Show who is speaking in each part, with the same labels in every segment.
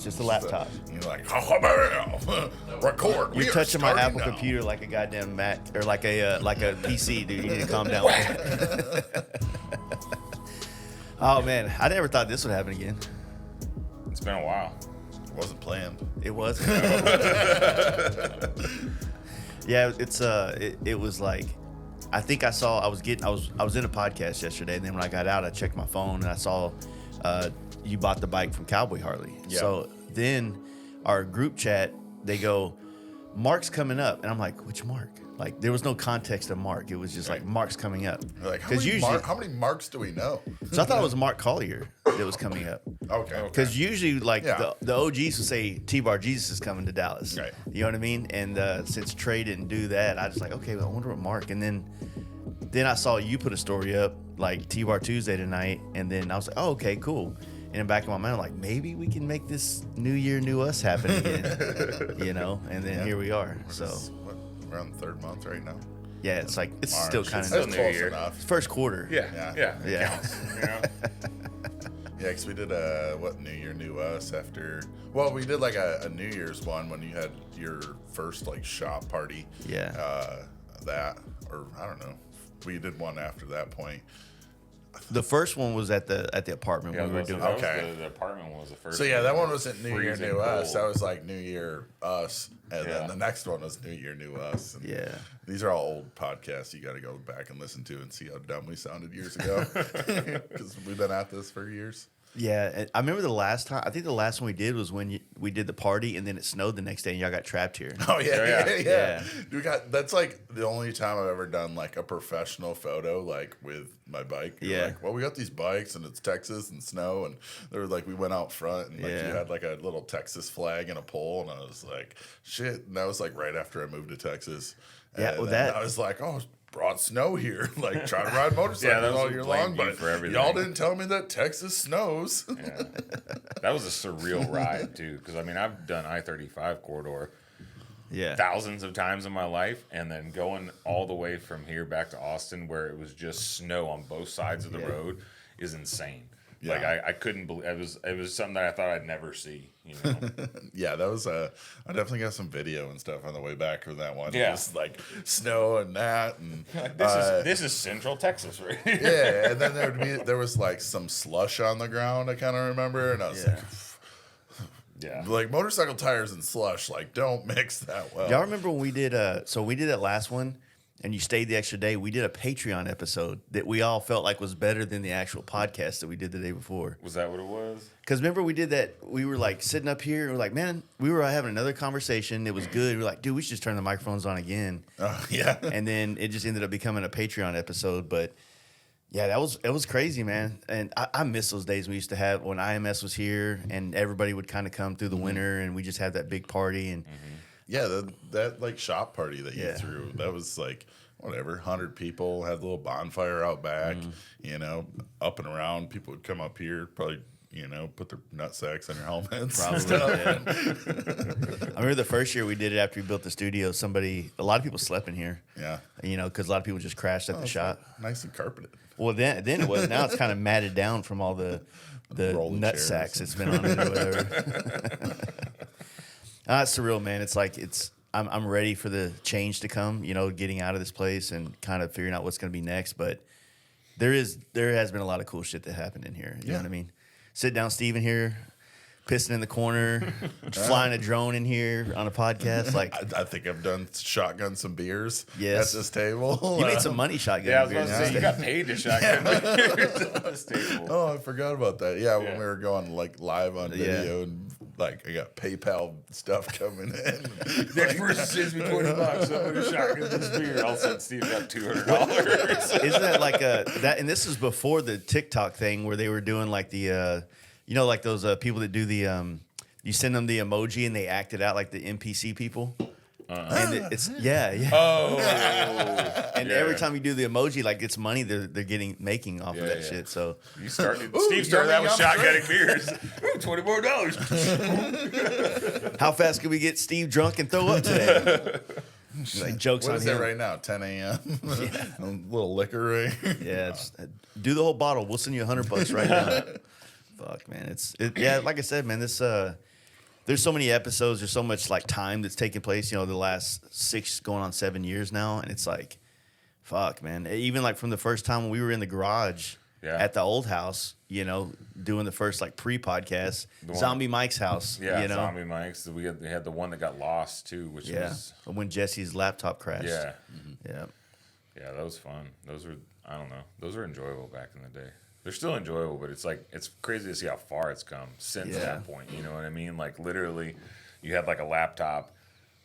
Speaker 1: just a laptop.
Speaker 2: You're like, record.
Speaker 1: You're touching my Apple computer like a goddamn Mac or like a PC, dude. You need to calm down. Oh man, I never thought this would happen again.
Speaker 3: It's been a while.
Speaker 2: It wasn't planned.
Speaker 1: It was. Yeah, it was like, I think I was in a podcast yesterday, and then when I got out, I checked my phone and I saw you bought the bike from Cowboy Harley.
Speaker 2: Yeah.
Speaker 1: So then our group chat, they go, Mark's coming up, and I'm like, which Mark? Like, there was no context of Mark. It was just like, Mark's coming up.
Speaker 2: Like, how many Marks do we know?
Speaker 1: So I thought it was Mark Collier that was coming up.
Speaker 2: Okay.
Speaker 1: Because usually, like, the OGs would say Tbar Jesus is coming to Dallas.
Speaker 2: Right.
Speaker 1: You know what I mean? And since Trey didn't do that, I was like, okay, well, I wonder what Mark. And then I saw you put a story up, like, Tbar Tuesday tonight. And then I was like, oh, okay, cool. And in the back of my mind, I'm like, maybe we can make this New Year, New Us happen again. You know? And then here we are.
Speaker 2: We're on the third month right now.
Speaker 1: Yeah, it's like, it's
Speaker 2: March.
Speaker 1: still kind of
Speaker 2: It's close enough.
Speaker 1: It's first quarter.
Speaker 3: Yeah. It counts, you know?
Speaker 2: Yeah, because we did New Year, New Us after. Well, we did like a New Year's one when you had your first like shop party.
Speaker 1: Yeah.
Speaker 2: That, or I don't know. We did one after that point.
Speaker 1: The first one was at the apartment when we were doing.
Speaker 2: Okay.
Speaker 3: The apartment one was the first.
Speaker 2: So yeah, that one wasn't New Year,
Speaker 3: freezing
Speaker 2: New Us.
Speaker 3: cold.
Speaker 2: That was like New Year Us, and then the next one was New Year, New Us. And
Speaker 1: Yeah.
Speaker 2: these are all old podcasts you got to go back and listen to and see how dumb we sounded years ago, because we've been at this for years.
Speaker 1: Yeah, and I remember the last time. I think the last one we did was when we did the party, and then it snowed the next day, and y'all got trapped here.
Speaker 2: Oh yeah.
Speaker 1: Yeah.
Speaker 2: That's like the only time I've ever done like a professional photo like with my bike. You're like, well, we got these bikes and it's Texas and snow, and there was like we went out front and like you had like a little Texas flag and a pole, and I was like, shit. And that was like right after I moved to Texas.
Speaker 1: Yeah,
Speaker 2: and
Speaker 1: well,
Speaker 2: then
Speaker 1: that
Speaker 2: I was like, oh. Brought snow here, like trying to ride motorcycles all year long, but
Speaker 3: for everything.
Speaker 2: y'all didn't tell me that Texas snows.
Speaker 3: Yeah. That was a surreal ride too, because I mean I've done I-35 corridor thousands of times in my life, and then going all the way from here back to Austin, where it was just snow on both sides of the road, is insane.
Speaker 2: Yeah.
Speaker 3: Like I couldn't believe it was something that I thought I'd never see. You know?
Speaker 2: Yeah, that was I definitely got some video and stuff on the way back from that one.
Speaker 3: Yeah.
Speaker 2: Just like snow and that, and
Speaker 3: this is Central Texas, right?
Speaker 2: yeah. And then there was like some slush on the ground. I kind of remember, and I was like.
Speaker 3: Yeah,
Speaker 2: Like motorcycle tires and slush, like don't mix that well.
Speaker 1: Y'all remember when we did so we did that last one, and you stayed the extra day. We did a Patreon episode that we all felt like was better than the actual podcast that we did the day before.
Speaker 3: Was that what it was?
Speaker 1: Because remember we did that. We were like sitting up here, and we're like, man, we were having another conversation. It was good. We were like, dude, we should just turn the microphones on again.
Speaker 2: Yeah.
Speaker 1: And then it just ended up becoming a Patreon episode, but. Yeah, it was crazy, man. And I miss those days we used to have when IMS was here and everybody would kind of come through the winter and we just had that big party. And
Speaker 2: Yeah, that like shop party that you threw, that was like, whatever, 100 people, had a little bonfire out back, you know, up and around. People would come up here, probably, you know, put their nut sacks on your helmets.
Speaker 1: Probably, yeah. I remember the first year we did it after we built the studio, a lot of people slept in here.
Speaker 2: Yeah.
Speaker 1: You know, because a lot of people just crashed at the shop.
Speaker 2: Nice and carpeted.
Speaker 1: Well, then it was. Now it's kind of matted down from all the
Speaker 2: Rolling
Speaker 1: nut
Speaker 2: chairs.
Speaker 1: sacks it's been on it or whatever. It's surreal, man. It's like I'm ready for the change to come. You know, getting out of this place and kind of figuring out what's going to be next. But there has been a lot of cool shit that happened in here. You know what I mean? Sit down, Steven here, pissing in the corner, flying a drone in here on a podcast. Like
Speaker 2: I think I've done shotgun some beers at
Speaker 1: Yes.
Speaker 2: this table.
Speaker 1: you made some money shotgun.
Speaker 3: Yeah, I was about
Speaker 1: beers.
Speaker 3: to say you got paid to shotgun beers on this table.
Speaker 2: Oh, I forgot about that. Yeah, when we were going like live on
Speaker 1: Yeah.
Speaker 2: video and like I got PayPal stuff coming in.
Speaker 3: Next person sends me $20. I'm gonna shotgun this beer. All of a sudden, Steve got $200.
Speaker 1: Isn't that like that? And this is before the TikTok thing where they were doing like the, you know, like those people that do the, you send them the emoji and they act it out like the NPC people. And it's
Speaker 3: Oh,
Speaker 1: and every time you do the emoji, like it's money they're making off of that
Speaker 3: yeah.
Speaker 1: shit. So
Speaker 3: Steve started out with
Speaker 2: yummy,
Speaker 3: shotgunning beers. Ooh, $20 more.
Speaker 1: how fast can we get Steve drunk and throw up today? Like jokes
Speaker 2: What
Speaker 1: on
Speaker 2: is
Speaker 1: him.
Speaker 2: it right now? 10 a.m. A little liquor ring.
Speaker 1: Yeah, do the whole bottle. We'll send you $100 right now. Fuck, man. Yeah, like I said, man. This there's so many episodes, there's so much like time that's taken place, you know, the last 6 going on 7 years now. And it's like, fuck, man. Even like from the first time when we were in the garage at the old house, you know, doing the first like pre-podcast, Zombie Mike's house.
Speaker 3: Yeah,
Speaker 1: you know?
Speaker 3: Zombie Mike's. We had the one that got lost too, which was
Speaker 1: when Jesse's laptop crashed.
Speaker 3: Yeah.
Speaker 1: Yeah.
Speaker 3: Yeah, that was fun. Those were, I don't know, those were enjoyable back in the day. They're still enjoyable, but it's like, it's crazy to see how far it's come since that point. You know what I mean? Like literally, you had like a laptop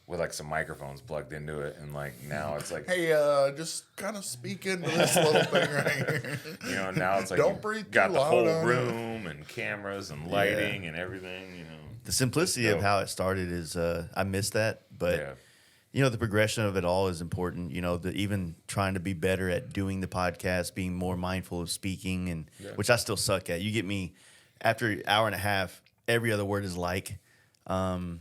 Speaker 3: with like some microphones plugged into it, and like now it's like,
Speaker 2: hey, just kind of speak into this little thing right here.
Speaker 3: You know, now it's like,
Speaker 2: don't breathe.
Speaker 3: Got the whole room and cameras and lighting and everything. You know,
Speaker 1: the simplicity of how it started is, I miss that, but. You know, the progression of it all is important. You know, even trying to be better at doing the podcast, being more mindful of speaking, and which I still suck at. You get me after an hour and a half, every other word is like, you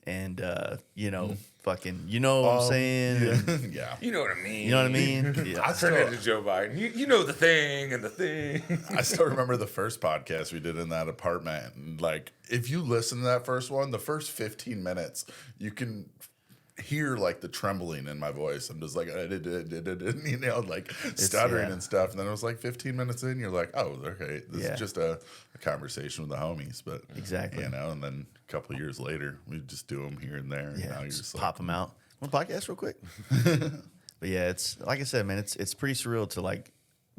Speaker 1: know, fucking, you know what I'm saying?
Speaker 2: Yeah.
Speaker 3: You know what I mean.
Speaker 1: You know what I mean? Yeah.
Speaker 3: I turned into Joe Biden. You know the thing and the thing.
Speaker 2: I still remember the first podcast we did in that apartment. And like, if you listen to that first one, the first 15 minutes, you can hear like the trembling in my voice. I'm just like, you know, like stuttering and stuff. And then it was like 15 minutes in, you're like, oh, okay, this is just a conversation with the homies. But
Speaker 1: exactly,
Speaker 2: you know, and then a couple of years later, we just do them here and there.
Speaker 1: Yeah,
Speaker 2: and now you're just
Speaker 1: pop
Speaker 2: like,
Speaker 1: them out. Want to podcast real quick? But yeah, it's like I said, man, it's pretty surreal to like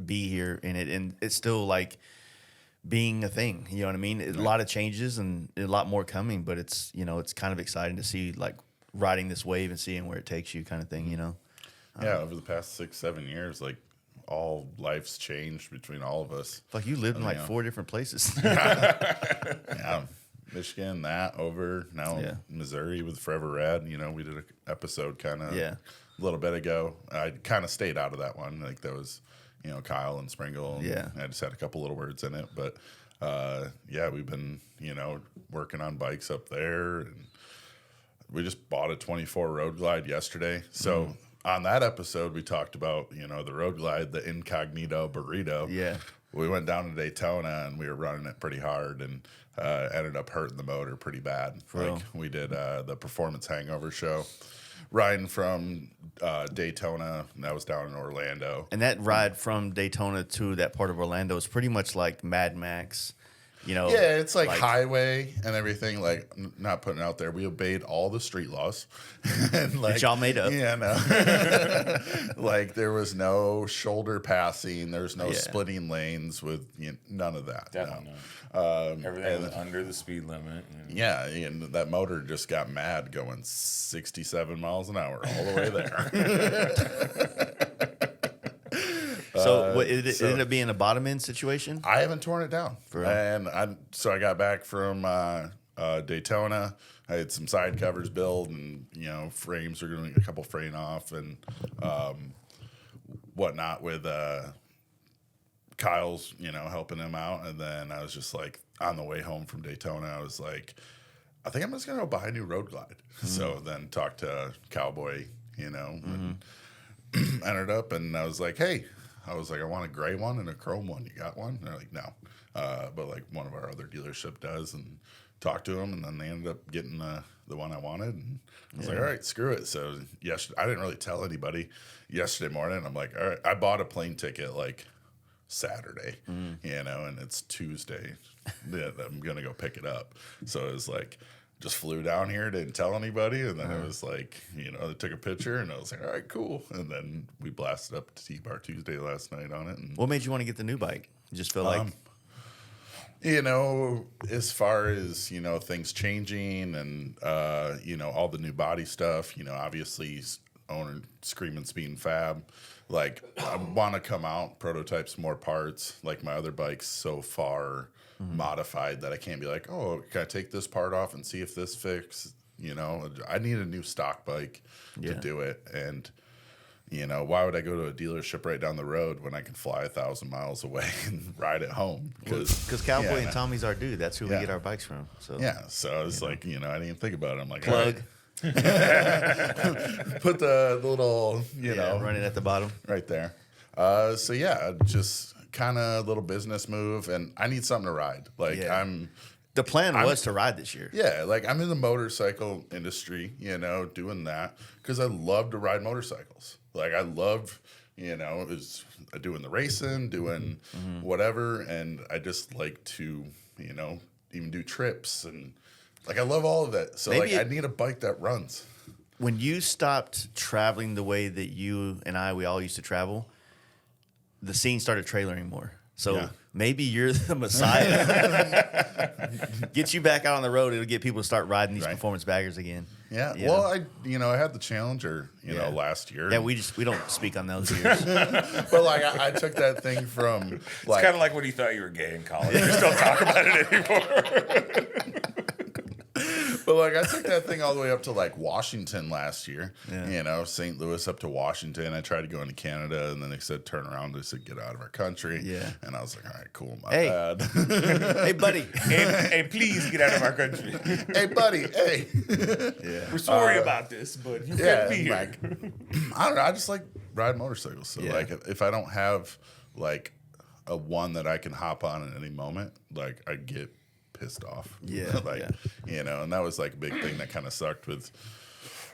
Speaker 1: be here in it, and it's still like being a thing. You know what I mean? A lot of changes and a lot more coming, but it's, you know, it's kind of exciting to see like riding this wave and seeing where it takes you, kind of thing, you know?
Speaker 2: Yeah, over the past 6-7 years, like all life's changed between all of us.
Speaker 1: Like you lived in like 4 different places.
Speaker 2: Yeah, Michigan, that over now Missouri with Forever Red. You know, we did an episode kind of a little bit ago. I kind of stayed out of that one. Like that was, you know, Kyle and Springle. And I just had a couple little words in it, but we've been, you know, working on bikes up there, and we just bought a 24 Road Glide yesterday. So on that episode, we talked about, you know, the Road Glide, the incognito burrito. Yeah. We went down to Daytona and we were running it pretty hard, and ended up hurting the motor pretty bad. We did the Performance Hangover show, riding from Daytona, and that was down in Orlando.
Speaker 1: And that ride from Daytona to that part of Orlando is pretty much like Mad Max. You know,
Speaker 2: yeah, it's like highway and everything. Like, not putting it out there, we obeyed all the street laws, and like,
Speaker 1: that y'all made up.
Speaker 2: Yeah, no, like there was no shoulder passing, there was no splitting lanes with none of that.
Speaker 3: Definitely, no. Everything was under the speed limit.
Speaker 2: Yeah, and that motor just got mad going 67 miles an hour all the way there.
Speaker 1: So it ended up being a bottom end situation?
Speaker 2: I haven't torn it down. And I got back from Daytona. I had some side covers built, and, you know, frames are going to a couple fraying off and whatnot with Kyle's, you know, helping him out. And then I was just like, on the way home from Daytona, I was like, I think I'm just going to go buy a new Road Glide. So then talked to Cowboy, you know, and ended up, and I was like, hey, I want a gray one and a chrome one. You got one? And they're like, no. But like one of our other dealership does, and talked to them, and then they ended up getting the one I wanted. And I was like, all right, screw it. So I didn't really tell anybody. Yesterday morning, I'm like, all right, I bought a plane ticket like Saturday, you know, and it's Tuesday that I'm going to go pick it up. So it was like, just flew down here, didn't tell anybody, and then it was like, you know, they took a picture, and I was like, all right, cool. And then we blasted up to Tbar Tuesday last night on it. And
Speaker 1: what made you want to get the new bike? You just feel like,
Speaker 2: you know, as far as, you know, things changing and, you know, all the new body stuff, you know, obviously owning Screamin Speed N Fab, like I want to come out, prototype some more parts. Like my other bike's so far modified that I can't be like, oh, can I take this part off and see if this fits? You know, I need a new stock bike to do it. And, you know, why would I go to a dealership right down the road when I can fly 1,000 miles away and ride it home?
Speaker 1: Because Cowboy and Tommy's our dude. That's who we get our bikes from. So
Speaker 2: so I was like, you know, I didn't even think about it. I'm like,
Speaker 1: plug.
Speaker 2: All right. Put the little, you know,
Speaker 1: running at the bottom
Speaker 2: right there. So yeah, just kind of little business move, and I need something to ride. Like I'm
Speaker 1: The plan was to ride this year.
Speaker 2: Yeah, like I'm in the motorcycle industry, you know, doing that because I love to ride motorcycles. Like I love, you know, is doing the racing, doing whatever, and I just like to, you know, even do trips and like I love all of that. So maybe like I need a bike that runs.
Speaker 1: When you stopped traveling the way that you and we all used to travel, the scene started trailering more. So maybe you're the Messiah. Get you back out on the road. It'll get people to start riding these performance baggers again.
Speaker 2: Yeah. Well, I had the Challenger, you know, last year.
Speaker 1: Yeah, we don't speak on those years.
Speaker 2: But like I took that thing from
Speaker 3: it's kind of like when you thought you were gay in college. You just don't talk about it anymore.
Speaker 2: But like I took that thing all the way up to like Washington last year. Yeah. You know, St. Louis up to Washington. I tried to go into Canada, and then they said turn around. They said get out of our country. Yeah. And I was like, all right, cool, my bad.
Speaker 1: Hey, buddy.
Speaker 3: Hey, please get out of our country.
Speaker 2: Hey, buddy. Hey.
Speaker 3: We're sorry about this, but you can't be here.
Speaker 2: Like, I don't know. I just like riding motorcycles. So like if I don't have like a one that I can hop on at any moment, like I get pissed off.
Speaker 1: Yeah.
Speaker 2: You know, and that was like a big thing that kind of sucked with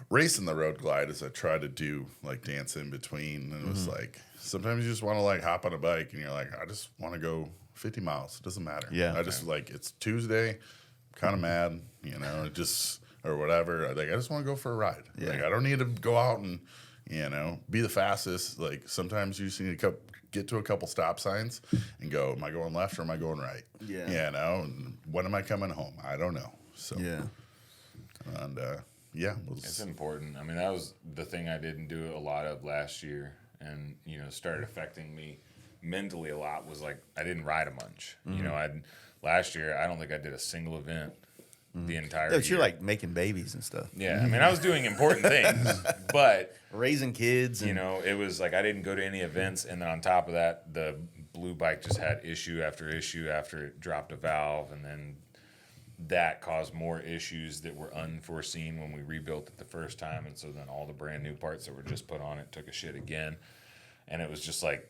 Speaker 2: racing the road glide is I tried to do like dance in between, and it was like sometimes you just want to like hop on a bike and you're like, I just want to go 50 miles. It doesn't matter. Yeah. I just like it's Tuesday, kind of mad, you know, just or whatever. Like I just want to go for a ride. Yeah. Like I don't need to go out and, you know, be the fastest. Like sometimes you just need to get to a couple stop signs and go, am I going left or am I going right? Yeah. You know, and when am I coming home? I don't know. So and
Speaker 3: it's important. I mean, that was the thing I didn't do a lot of last year, and you know, started affecting me mentally a lot. Was like I didn't ride a bunch. You know, last year I don't think I did a single event the entire year.
Speaker 1: You're like making babies and stuff.
Speaker 3: Yeah, I mean, I was doing important things, but
Speaker 1: raising kids.
Speaker 3: You know, it was like I didn't go to any events, and then on top of that, the blue bike just had issue after it dropped a valve, and then that caused more issues that were unforeseen when we rebuilt it the first time, and so then all the brand new parts that were just put on it took a shit again, and it was just like.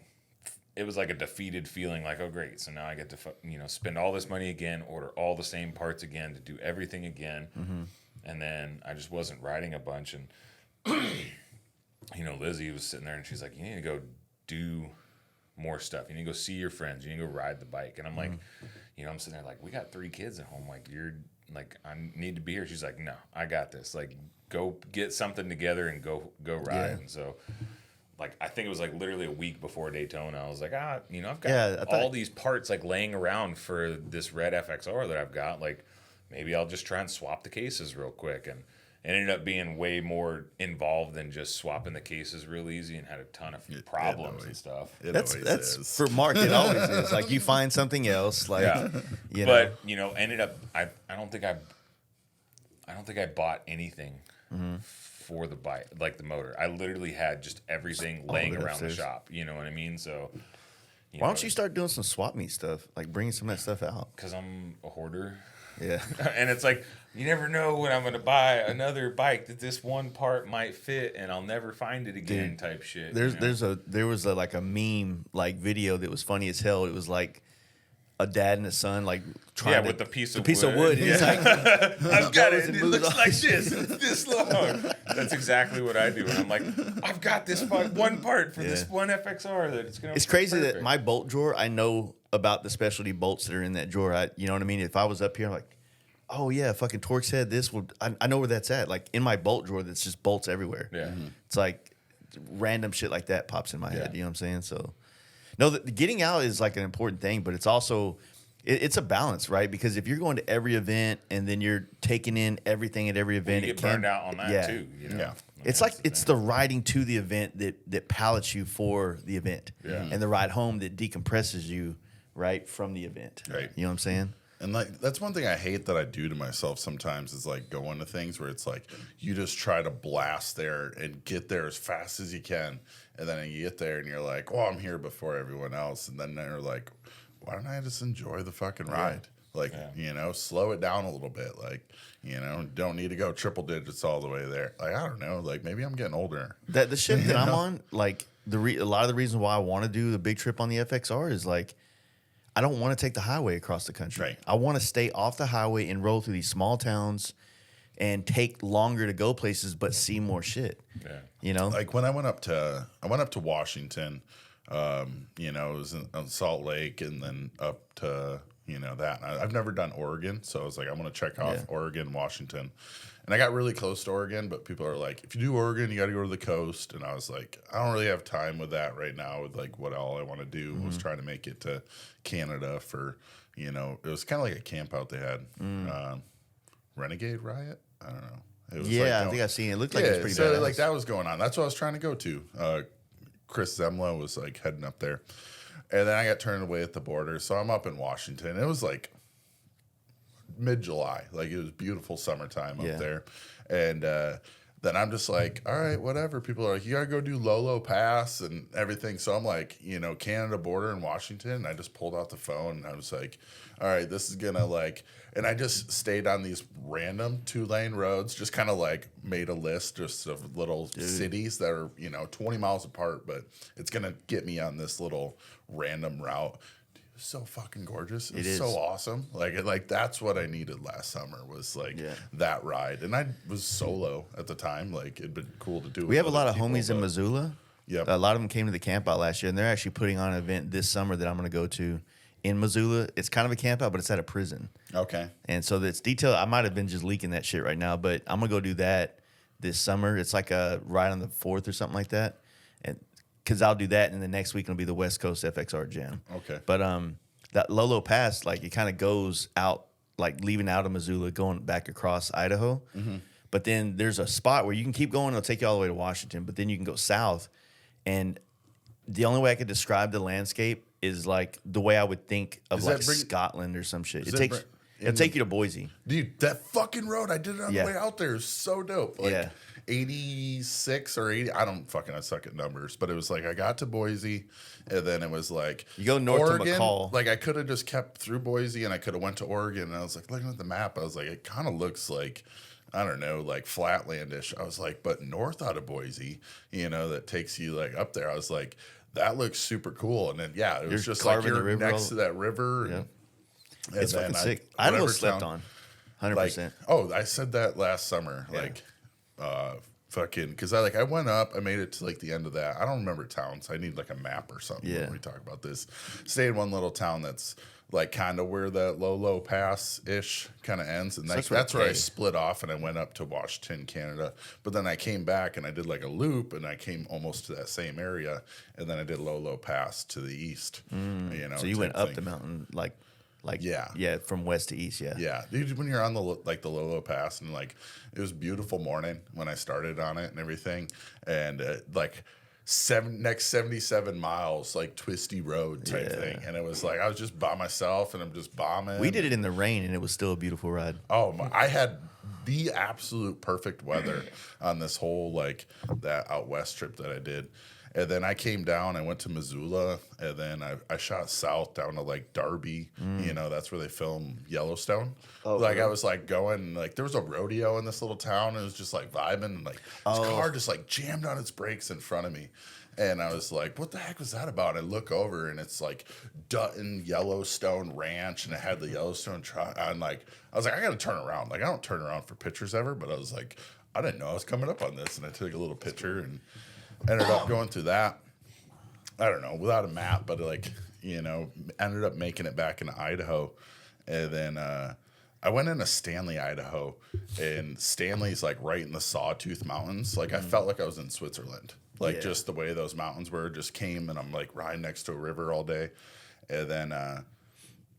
Speaker 3: It was like a defeated feeling, like, oh, great, so now I get to, you know, spend all this money again, order all the same parts again, to do everything again, and then I just wasn't riding a bunch, and, you know, Lizzie was sitting there, and she's like, you need to go do more stuff, you need to go see your friends, you need to go ride the bike, and I'm like, you know, I'm sitting there like, we got 3 kids at home, like, I need to be here. She's like, no, I got this, like, go get something together and go ride, and so... Like, I think it was like literally a week before Daytona. I was like, you know, I've got all these parts like laying around for this red FXR that I've got. Like, maybe I'll just try and swap the cases real quick. And it ended up being way more involved than just swapping the cases real easy, and had a ton of problems and stuff.
Speaker 1: That's for Mark. It always is. Like, you find something else. Like, you know.
Speaker 3: But you know, ended up. I don't think I bought anything. For the bike, like the motor, I literally had just everything laying around the shop. You know what I mean? So,
Speaker 1: why don't you start doing some swap meet stuff, like bringing some of that stuff out?
Speaker 3: Because I'm a hoarder.
Speaker 1: Yeah,
Speaker 3: and it's like you never know when I'm going to buy another bike that this one part might fit, and I'll never find it again. Dude, type shit.
Speaker 1: There was like a meme like video that was funny as hell. It was like a dad and a son like trying
Speaker 3: with the piece of
Speaker 1: wood. And he's like,
Speaker 3: I've got it. It looks like this. It's this long. That's exactly what I do. And I'm like, I've got this one part for this one FXR that it's gonna.
Speaker 1: It's crazy that my bolt drawer, I know about the specialty bolts that are in that drawer. You know what I mean? If I was up here, I'm like, oh yeah, fucking Torque said this would. I know where that's at. Like in my bolt drawer, that's just bolts everywhere.
Speaker 3: Yeah,
Speaker 1: it's like random shit like that pops in my head. You know what I'm saying? So. No, the getting out is like an important thing, but it's also it's a balance, right? Because if you're going to every event and then you're taking in everything at every event,
Speaker 3: you get burned out on that too. You know?
Speaker 1: Yeah, it's like it's the riding to the event that pallets you for the event, and the ride home that decompresses you right from the event.
Speaker 2: Right,
Speaker 1: you know what I'm saying?
Speaker 2: And like that's one thing I hate that I do to myself sometimes is like go into things where it's like you just try to blast there and get there as fast as you can. And then you get there and you're like, oh, I'm here before everyone else. And then they're like, why don't I just enjoy the fucking ride? Like, you know, slow it down a little bit. Like, you know, don't need to go triple digits all the way there. Like, I don't know. Like, maybe I'm getting older.
Speaker 1: The shit that I'm on, like, a lot of the reasons why I want to do the big trip on the FXR is like, I don't want to take the highway across the country.
Speaker 2: Right.
Speaker 1: I want to stay off the highway and roll through these small towns and take longer to go places, but see more shit.
Speaker 3: Yeah.
Speaker 1: You know,
Speaker 2: like when I went up to Washington, you know, it was in Salt Lake, and then up to, you know, that. And I've never done Oregon, so I was like, I'm going to check off Oregon, Washington. And I got really close to Oregon, but people are like, if you do Oregon, you got to go to the coast. And I was like, I don't really have time with that right now with like what all I want to do. Was trying to make it to Canada for, you know, it was kind of like a camp out they had. Renegade Riot? I don't know. It was
Speaker 1: I think I've seen it. It looked like it was pretty badass.
Speaker 2: like that was going on. That's what I was trying to go to. Chris Zemla was like heading up there. And then I got turned away at the border. So I'm up in Washington. It was like mid-July. Like it was beautiful summertime up there. And then I'm just like, all right, whatever. People are like, you got to go do Lolo Pass and everything. So I'm like, you know, Canada border in Washington. And I just pulled out the phone and I was like, all right, this is going to like, and I just stayed on these random 2-lane roads, just kind of like made a list just of little cities that are, you know, 20 miles apart, but it's going to get me on this little random route. So fucking gorgeous. It was so awesome. Like that's what I needed last summer was like that ride. And I was solo at the time. Like it'd been cool to do.
Speaker 1: We have a lot of homies in Missoula.
Speaker 2: Yeah.
Speaker 1: A lot of them came to the camp out last year, and they're actually putting on an event this summer that I'm going to go to in Missoula. It's kind of a camp out, but it's at a prison.
Speaker 2: Okay.
Speaker 1: And so that's detailed. I might have been just leaking that shit right now, but I'm going to go do that this summer. It's like a ride on the 4th or something like that. And because I'll do that, and the next week it'll be the West Coast FXR Jam.
Speaker 2: Okay.
Speaker 1: But that Lolo Pass, like it kind of goes out, like leaving out of Missoula, going back across Idaho. Mm-hmm. But then there's a spot where you can keep going. It'll take you all the way to Washington, but then you can go south. And the only way I could describe the landscape is like the way I would think of like Scotland or some shit. It'll take you to Boise.
Speaker 2: Dude, that fucking road, I did it on the way out there. Is so dope. Like 86 or 80. I suck at numbers, but it was like I got to Boise, and then it was like
Speaker 1: you go north
Speaker 2: Oregon,
Speaker 1: to McCall.
Speaker 2: Like I could have just kept through Boise, and I could have went to Oregon. And I was like looking at the map. I was like, it kind of looks like, I don't know, like flatlandish. I was like, but north out of Boise, you know, that takes you like up there. I was like, that looks super cool. And then it was just like you're next to that river.
Speaker 1: Yeah.
Speaker 2: And
Speaker 1: it's fucking sick. Idaho slept on, 100%.
Speaker 2: Like, I said that last summer. Yeah. Like, fucking, because I went up, I made it to like the end of that. I don't remember towns. I need like a map or something when we talk about this. Stayed in one little town that's like kind of where that Lolo Pass ish kind of ends, and that's where I split off and I went up to Washington, Canada. But then I came back and I did like a loop, and I came almost to that same area, and then I did Lolo Pass to the east. You know,
Speaker 1: so you went up the mountain like from west to east.
Speaker 2: Dude, when you're on the Lolo Pass, and like it was a beautiful morning when I started on it and everything, and next 77 miles like twisty road type thing, and it was like I was just by myself and I'm just bombing.
Speaker 1: We did it in the rain and it was still a beautiful ride.
Speaker 2: I had the absolute perfect weather on this whole like that out west trip that I did. And then I came down, I went to Missoula, and then I shot south down to like Darby. You know, that's where they film Yellowstone. I was like going, like there was a rodeo in this little town, and it was just like vibing, and like this car just like jammed on its brakes in front of me. And I was like, what the heck was that about? I look over, and it's like Dutton Yellowstone Ranch, and it had the Yellowstone truck. I was like, I got to turn around. Like, I don't turn around for pictures ever, but I was like, I didn't know I was coming up on this. And I took a little picture and ended up going through that. I don't know, without a map, but like, you know, ended up making it back into Idaho. And then I went into Stanley, Idaho, and Stanley's like right in the Sawtooth Mountains. Like I felt like I was in Switzerland. Like just the way those mountains were, just came, and I'm like riding next to a river all day. And then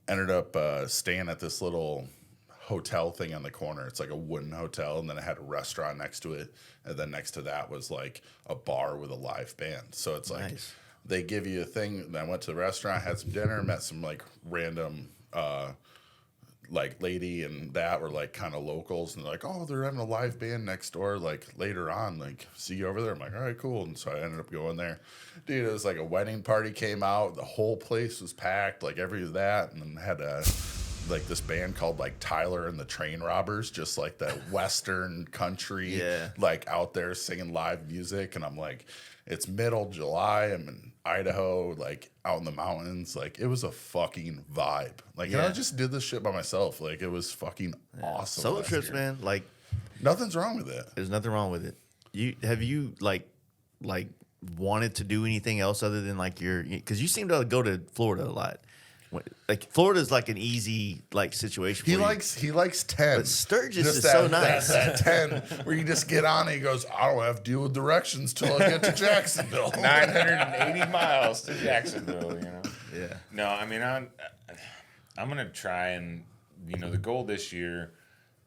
Speaker 2: ended up staying at this little hotel thing on the corner. It's like a wooden hotel, and then it had a restaurant next to it, and then next to that was like a bar with a live band. So it's like they give you a thing. And I went to the restaurant, had some dinner, met some like random like lady and that were like kind of locals, and they're like, oh, they're having a live band next door like later on, like see you over there. I'm like, all right, cool. And so I ended up going there. Dude, it was like a wedding party came out, the whole place was packed, like every that, and then had a like this band called like Tyler and the Train Robbers, just like that Western country, like out there singing live music. And I'm like, it's middle July. I'm in Idaho, like out in the mountains. Like it was a fucking vibe. Like and I just did this shit by myself. Like it was fucking awesome.
Speaker 1: Solo trips, man. Like
Speaker 2: nothing's wrong with it.
Speaker 1: There's nothing wrong with it. Have you like wanted to do anything else other than like because you seem to go to Florida a lot. Like Florida's like an easy like situation.
Speaker 2: He likes 10.
Speaker 1: But Sturgis
Speaker 2: just
Speaker 1: is so nice.
Speaker 2: That 10 where you just get on and he goes, I don't have to deal with directions till I get to Jacksonville.
Speaker 3: 980 miles to Jacksonville, you know.
Speaker 1: Yeah.
Speaker 3: No, I mean I'm gonna try and the goal this year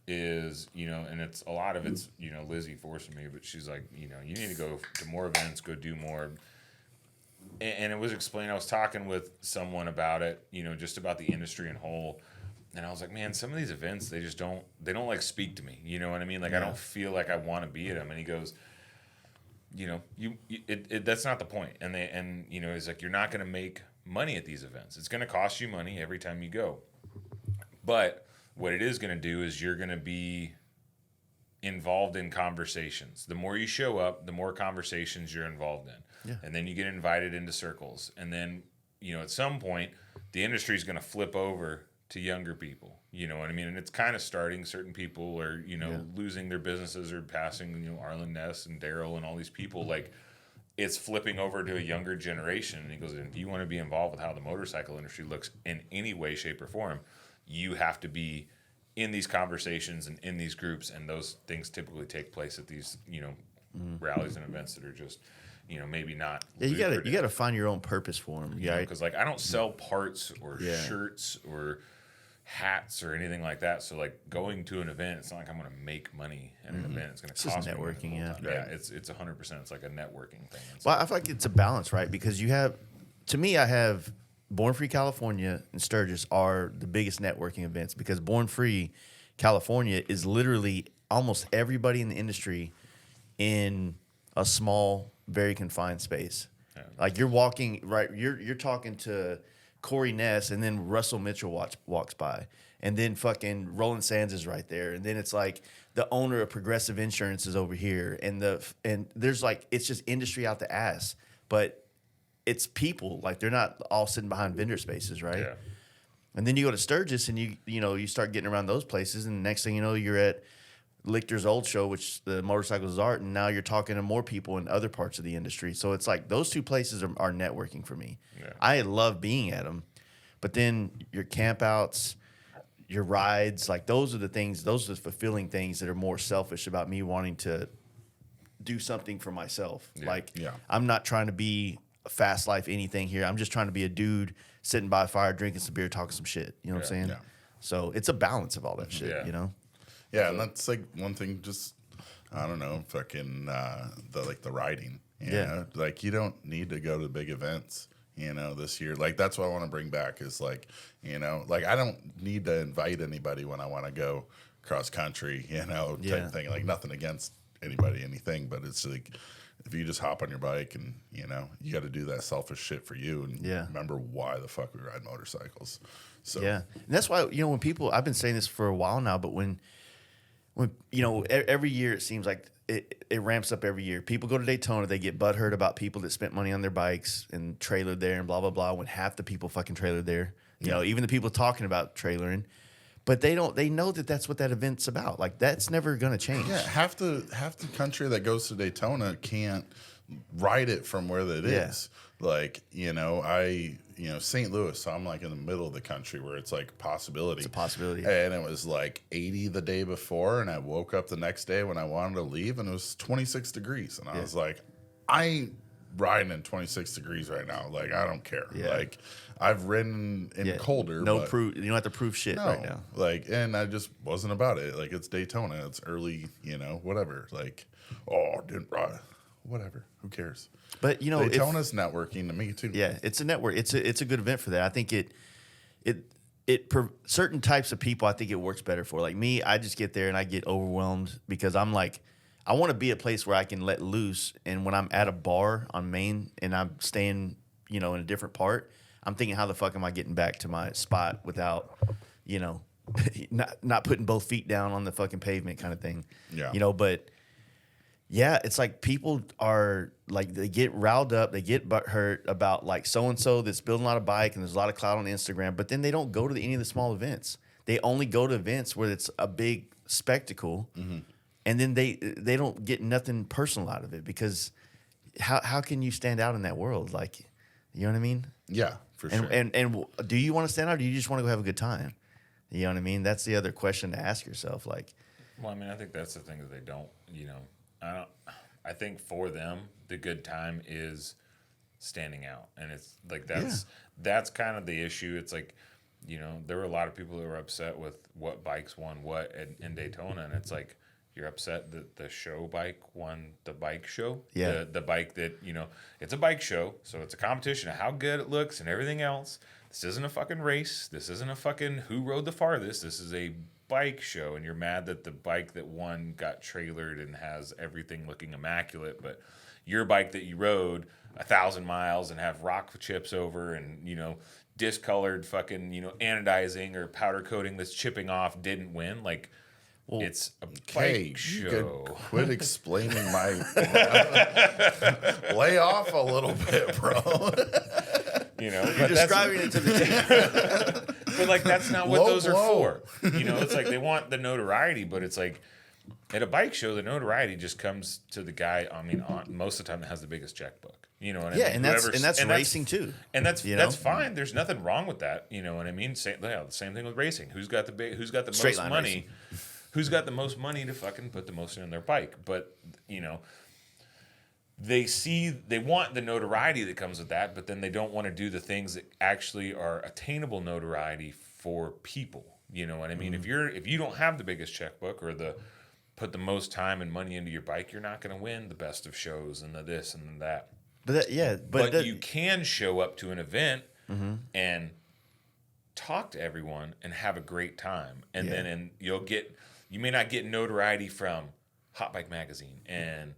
Speaker 3: is and it's a lot of it's Lizzie forcing me, but she's like you need to go to more events, go do more. And it was explained. I was talking with someone about it, just about the industry in whole. And I was like, man, some of these events, they don't like speak to me. You know what I mean? Like, I don't feel like I want to be at them. And he goes, that's not the point. And he's like, you're not going to make money at these events. It's going to cost you money every time you go. But what it is going to do is you're going to be involved in conversations. The more you show up, the more conversations you're involved in. Yeah. And then you get invited into circles. And then, at some point, the industry is going to flip over to younger people. You know what I mean? And it's kind of starting. Certain people are, losing their businesses or passing, Arlen Ness and Daryl and all these people. Like, it's flipping over to a younger generation. And he goes, if you want to be involved with how the motorcycle industry looks in any way, shape, or form, you have to be in these conversations and in these groups. And those things typically take place at these, rallies and events that are just... maybe not.
Speaker 1: Yeah, you gotta find your own purpose for them. Yeah,
Speaker 3: because like I don't sell parts or shirts or hats or anything like that. So like going to an event, it's not like I'm gonna make money at an event. It's gonna cost me
Speaker 1: networking.
Speaker 3: Yeah, it's 100%. It's like a networking thing.
Speaker 1: Well, I feel like it's a balance, right? Because I have Born Free California and Sturgis are the biggest networking events because Born Free California is literally almost everybody in the industry in a small, very confined space. Yeah. Like you're walking right, you're talking to Corey Ness, and then Russell Mitchell walks by, and then fucking Roland Sands is right there, and then it's like the owner of Progressive Insurance is over here, and there's like it's just industry out the ass, but it's people like they're not all sitting behind vendor spaces, right? Yeah. And then you go to Sturgis, and you start getting around those places, and the next thing you know, you're at Lichter's old show, which the motorcycles art, and now you're talking to more people in other parts of the industry. So it's like those two places are networking for me. Yeah. I love being at them, but then your campouts, your rides, like those are the fulfilling things that are more selfish about me wanting to do something for myself. Yeah. Like I'm not trying to be a fast life anything here. I'm just trying to be a dude sitting by a fire, drinking some beer, talking some shit. You know what I'm saying? Yeah. So it's a balance of all that shit,
Speaker 2: Yeah, and that's like one thing. Just I don't know, fucking the riding. You know? Like you don't need to go to big events. This year, like that's what I want to bring back is like I don't need to invite anybody when I want to go cross country. Type thing. Like nothing against anybody, anything, but it's like if you just hop on your bike and you got to do that selfish shit for you and remember why the fuck we ride motorcycles. So
Speaker 1: and that's why when people I've been saying this for a while now, but when every year it seems like it ramps up every year. People go to Daytona, they get butthurt about people that spent money on their bikes and trailered there and blah, blah, blah, when half the people fucking trailered there. Even the people talking about trailering. But they know that that's what that event's about. Like, that's never going to change.
Speaker 2: Yeah, half the country that goes to Daytona can't ride it from where that is. Like, St. Louis, so I'm like in the middle of the country where it's like possibility.
Speaker 1: It's a possibility.
Speaker 2: And it was like 80 the day before, and I woke up the next day when I wanted to leave, and it was 26 degrees. And I was like, I ain't riding in 26 degrees right now. Like, I don't care. Yeah. Like, I've ridden in colder.
Speaker 1: No proof. You don't have to prove shit right now.
Speaker 2: Like, and I just wasn't about it. Like, it's Daytona. It's early, whatever. Like, I didn't ride. Whatever. Who cares?
Speaker 1: But
Speaker 2: Daytona's networking to me too.
Speaker 1: Yeah, it's a network. It's a good event for that. I think certain types of people I think it works better for. Like me, I just get there and I get overwhelmed because I'm like, I want to be a place where I can let loose. And when I'm at a bar on Main and I'm staying, in a different part, I'm thinking, how the fuck am I getting back to my spot without, not putting both feet down on the fucking pavement kind of thing. Yeah. But Yeah, it's like people are like they get riled up, they get hurt about like so and so that's building a lot of bike and there's a lot of clout on Instagram, but then they don't go to any of the small events. They only go to events where it's a big spectacle, and then they don't get nothing personal out of it because how can you stand out in that world? Like, you know what I mean?
Speaker 2: Yeah, for sure.
Speaker 1: And do you want to stand out, or do you just want to go have a good time? You know what I mean? That's the other question to ask yourself. Like,
Speaker 3: well, I mean, I think that's the thing that they don't. I think for them, the good time is standing out, and it's like that's kind of the issue. It's like, there were a lot of people who were upset with what bikes won what in Daytona, and it's like you're upset that the show bike won the bike show.
Speaker 1: Yeah,
Speaker 3: the bike that it's a bike show, so it's a competition of how good it looks and everything else. This isn't a fucking race. This isn't a fucking who rode the farthest. This is a bike show, and you're mad that the bike that won got trailered and has everything looking immaculate, but your bike that you rode 1,000 miles and have rock chips over and discolored fucking anodizing or powder coating that's chipping off didn't win. Like, well, it's a bike show.
Speaker 2: You could quit explaining my lay off a little bit, bro.
Speaker 1: You're describing it to the
Speaker 3: but like that's not what those are for. It's like they want the notoriety, but it's like at a bike show, the notoriety just comes to the guy. I mean, most of the time that has the biggest checkbook. You know what I mean?
Speaker 1: And that's racing too.
Speaker 3: And that's fine. There's nothing wrong with that. You know what I mean? Same thing with racing. Who's got the most money? Racing. Who's got the most money to fucking put the most in their bike? But they want the notoriety that comes with that, but then they don't want to do the things that actually are attainable notoriety for people. You know what I mean? Mm-hmm. If you don't have the biggest checkbook or put the most time and money into your bike, you're not going to win the best of shows and the this and that.
Speaker 1: But
Speaker 3: you can show up to an event and talk to everyone and have a great time, and then you may not get notoriety from Hot Bike Magazine and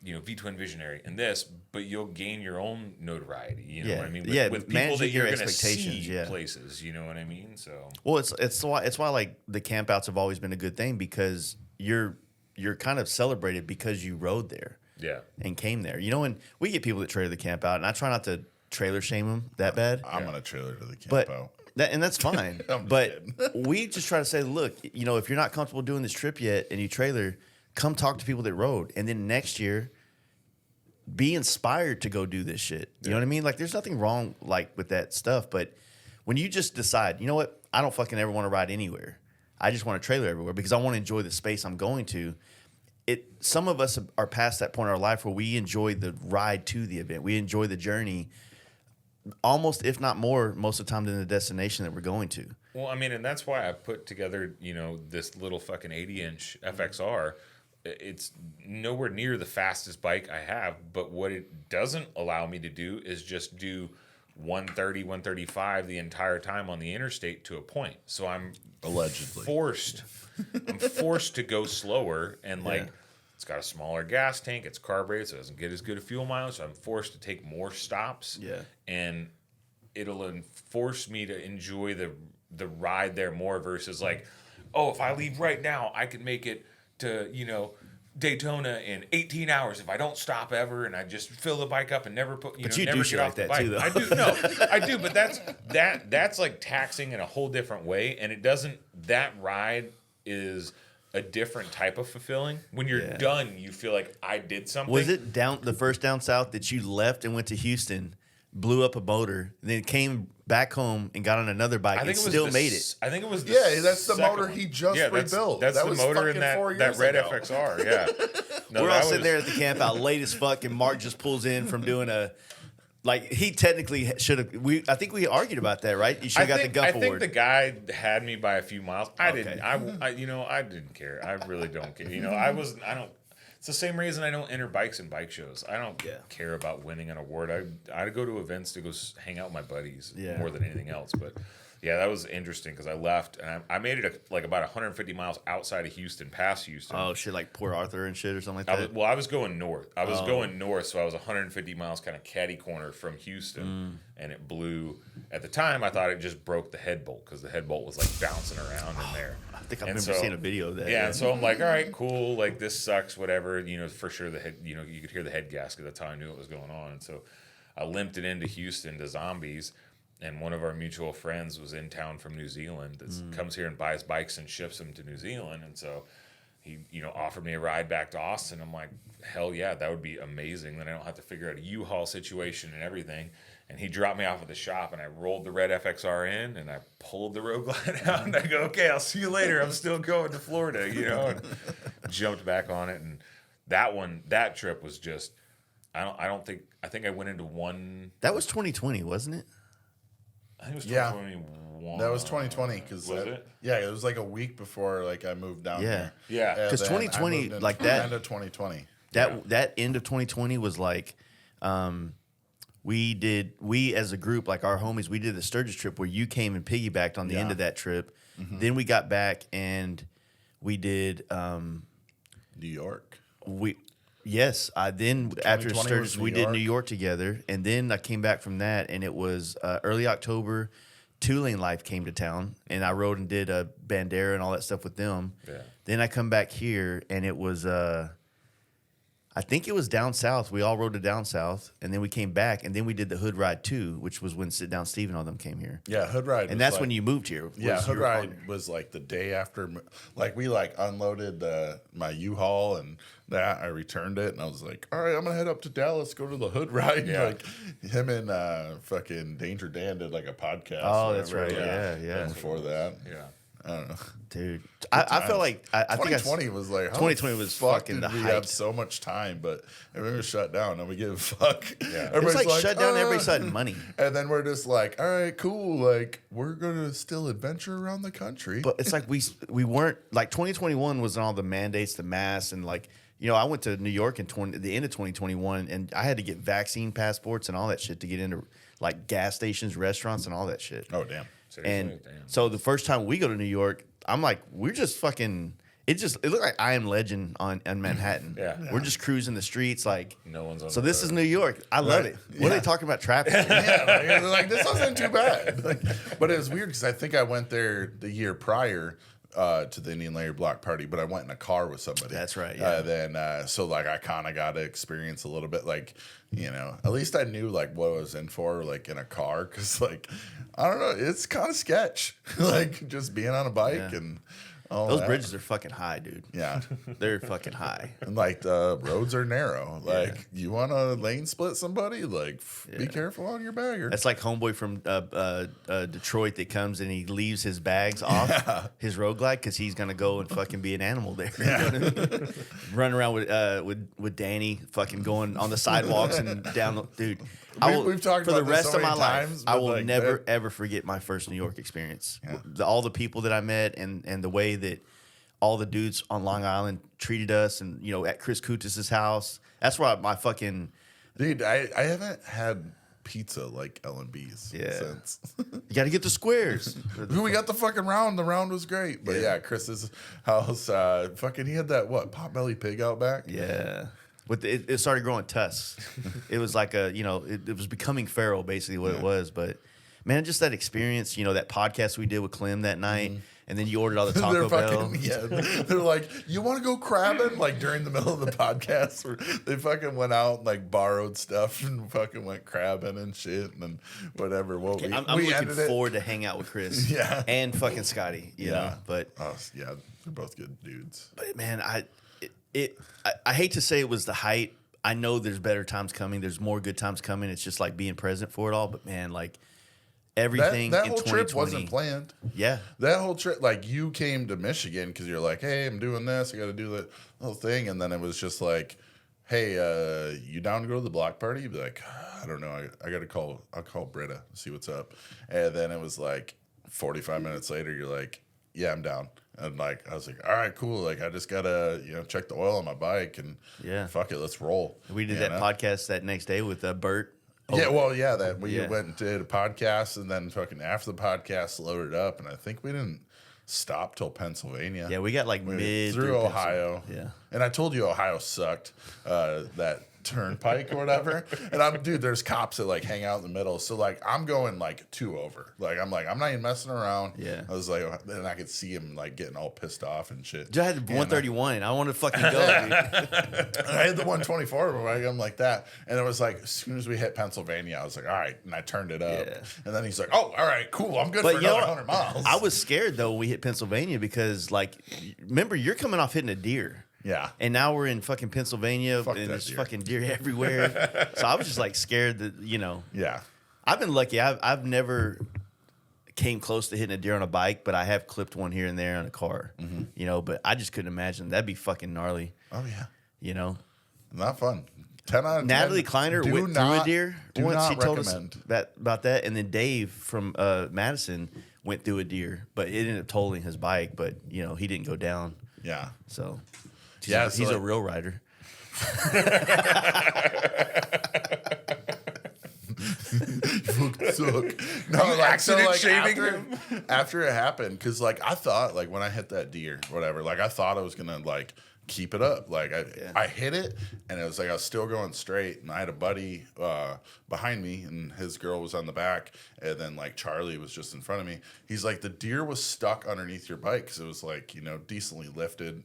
Speaker 3: V-Twin Visionary and this, but you'll gain your own notoriety. You know what I mean? With people that you're going to see places. You know what I mean? So
Speaker 1: it's why like the campouts have always been a good thing because you're kind of celebrated because you rode there.
Speaker 3: Yeah.
Speaker 1: And came there. And we get people that trailer the camp out, and I try not to trailer shame them that bad.
Speaker 2: I'm going to trailer to the camp out.
Speaker 1: And that's fine. But we just try to say, look, if you're not comfortable doing this trip yet and you trailer, come talk to people that rode. And then next year, be inspired to go do this shit. You know what I mean? Like, there's nothing wrong like with that stuff. But when you just decide, you know what? I don't fucking ever want to ride anywhere. I just want to trailer everywhere because I want to enjoy the space I'm going to. Some of us are past that point in our life where we enjoy the ride to the event. We enjoy the journey almost, if not more, most of the time than the destination that we're going to.
Speaker 3: Well, I mean, and that's why I put together, this little fucking 80-inch FXR. It's nowhere near the fastest bike I have, but what it doesn't allow me to do is just do 130, 135 the entire time on the interstate to a point. So I'm
Speaker 2: allegedly
Speaker 3: forced to go slower, and it's got a smaller gas tank, it's carbureted, so it doesn't get as good a fuel mileage, so I'm forced to take more stops.
Speaker 1: Yeah.
Speaker 3: And it'll force me to enjoy the ride there more versus like, oh, if I leave right now, I could make it to, Daytona in 18 hours if I don't stop ever and I just fill the bike up and never put
Speaker 1: but you
Speaker 3: never
Speaker 1: do
Speaker 3: get
Speaker 1: shit
Speaker 3: off
Speaker 1: like
Speaker 3: the
Speaker 1: that
Speaker 3: bike.
Speaker 1: too, though.
Speaker 3: I do, but that's like taxing in a whole different way, and that ride is a different type of fulfilling. When you're done, you feel like I did something.
Speaker 1: Was it the first down south that you left and went to Houston, blew up a motor, and then came back home and got on another bike and still made it?
Speaker 3: I think it was
Speaker 2: that's the motor he just rebuilt.
Speaker 3: That's
Speaker 2: that
Speaker 3: the
Speaker 2: was
Speaker 3: motor in that red
Speaker 2: ago.
Speaker 3: FXR, yeah. No,
Speaker 1: we're all sitting there at the camp out late as fuck, and Mark just pulls in from doing he technically should have. I think we argued about that, right? You should have got the Gump Award.
Speaker 3: I think the guy had me by a few miles. I didn't. I didn't care. I really don't care. I don't. It's the same reason I don't enter bikes in bike shows. I don't care about winning an award. I go to events to go hang out with my buddies more than anything else. But Yeah, that was interesting because I left and I made it like about 150 miles outside of Houston, past Houston.
Speaker 1: Oh shit, like Port Arthur and shit or something like that.
Speaker 3: I was going north. I was going north, so I was 150 miles kind of catty corner from Houston, and it blew. At the time, I thought it just broke the head bolt because the head bolt was like bouncing around in there.
Speaker 1: I think I remember seeing a video of that.
Speaker 3: Yeah, and so I'm like, all right, cool. Like this sucks, whatever. You know, for sure the head. You know, you could hear the head gasket. That's how I knew what was going on. And so I limped it into Houston to Zombies. And one of our mutual friends was in town from New Zealand that comes here and buys bikes and ships them to New Zealand. And so he, you know, offered me a ride back to Austin. I'm like, hell yeah, that would be amazing. Then I don't have to figure out a U-Haul situation and everything. And he dropped me off at the shop, and I rolled the red FXR in, and I pulled the Road Glide out, and I go, okay, I'll see you later. I'm still going to Florida, you know, and jumped back on it. And that trip was just, I think I went into one.
Speaker 1: That was 2020, wasn't it?
Speaker 3: I think it was 2021.
Speaker 2: That was 2020 because
Speaker 3: it?
Speaker 2: Yeah, it was like a week before like I moved down here.
Speaker 3: Yeah,
Speaker 1: because 2020 like that
Speaker 2: end of 2020.
Speaker 1: That end of 2020 was like, we as a group, like our homies, we did the Sturgis trip where you came and piggybacked on the end of that trip. Then we got back and we did
Speaker 2: New York.
Speaker 1: Yes, then after Sturgis, we did New York together, and then I came back from that, and it was early October. Two Lane Life came to town, and I rode and did a Bandera and all that stuff with them. Yeah. Then I come back here, and it was I think it was down south. We all rode to down south, and then we came back, and then we did the Hood Ride 2, which was when Sit Down Steve and all them came here.
Speaker 2: Yeah, Hood Ride.
Speaker 1: And that's like, when you moved here.
Speaker 2: Yeah, Hood Ride was like the day after. Like, we like unloaded my U-Haul, and that I returned it, and I was like, all right, I'm going to head up to Dallas, go to the Hood Ride. Yeah. Like, him and fucking Danger Dan did like a podcast.
Speaker 1: Oh, that's right. Yeah.
Speaker 2: Before that.
Speaker 3: Yeah.
Speaker 2: I don't know.
Speaker 1: Dude, I felt like I think
Speaker 2: 2020 was like
Speaker 1: 2020 was fucking the height.
Speaker 2: We had so much time, but everything was shut down, and we give a fuck.
Speaker 1: Yeah. It's like shut down every sudden money,
Speaker 2: and then we're just like, all right, cool, like we're gonna still adventure around the country.
Speaker 1: But it's like we weren't like 2021 was all the mandates, the masks, and like I went to New York in the end of 2021, and I had to get vaccine passports and all that shit to get into like gas stations, restaurants, and all that shit.
Speaker 2: Oh damn.
Speaker 1: And so the first time we go to New York, I'm like, we're just fucking. It looked like I Am Legend on Manhattan.
Speaker 3: Yeah.
Speaker 1: We're just cruising the streets like.
Speaker 3: No one's on.
Speaker 1: So this is New York. I love it. What are they talking about traffic?
Speaker 2: Yeah, like this wasn't too bad. But it was weird because I think I went there the year prior to the Indian Layer Block Party, but I went in a car with somebody.
Speaker 1: That's right. Yeah.
Speaker 2: So like I kind of got to experience a little bit, like at least I knew like what I was in for, like in a car, because like I don't know, it's kind of sketch, like just being on a bike and.
Speaker 1: Those bridges are fucking high, dude.
Speaker 2: Yeah.
Speaker 1: They're fucking high.
Speaker 2: And like the roads are narrow. Like you want to lane split somebody, like be careful on your bagger.
Speaker 1: That's like homeboy from Detroit that comes and he leaves his bags off his Road Glide because he's gonna go and fucking be an animal there. Yeah. Run around with Danny, fucking going on the sidewalks and down the dude.
Speaker 2: We've talked
Speaker 1: for
Speaker 2: about
Speaker 1: the rest
Speaker 2: so
Speaker 1: of my
Speaker 2: many times,
Speaker 1: life. I will never ever forget my first New York experience. Yeah. All the people that I met and the way that all the dudes on Long Island treated us, and at Chris Kutis' house. That's why my fucking
Speaker 2: dude. I haven't had pizza like L&B's since.
Speaker 1: You got to get the squares.
Speaker 2: We got the fucking round. The round was great, but Chris's house. Fucking, he had that potbelly pig out back.
Speaker 1: Yeah. It started growing tusks. It was like it was becoming feral, basically what it was. But man, just that experience, that podcast we did with Clem that night, and then you ordered all the Taco Bell.
Speaker 2: They're like, you want to go crabbing? Like during the middle of the podcast, where they fucking went out and like borrowed stuff and fucking went crabbing and shit and whatever.
Speaker 1: I'm looking forward to hang out with Chris. And fucking Scotty. You know, but
Speaker 2: they're both good dudes.
Speaker 1: But man, I hate to say it was the height. I know there's better times coming. There's more good times coming. It's just like being present for it all. But man, like everything
Speaker 2: that
Speaker 1: in
Speaker 2: whole
Speaker 1: 2020,
Speaker 2: trip wasn't planned.
Speaker 1: Yeah,
Speaker 2: that whole trip, like you came to Michigan because you're like, hey, I'm doing this. I got to do that whole thing, and then it was just like, hey, you down to go to the block party? You'd be like, I don't know. I got to call. I'll call Britta, see what's up. And then it was like 45 minutes later, you're like, yeah, I'm down. And like I was like, all right, cool. Like I just gotta check the oil on my bike and fuck it, let's roll.
Speaker 1: We did that podcast that next day with Bert
Speaker 2: Yeah, well, yeah, that we went and did a podcast, and then fucking after the podcast loaded up, and I think we didn't stop till Pennsylvania.
Speaker 1: Yeah, we got like mid
Speaker 2: through Ohio.
Speaker 1: Yeah,
Speaker 2: and I told you Ohio sucked. That turnpike or whatever. And there's cops that like hang out in the middle. So like I'm going like 2 over. I'm not even messing around.
Speaker 1: Yeah.
Speaker 2: I was like, and I could see him like getting all pissed off and shit.
Speaker 1: I had 131. I wanted to fucking go, dude.
Speaker 2: I had the 124, but I'm like that. And it was like, as soon as we hit Pennsylvania, I was like, all right. And I turned it up. Yeah. And then he's like, oh, all right, cool. I'm good for another 100 miles.
Speaker 1: I was scared though when we hit Pennsylvania because like, remember, you're coming off hitting a deer.
Speaker 2: Yeah.
Speaker 1: And now we're in fucking Pennsylvania and there's fucking deer everywhere. So I was just like scared that,
Speaker 2: Yeah.
Speaker 1: I've been lucky. I've never came close to hitting a deer on a bike, but I have clipped one here and there on a car. Mm-hmm. But I just couldn't imagine. That'd be fucking gnarly.
Speaker 2: Oh, yeah.
Speaker 1: Not
Speaker 2: fun. 10 out of 10.
Speaker 1: Natalie Kleiner went through a deer once. She told us about that. And then Dave from Madison went through a deer, but it ended up totaling his bike. But, he didn't go down.
Speaker 2: Yeah.
Speaker 1: So...
Speaker 2: He's
Speaker 1: a real rider.
Speaker 2: After it happened, because like I thought, like when I hit that deer, whatever, like I thought I was gonna like keep it up. Like I hit it, and it was like I was still going straight, and I had a buddy behind me, and his girl was on the back, and then like Charlie was just in front of me. He's like, the deer was stuck underneath your bike because it was like decently lifted.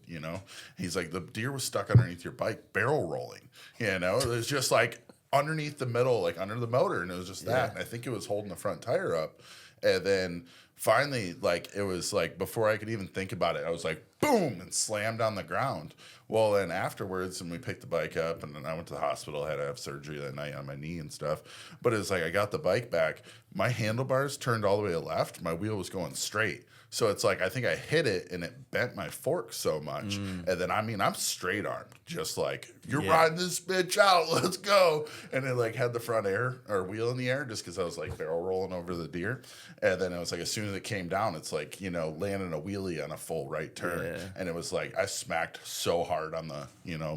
Speaker 2: He's like, the deer was stuck underneath your bike, barrel rolling. It was just like underneath the middle, like under the motor, and it was just that. And I think it was holding the front tire up, and then finally, like, it was like before I could even think about it, I was like, boom, and slammed on the ground. Well, then afterwards, and we picked the bike up, and then I went to the hospital. I had to have surgery that night on my knee and stuff. But it was like I got the bike back. My handlebars turned all the way to left. My wheel was going straight. So it's like I think I hit it, and it bent my fork so much. And then, I'm straight armed, just like, you're riding this bitch out. Let's go. And it like had the front wheel in the air just because I was like barrel rolling over the deer. And then it was like as soon as it came down, it's like, landing a wheelie on a full right turn. Yeah. And it was like I smacked so hard on the,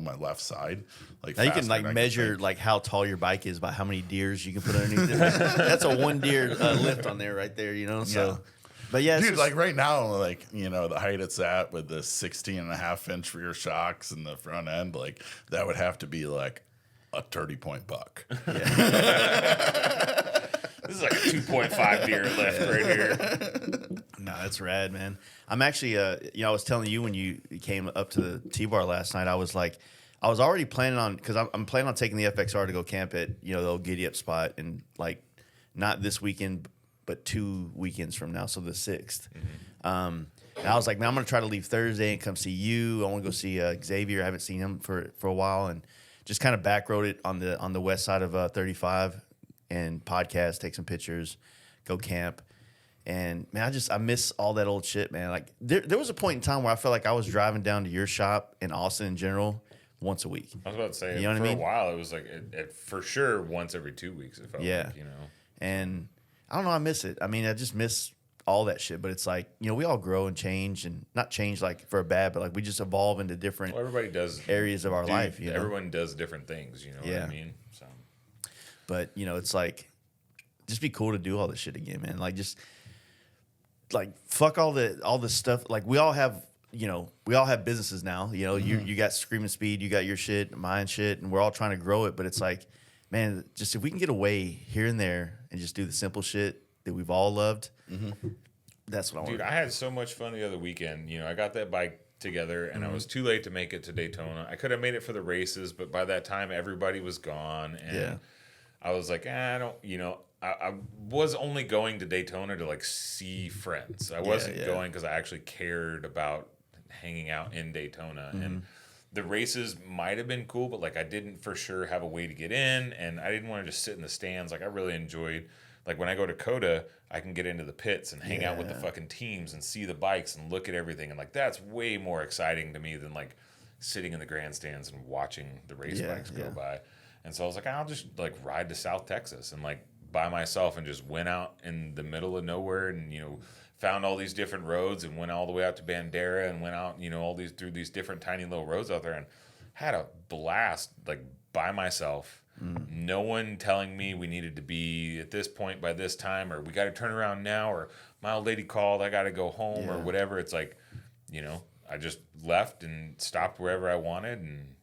Speaker 2: my left side. Like
Speaker 1: now you can like measure like how tall your bike is by how many deers you can put underneath it. That's a 1 deer lift on there right there, So. Yeah. But yeah,
Speaker 2: dude, like right now, like, the height it's at with the 16.5-inch rear shocks and the front end, like that would have to be like a 30-point buck.
Speaker 3: Yeah. This is like a 2.5 deer lift right here.
Speaker 1: No, that's rad, man. I'm actually, I was telling you when you came up to the Tbar last night, I was already planning on, because I'm planning on taking the FXR to go camp at, the old Giddy Up spot, and like not this weekend, but 2 weekends from now, so the 6th. And I was like, man, I'm going to try to leave Thursday and come see you. I want to go see Xavier. I haven't seen him for a while, and just kind of back road it on the west side of 35 and podcast, take some pictures, go camp. And, man, I miss all that old shit, man. Like, there was a point in time where I felt like I was driving down to your shop in Austin in general once a week.
Speaker 3: I was about to say, for a while, it was like, for sure, once every 2 weeks, it felt like,
Speaker 1: And I don't know, I miss it. I mean, I just miss all that shit. But it's like, we all grow and change, and not change like for a bad, but like we just evolve into different
Speaker 3: everybody does
Speaker 1: areas of our life.
Speaker 3: Everyone does different things, what I mean? So,
Speaker 1: but it's like, just be cool to do all this shit again, man. Like just like fuck all the stuff. Like we all have businesses now. You got Screamin Speed, you got your shit, mine shit, and we're all trying to grow it. But it's like, man, just if we can get away here and there and just do the simple shit that we've all loved, that's what I want.
Speaker 3: Dude, I had so much fun the other weekend. I got that bike together, and I was too late to make it to Daytona. I could have made it for the races, but by that time, everybody was gone. And I was like, I was only going to Daytona to, like, see friends. I wasn't going because I actually cared about hanging out in Daytona. And the races might have been cool, but like I didn't for sure have a way to get in, and I didn't want to just sit in the stands. Like I really enjoyed, like when I go to COTA, I can get into the pits and hang out with the fucking teams and see the bikes and look at everything, and like that's way more exciting to me than like sitting in the grandstands and watching the race bikes go by. And so I was like, I'll just like ride to South Texas and like by myself, and just went out in the middle of nowhere and found all these different roads and went all the way out to Bandera and went out, all these through these different tiny little roads out there and had a blast, like by myself. No one telling me we needed to be at this point by this time, or we got to turn around now, or my old lady called, I got to go home, or whatever. It's like, you know, I just left and stopped wherever I wanted and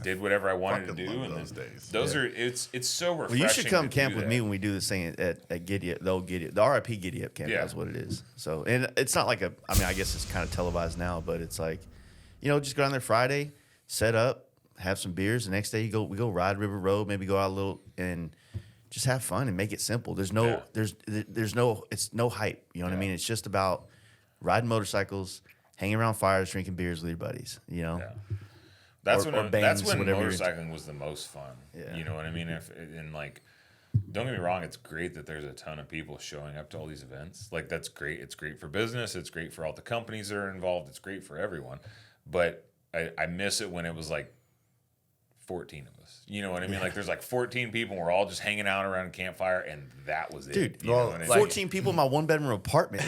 Speaker 3: did whatever I wanted to do. And
Speaker 2: those days.
Speaker 3: Those are it's so refreshing.
Speaker 1: Well, you should come camp with me when we do this thing at Giddy Up, the old Giddy Up, the RIP Giddy Up camp. That's what it is. So, and it's not like I mean, I guess it's kind of televised now, but it's like, you know, just go down there Friday, set up, have some beers. The next day we go ride River Road, maybe go out a little and just have fun and make it simple. There's no it's no hype. You know what I mean? It's just about riding motorcycles, hanging around fires, drinking beers with your buddies. You know. Yeah.
Speaker 3: That's when motorcycling was the most fun. Yeah. You know what I mean? And like, don't get me wrong, it's great that there's a ton of people showing up to all these events. Like, that's great. It's great for business. It's great for all the companies that are involved. It's great for everyone. But I miss it when it was like 14 of us. You know what I mean? Like, there's like 14 people, and we're all just hanging out around a campfire, and that was it.
Speaker 1: Dude,
Speaker 3: you know what I mean?
Speaker 1: 14 people in my one-bedroom apartment.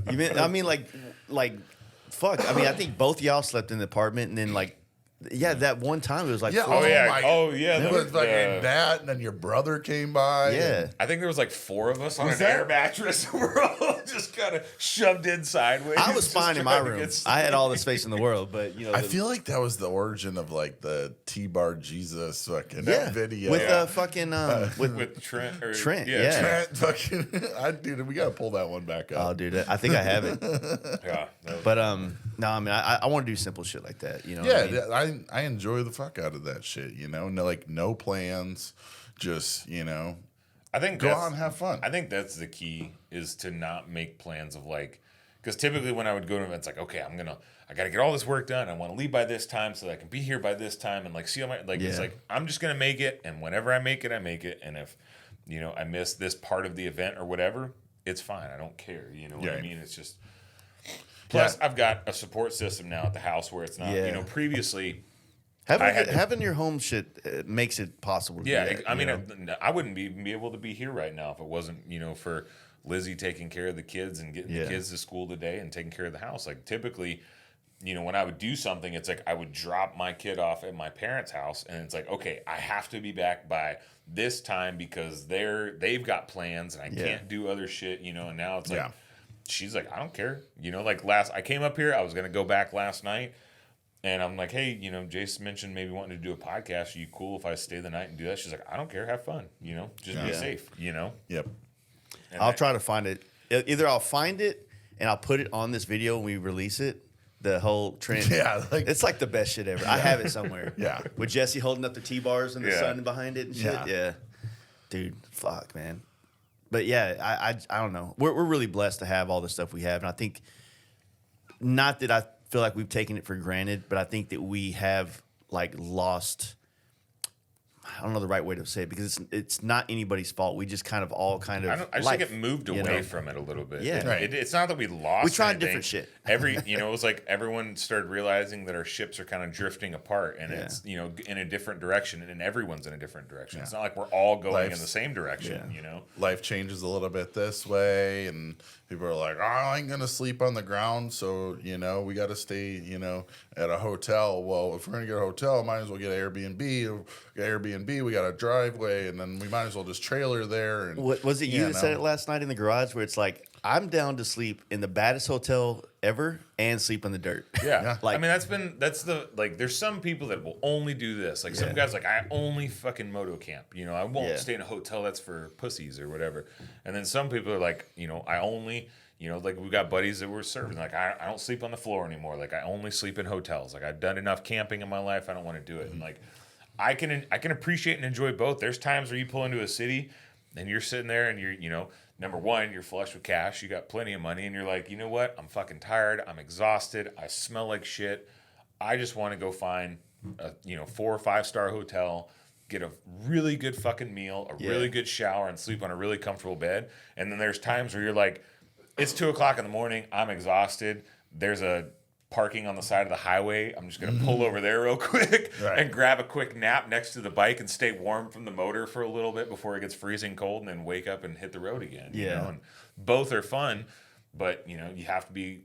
Speaker 1: I mean, like, fuck. I mean, I think both y'all slept in the apartment, and then like, that one time it was like,
Speaker 2: it was like that, and then your brother came by.
Speaker 1: Yeah,
Speaker 3: I think there was like 4 of us on an air mattress. We're all just kind of shoved in sideways.
Speaker 1: I was fine in my room. I had all the space in the world, but you know,
Speaker 2: I feel like that was the origin of like the Tbar Jesus fucking video
Speaker 1: with fucking with
Speaker 3: Trent.
Speaker 1: Trent,
Speaker 2: Trent fucking. Dude, we gotta pull that one back up.
Speaker 1: Oh, dude, I think I have it. But no, I mean, I want to do simple shit like that. You know,
Speaker 2: I enjoy the fuck out of that shit. You know, no plans, just
Speaker 3: I think
Speaker 2: go out and have fun.
Speaker 3: I think that's the key, is to not make plans of like, because typically when I would go to events, like, okay, I got to get all this work done. I want to leave by this time so that I can be here by this time and like see all my, like, it's like, I'm just going to make it. And whenever I make it, I make it. And if, I miss this part of the event or whatever, it's fine. I don't care. You know what I mean? It's just, plus I've got a support system now at the house where it's not, previously,
Speaker 1: having your home shit makes it possible.
Speaker 3: I mean, I wouldn't be able to be here right now if it wasn't, for Lizzie taking care of the kids and getting the kids to school today and taking care of the house. Like, typically, when I would do something, it's like I would drop my kid off at my parents' house, and it's like, okay, I have to be back by this time because they've got plans and I can't do other shit, and now it's like, she's like, I don't care. Like I came up here, I was going to go back last night. And I'm like, hey, Jason mentioned maybe wanting to do a podcast. Are you cool if I stay the night and do that? She's like, I don't care. Have fun. Just be safe,
Speaker 2: Yep.
Speaker 1: And I'll try to find it. Either I'll find it and I'll put it on this video when we release it. The whole trend. It's like the best shit ever. I have it somewhere. With Jesse holding up the T-bars and the sun behind it and shit. Yeah. Dude, fuck, man. But I don't know. We're really blessed to have all the stuff we have. And I think, not that I feel like we've taken it for granted, but I think that we have like lost, I don't know the right way to say it, because it's not anybody's fault. We just kind of all I
Speaker 3: just think it moved away from it a little bit.
Speaker 1: Yeah.
Speaker 3: It's not that we lost.
Speaker 1: We tried
Speaker 3: anything.
Speaker 1: different shit.
Speaker 3: It was like everyone started realizing that our ships are kind of drifting apart, and it's in a different direction, and everyone's in a different direction. It's not like we're all going in the same direction.
Speaker 2: Life changes a little bit this way, and people are like, I ain't gonna sleep on the ground, so we got to stay at a hotel. Well, if we're gonna get a hotel, might as well get an Airbnb. We got a driveway, and then we might as well just trailer there. And
Speaker 1: was it you that said it last night in the garage, where it's like, I'm down to sleep in the baddest hotel ever and sleep in the dirt?
Speaker 3: Yeah. Like, I mean, there's some people that will only do this. Like, some guys, like, I only fucking moto camp. I won't stay in a hotel that's for pussies or whatever. And then some people are like, I only, like, we got buddies that were serving. Like, I don't sleep on the floor anymore. Like, I only sleep in hotels. Like, I've done enough camping in my life. I don't want to do it. And like, I can appreciate and enjoy both. There's times where you pull into a city and you're sitting there and you're, number one, you're flush with cash. You got plenty of money, and you're like, you know what? I'm fucking tired. I'm exhausted. I smell like shit. I just want to go find a 4 or 5 star hotel, get a really good fucking meal, a really good shower, and sleep on a really comfortable bed. And then there's times where you're like, it's 2:00 in the morning. I'm exhausted. There's a parking on the side of the highway. I'm just going to pull over there real quick and grab a quick nap next to the bike and stay warm from the motor for a little bit before it gets freezing cold, and then wake up and hit the road again. And both are fun, but you have to be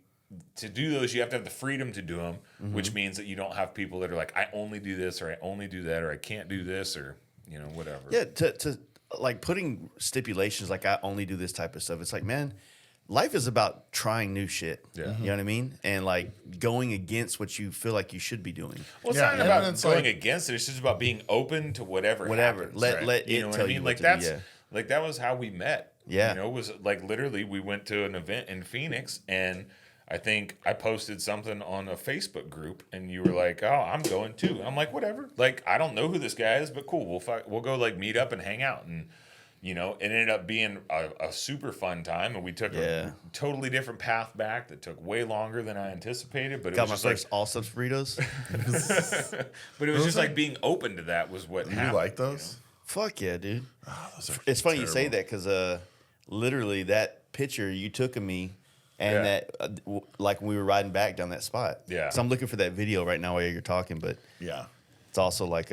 Speaker 3: to do those, you have to have the freedom to do them, which means that you don't have people that are like, I only do this, or I only do that, or I can't do this, or whatever.
Speaker 1: Yeah, to like putting stipulations like I only do this type of stuff. It's like, man, life is about trying new shit.
Speaker 3: Yeah.
Speaker 1: You know what I mean? And like going against what you feel like you should be doing.
Speaker 3: Well, it's not about going against it. It's just about being open to whatever happens.
Speaker 1: Let
Speaker 3: you
Speaker 1: it
Speaker 3: know
Speaker 1: tell
Speaker 3: what I mean?
Speaker 1: you
Speaker 3: Like
Speaker 1: what to
Speaker 3: that's
Speaker 1: do,
Speaker 3: like that was how we met.
Speaker 1: Yeah.
Speaker 3: It was like literally we went to an event in Phoenix, and I think I posted something on a Facebook group, and you were like, "Oh, I'm going too." I'm like, "Whatever." Like, I don't know who this guy is, but cool. We'll go like meet up and hang out, and it ended up being a super fun time, and we took a totally different path back that took way longer than I anticipated. But it
Speaker 1: got
Speaker 3: was
Speaker 1: my
Speaker 3: just
Speaker 1: first all subs burritos.
Speaker 3: but it was just like being open to that was what happened.
Speaker 2: You like those?
Speaker 1: Fuck yeah, dude.
Speaker 2: Oh, those are
Speaker 1: It's funny
Speaker 2: terrible.
Speaker 1: you say that because literally that picture you took of me and that like when we were riding back down that spot.
Speaker 3: Yeah.
Speaker 1: So I'm looking for that video right now while you're talking, but
Speaker 2: Yeah.
Speaker 1: it's also like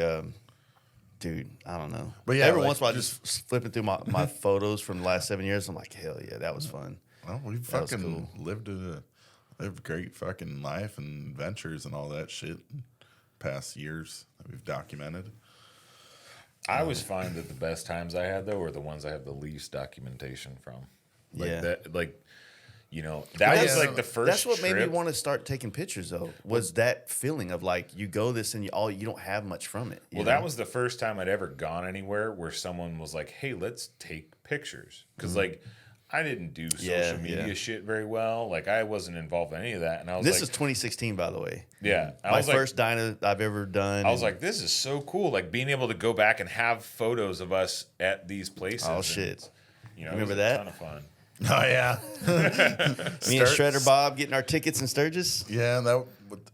Speaker 1: dude, I don't know.
Speaker 2: But yeah,
Speaker 1: every
Speaker 2: like,
Speaker 1: once in a while, just flipping through my photos from the last 7 years, I'm like, hell yeah, that was fun.
Speaker 2: Well, we fucking lived a great fucking life and adventures and all that shit past years that we've documented.
Speaker 3: I always find that the best times I had though were the ones I have the least documentation from. That was like the first.
Speaker 1: That's what made me
Speaker 3: trip.
Speaker 1: want to start taking pictures though. Was that feeling of like you go this and you don't have much from it.
Speaker 3: Well, that was the first time I'd ever gone anywhere where someone was like, "Hey, let's take pictures," because like I didn't do social media shit very well. Like I wasn't involved in any of that, and I was
Speaker 1: This
Speaker 3: like,
Speaker 1: is 2016, by the way.
Speaker 3: Yeah,
Speaker 1: My first dyno I've ever done.
Speaker 3: I was like, this is so cool. Like being able to go back and have photos of us at these places.
Speaker 1: Oh shit!
Speaker 3: Remember
Speaker 1: was
Speaker 3: that?
Speaker 1: that?
Speaker 3: A ton of fun.
Speaker 2: Oh yeah.
Speaker 1: Me and Shredder Bob getting our tickets in Sturgis.
Speaker 2: Yeah, that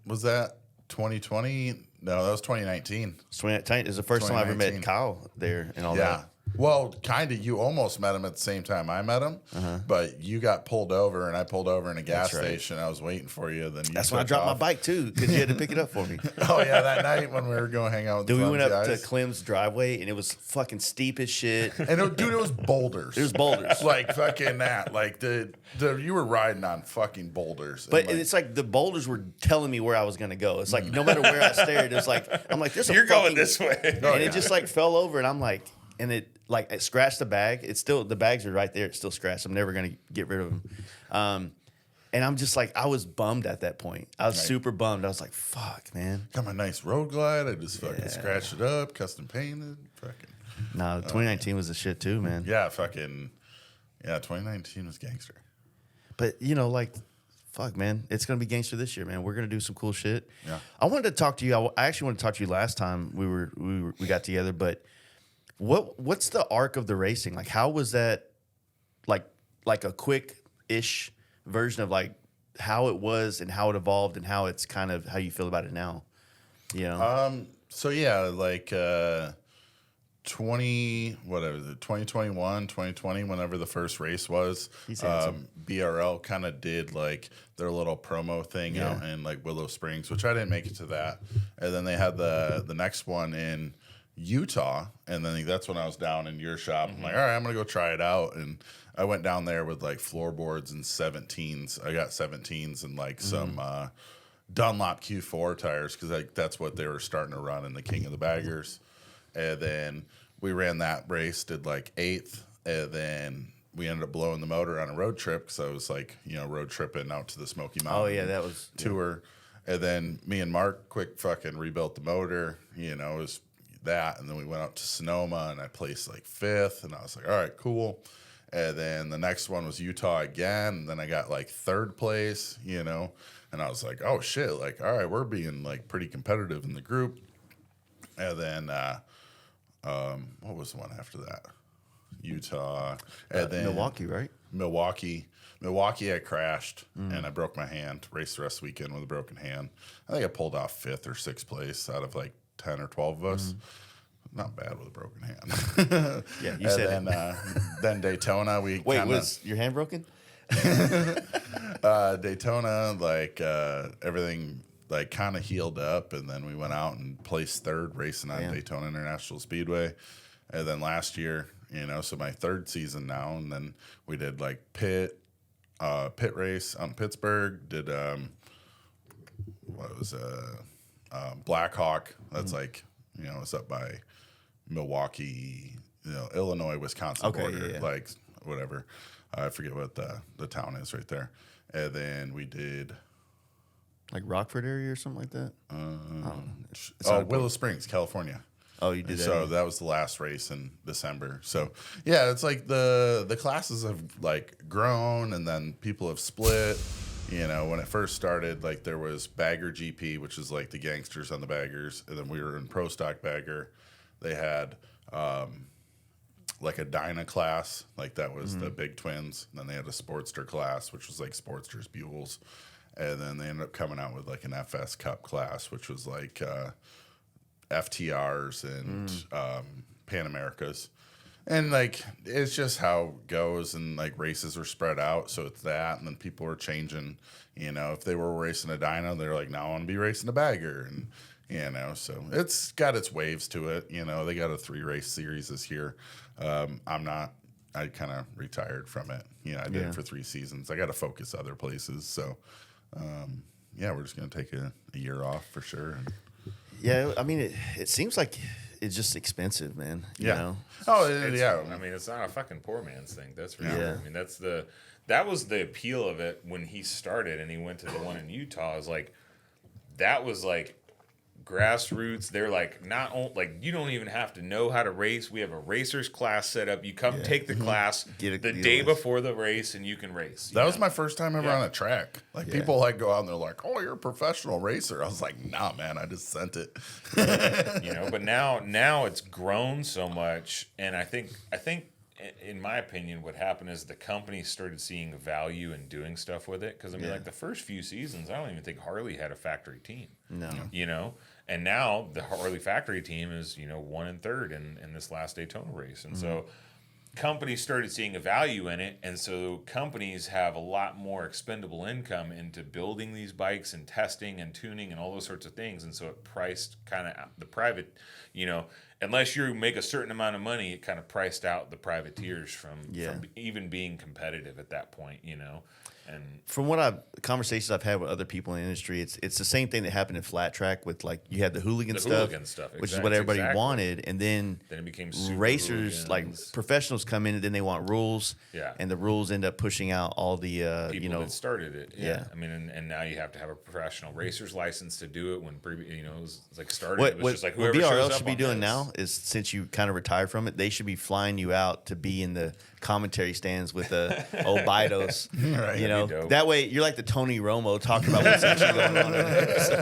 Speaker 2: was that 2020. No, that was 2019.
Speaker 1: It was the first time I ever met Kyle there and all that.
Speaker 2: Well, kind of. You almost met him at the same time I met him, but you got pulled over, and I pulled over in a gas station. I was waiting for you. Then
Speaker 1: that's when I dropped my bike too, because you had to pick it up for me.
Speaker 2: Oh yeah, that night when we were going hang out with
Speaker 1: Dude,
Speaker 2: the
Speaker 1: we went up
Speaker 2: guys.
Speaker 1: to Clem's driveway, and it was fucking steep as shit.
Speaker 2: And it was boulders.
Speaker 1: It was boulders.
Speaker 2: Like fucking that. Like you were riding on fucking boulders.
Speaker 1: But it's like the boulders were telling me where I was gonna go. It's like no matter where I stared, it's like I'm like, there's a
Speaker 3: You're
Speaker 1: fucking,
Speaker 3: going this way,
Speaker 1: and it just like fell over, and I'm like, and it scratched the bag. It's still the bags are right there. It's still scratched. I'm never gonna get rid of them. And I'm just like, I was bummed at that point. I was super bummed. I was like, fuck, man.
Speaker 2: Got my nice road glide. I just fucking scratched it up, custom painted. Fucking.
Speaker 1: No, 2019 was the shit too, man.
Speaker 2: Yeah, 2019 was gangster.
Speaker 1: But fuck, man, it's gonna be gangster this year, man. We're gonna do some cool shit.
Speaker 2: Yeah.
Speaker 1: I wanted to talk to you. I actually wanted to talk to you last time we got together. But what's the arc of the racing? Like, how was that? Like a quick-ish version of like how it was and how it evolved and how it's kind of how you feel about it now.
Speaker 2: So yeah, like 2021, 2020, whenever the first race was, BRL kind of did like their little promo thing out in like Willow Springs, which I didn't make it to that. And then they had the next one in Utah, and then that's when I was down in your shop. I'm like, all right, I'm gonna go try it out, and I went down there with like floorboards and 17s. I got 17s and like some Dunlop Q4 tires because like that's what they were starting to run in the King of the Baggers. And then we ran that race, did like 8th, and then we ended up blowing the motor on a road trip because I was like, road tripping out to the Smoky Mountain.
Speaker 1: Oh yeah, that was
Speaker 2: tour. And then me and Mark quick fucking rebuilt the motor. It was that, and then we went out to Sonoma, and I placed like 5th, and I was like, all right, cool. And then the next one was Utah again, and then I got like 3rd place, and I was like, oh shit, like, all right, we're being like pretty competitive in the group. And then what was the one after that? Utah, and then
Speaker 1: Milwaukee, right?
Speaker 2: Milwaukee, I crashed and I broke my hand. Raced the rest of the weekend with a broken hand. I think I pulled off 5th or 6th place out of like 10 or 12 of us. Not bad with a broken hand.
Speaker 1: Yeah, you said
Speaker 2: and then Daytona,
Speaker 1: was your hand broken?
Speaker 2: Daytona, like everything like kind of healed up, and then we went out and placed 3rd racing on Daytona International Speedway. And then last year, so my 3rd season now, and then we did like pit, pit race on Pittsburgh. Did Black Hawk. That's like, it's up by Milwaukee, Illinois, Wisconsin border, like whatever. I forget what the town is right there. And then we did
Speaker 1: like Rockford area or something like that.
Speaker 2: Willow Springs, California.
Speaker 1: Oh, you did that.
Speaker 2: So that was the last race in December. So yeah, it's like the classes have like grown, and then people have split. When it first started, like there was Bagger GP, which is like the gangsters on the baggers, and then we were in Pro Stock Bagger. They had like a Dyna class, like that was the big twins. And then they had a Sportster class, which was like Sportsters, Buells. And then they ended up coming out with like an FS Cup class, which was like FTRs and Pan Americas. And like it's just how it goes, and like races are spread out, so it's that, and then people are changing. If they were racing a dyno, they're like, now I want to be racing a bagger, and so it's got its waves to it. They got a 3-race series this year. I'm not. I kind of retired from it. I did it for 3 seasons. I got to focus other places. So we're just gonna take a year off for sure.
Speaker 1: Yeah, I mean, it seems like it's just expensive, man. You know?
Speaker 2: Oh,
Speaker 3: yeah. I mean, it's not a fucking poor man's thing. That's for sure.
Speaker 1: Yeah.
Speaker 3: I mean, that was the appeal of it when he started and he went to the one in Utah. Is like that was like grassroots. They're like you don't even have to know how to race. We have a racers class set up. You come take the class the day before the race, and you can race.
Speaker 2: That was my first time ever on a track. Like people like go out and they're like, "Oh, you're a professional racer." I was like, "Nah, man, I just sent it."
Speaker 3: But now it's grown so much, and I think in my opinion, what happened is the company started seeing value in doing stuff with it. Because like the first few seasons, I don't even think Harley had a factory team.
Speaker 1: No.
Speaker 3: And now the Harley factory team is 1 and 3rd in this last Daytona race, and so companies started seeing a value in it, and so companies have a lot more expendable income into building these bikes and testing and tuning and all those sorts of things, and so it priced kind of the private, unless you make a certain amount of money, it kind of priced out the privateers from even being competitive at that point, And
Speaker 1: from conversations I've had with other people in the industry, it's the same thing that happened in flat track with like you had the hooligan stuff, which is what everybody wanted, and then
Speaker 3: it became super
Speaker 1: racers
Speaker 3: hooligans.
Speaker 1: like professionals come in and then they want rules, and the rules end up pushing out all the
Speaker 3: people that started it. I mean, and now you have to have a professional racer's license to do it. When it was like started, it was just like whoever
Speaker 1: what
Speaker 3: shows
Speaker 1: BRL
Speaker 3: up
Speaker 1: should be
Speaker 3: on
Speaker 1: doing
Speaker 3: this.
Speaker 1: now is, since you kind of retired from it, they should be flying you out to be in the commentary stands with old Bidos.
Speaker 2: Right.
Speaker 1: That way you're like the Tony Romo talking about what's actually going on in there. So.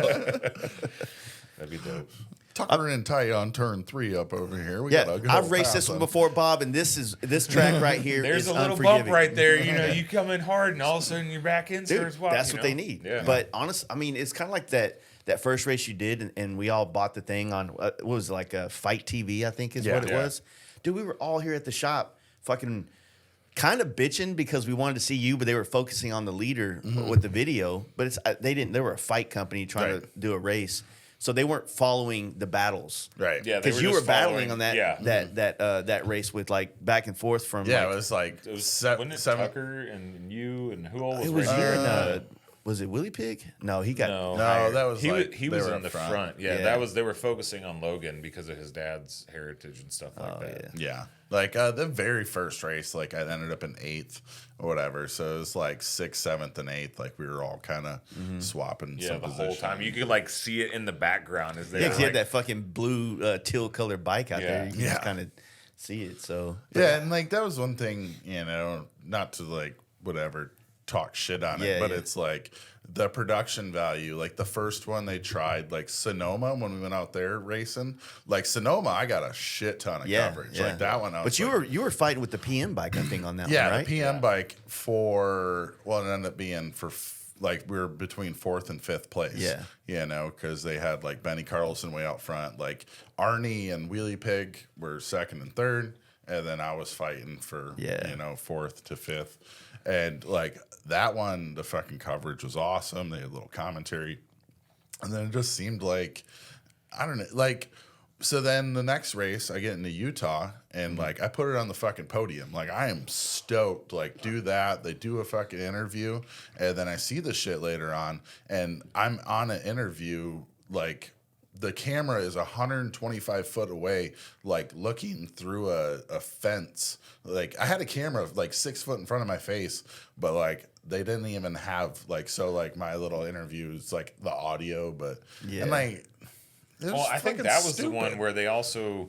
Speaker 3: That'd be dope.
Speaker 2: Tucker and Ty on turn 3 up over here.
Speaker 1: I've raced this one before, Bob, and this track right here.
Speaker 3: There's
Speaker 1: is
Speaker 3: a little
Speaker 1: unforgiving.
Speaker 3: bump right there. You come in hard, and all of a sudden your back end starts walking.
Speaker 1: That's what they need.
Speaker 3: Yeah.
Speaker 1: But honest, I mean, it's kind of like that first race you did, and we all bought the thing on what was it, like a Fight TV, I think is what it was. Dude, we were all here at the shop, fucking kind of bitching because we wanted to see you, but they were focusing on the leader with the video. But they didn't. They were a fight company trying to do a race, so they weren't following the battles.
Speaker 2: Right.
Speaker 3: Yeah.
Speaker 1: Because you were battling on that race with like back and forth from.
Speaker 2: Yeah, it was like
Speaker 3: wasn't it Tucker and you and who all was
Speaker 1: It was
Speaker 3: right
Speaker 1: you
Speaker 3: there?
Speaker 1: and was it Willie Pig? No, he got
Speaker 2: No,
Speaker 1: hired.
Speaker 2: that was
Speaker 3: he was in the front. Yeah,
Speaker 1: Yeah.
Speaker 3: that was they were focusing on Logan because of his dad's heritage and stuff like that.
Speaker 2: Yeah. Like the very first race, like I ended up in 8th or whatever. So it was like 6th, 7th, and 8th. Like we were all kind of swapping some
Speaker 3: the
Speaker 2: position.
Speaker 3: whole time. You could like see it in the background as they
Speaker 1: Yeah,
Speaker 3: were,
Speaker 1: 'cause he
Speaker 3: like,
Speaker 1: had that fucking blue teal colored bike out there. You can just
Speaker 2: Yeah.
Speaker 1: kind of see it. So
Speaker 2: Yeah, and like that was one thing, not to like whatever talk shit on it, but it's like the production value. Like the first one they tried, like Sonoma, when we went out there racing, like Sonoma, I got a shit ton of coverage. Like that one, I was
Speaker 1: but you were fighting with the PM bike, I think, on that one, right?
Speaker 2: the PM bike it ended up being for like we were between 4th and 5th place.
Speaker 1: Yeah.
Speaker 2: Because they had like Benny Carlson way out front, like Arnie and Wheelie Pig were 2nd and 3rd, and then I was fighting for 4th to 5th. And like that one, the fucking coverage was awesome. They had a little commentary. And then it just seemed like, I don't know, like So then the next race, I get into Utah, and like I put it on the fucking podium. Like I am stoked. Like do that. They do a fucking interview, and then I see the shit later on, and I'm on an interview. Like the camera is 125 foot away, like looking through a fence. Like I had a camera like 6 foot in front of my face, but like they didn't even have like like my little interview is like the audio, but and like.
Speaker 3: Well, I think that was stupid. The one where they also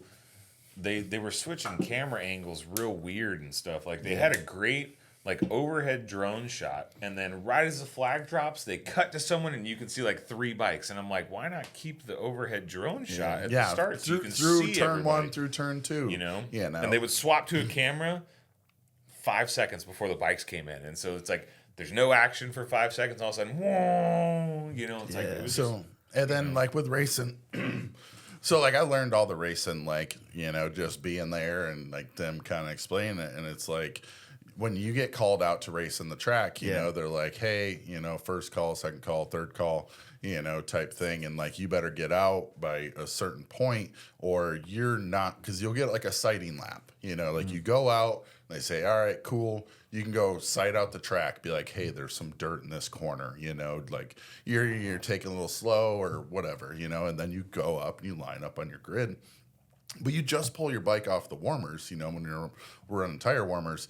Speaker 3: they were switching camera angles real weird and stuff. Like they had a great like overhead drone shot, and then right as the flag drops, they cut to someone and you can see like 3 bikes. And I'm like, why not keep the overhead drone shot at the start so you can
Speaker 2: through
Speaker 3: see
Speaker 2: turn
Speaker 3: everybody.
Speaker 2: 1 through turn 2,
Speaker 3: you know?
Speaker 2: Yeah, no.
Speaker 3: And they would swap to a camera 5 seconds before the bikes came in, and so it's like there's no action for 5 seconds. All of a sudden, whoa, you know, it's like it was
Speaker 2: so. And then, like, with racing, so, like, I learned all the racing, like, you know, just being there and, like, them kind of explaining it. And it's like, when you get called out to race in the track, you know, they're like, hey, you know, first call, second call, third call, you know, type thing. And, like, you better get out by a certain point or you're not, because you'll get, like, a sighting lap. You know, like, you go out, they say, all right, cool. You can go sight out the track, be like, hey, there's some dirt in this corner, you know, like you're taking a little slow or whatever, you know, and then you go up and you line up on your grid. But you just pull your bike off the warmers, you know, when you're running tire warmers.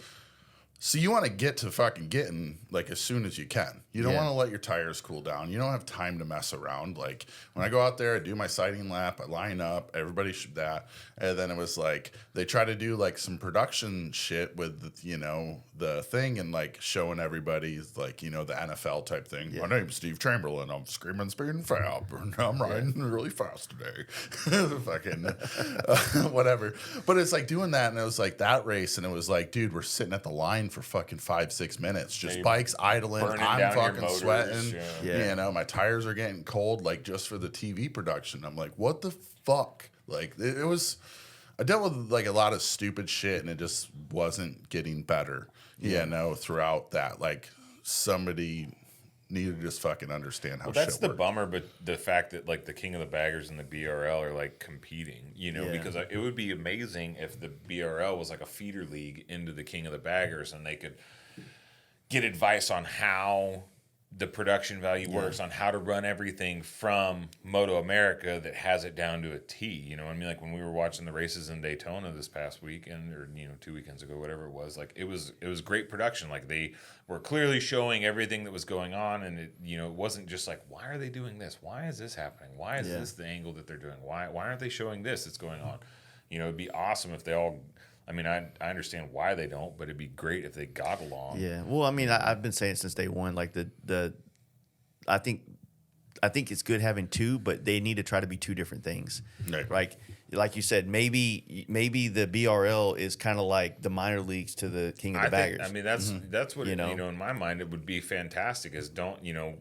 Speaker 2: So you want to get to fucking getting like as soon as you can. You don't want to let your tires cool down. You don't have time to mess around. Like when I go out there, I do my sighting lap, I line up, everybody should that. And then it was like they try to do like some production shit with, you know, the thing and like showing everybody like, you know, the NFL type thing. Yeah. My name's Steve Chamberlin. I'm Screamin Speed N Fab. And I'm riding really fast today. Fucking whatever. But it's like doing that, and it was like that race, and it was like, dude, we're sitting at the line for fucking 5-6 minutes, just bikes idling. I'm fucking sweating. You know, my tires are getting cold, like just for the TV production. I'm like, what the fuck? Like it was. I dealt with like a lot of stupid shit, and it just wasn't getting better. You know, throughout that, like somebody needed to just fucking understand how. Well,
Speaker 3: that's
Speaker 2: shit
Speaker 3: the
Speaker 2: worked.
Speaker 3: bummer, but the fact that like the King of the Baggers and the BRL are like competing, you know, because it would be amazing if the BRL was like a feeder league into the King of the Baggers, and they could get advice on how the production value works, on how to run everything from Moto America that has it down to a T. You know what I mean? Like when we were watching the races in Daytona this past weekend, or, you know, 2 weekends ago, whatever it was, like it was great production. Like they were clearly showing everything that was going on, and it, you know, it wasn't just like, why are they doing this? Why is this happening? Why is this the angle that they're doing? Why aren't they showing this that's going on? You know, it'd be awesome if they all, I mean, I understand why they don't, but it'd be great if they got along.
Speaker 1: Yeah. Well, I mean, I've been saying since day one, like I think it's good having two, but they need to try to be two different things. Right. Like you said, maybe the BRL is kind of like the minor leagues to the King of the Baggers.
Speaker 3: I mean, that's what, you know, in my mind, it would be fantastic is don't, you know,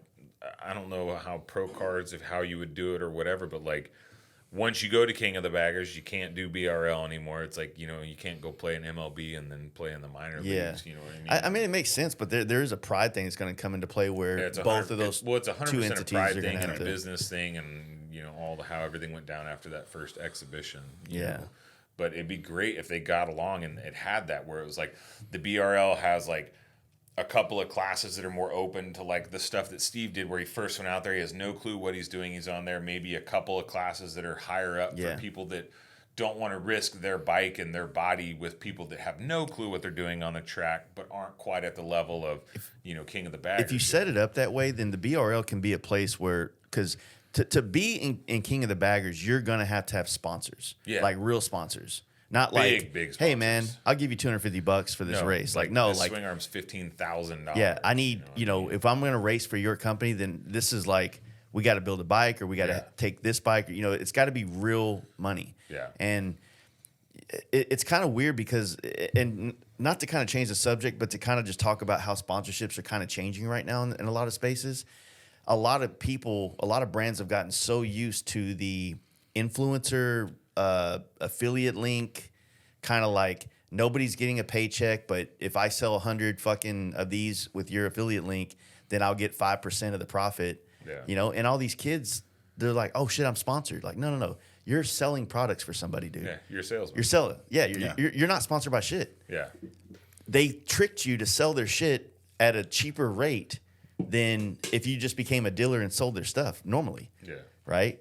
Speaker 3: I don't know how pro cards, if how you would do it or whatever, but like, once you go to King of the Baggers, you can't do BRL anymore. It's like, you know, you can't go play in MLB and then play in the minor leagues. You know what I mean?
Speaker 1: I mean, it makes sense, but there is a pride thing that's going to come into play where both of those
Speaker 3: it's 100%
Speaker 1: two
Speaker 3: a
Speaker 1: entities
Speaker 3: pride
Speaker 1: are
Speaker 3: thing
Speaker 1: going
Speaker 3: and
Speaker 1: to
Speaker 3: a business thing, and, you know, all the how everything went down after that first exhibition. You know? But it'd be great if they got along and it had that where it was like the BRL has like a couple of classes that are more open to like the stuff that Steve did where he first went out there. He has no clue what he's doing. He's on there. Maybe a couple of classes that are higher up for people that don't want to risk their bike and their body with people that have no clue what they're doing on the track, but aren't quite at the level of, you know, King of the Baggers.
Speaker 1: If you set it up that way, then the BRL can be a place where, because to be in King of the Baggers, you're going to have sponsors, like real sponsors. Not
Speaker 3: big
Speaker 1: like,
Speaker 3: sponsors.
Speaker 1: Hey man, I'll give you $250 for this race. Like no, like
Speaker 3: swing arms $15,000.
Speaker 1: Yeah, I need if I'm going to race for your company, then this is like we got to build a bike or we got to take this bike. Or, you know, it's got to be real money.
Speaker 3: Yeah,
Speaker 1: and it's kind of weird because, and not to kind of change the subject, but to kind of just talk about how sponsorships are kind of changing right now in a lot of spaces. A lot of people, a lot of brands have gotten so used to the influencer affiliate link, kind of like nobody's getting a paycheck, but if I sell 100 fucking of these with your affiliate link, then I'll get 5% of the profit. You know, and all these kids, they're like, oh shit, I'm sponsored. Like, no. you're selling products for somebody, dude.
Speaker 3: Yeah, you're a salesman.
Speaker 1: You're selling. Yeah, you're not sponsored by shit.
Speaker 3: Yeah.
Speaker 1: They tricked you to sell their shit at a cheaper rate than if you just became a dealer and sold their stuff normally.
Speaker 3: Yeah.
Speaker 1: Right?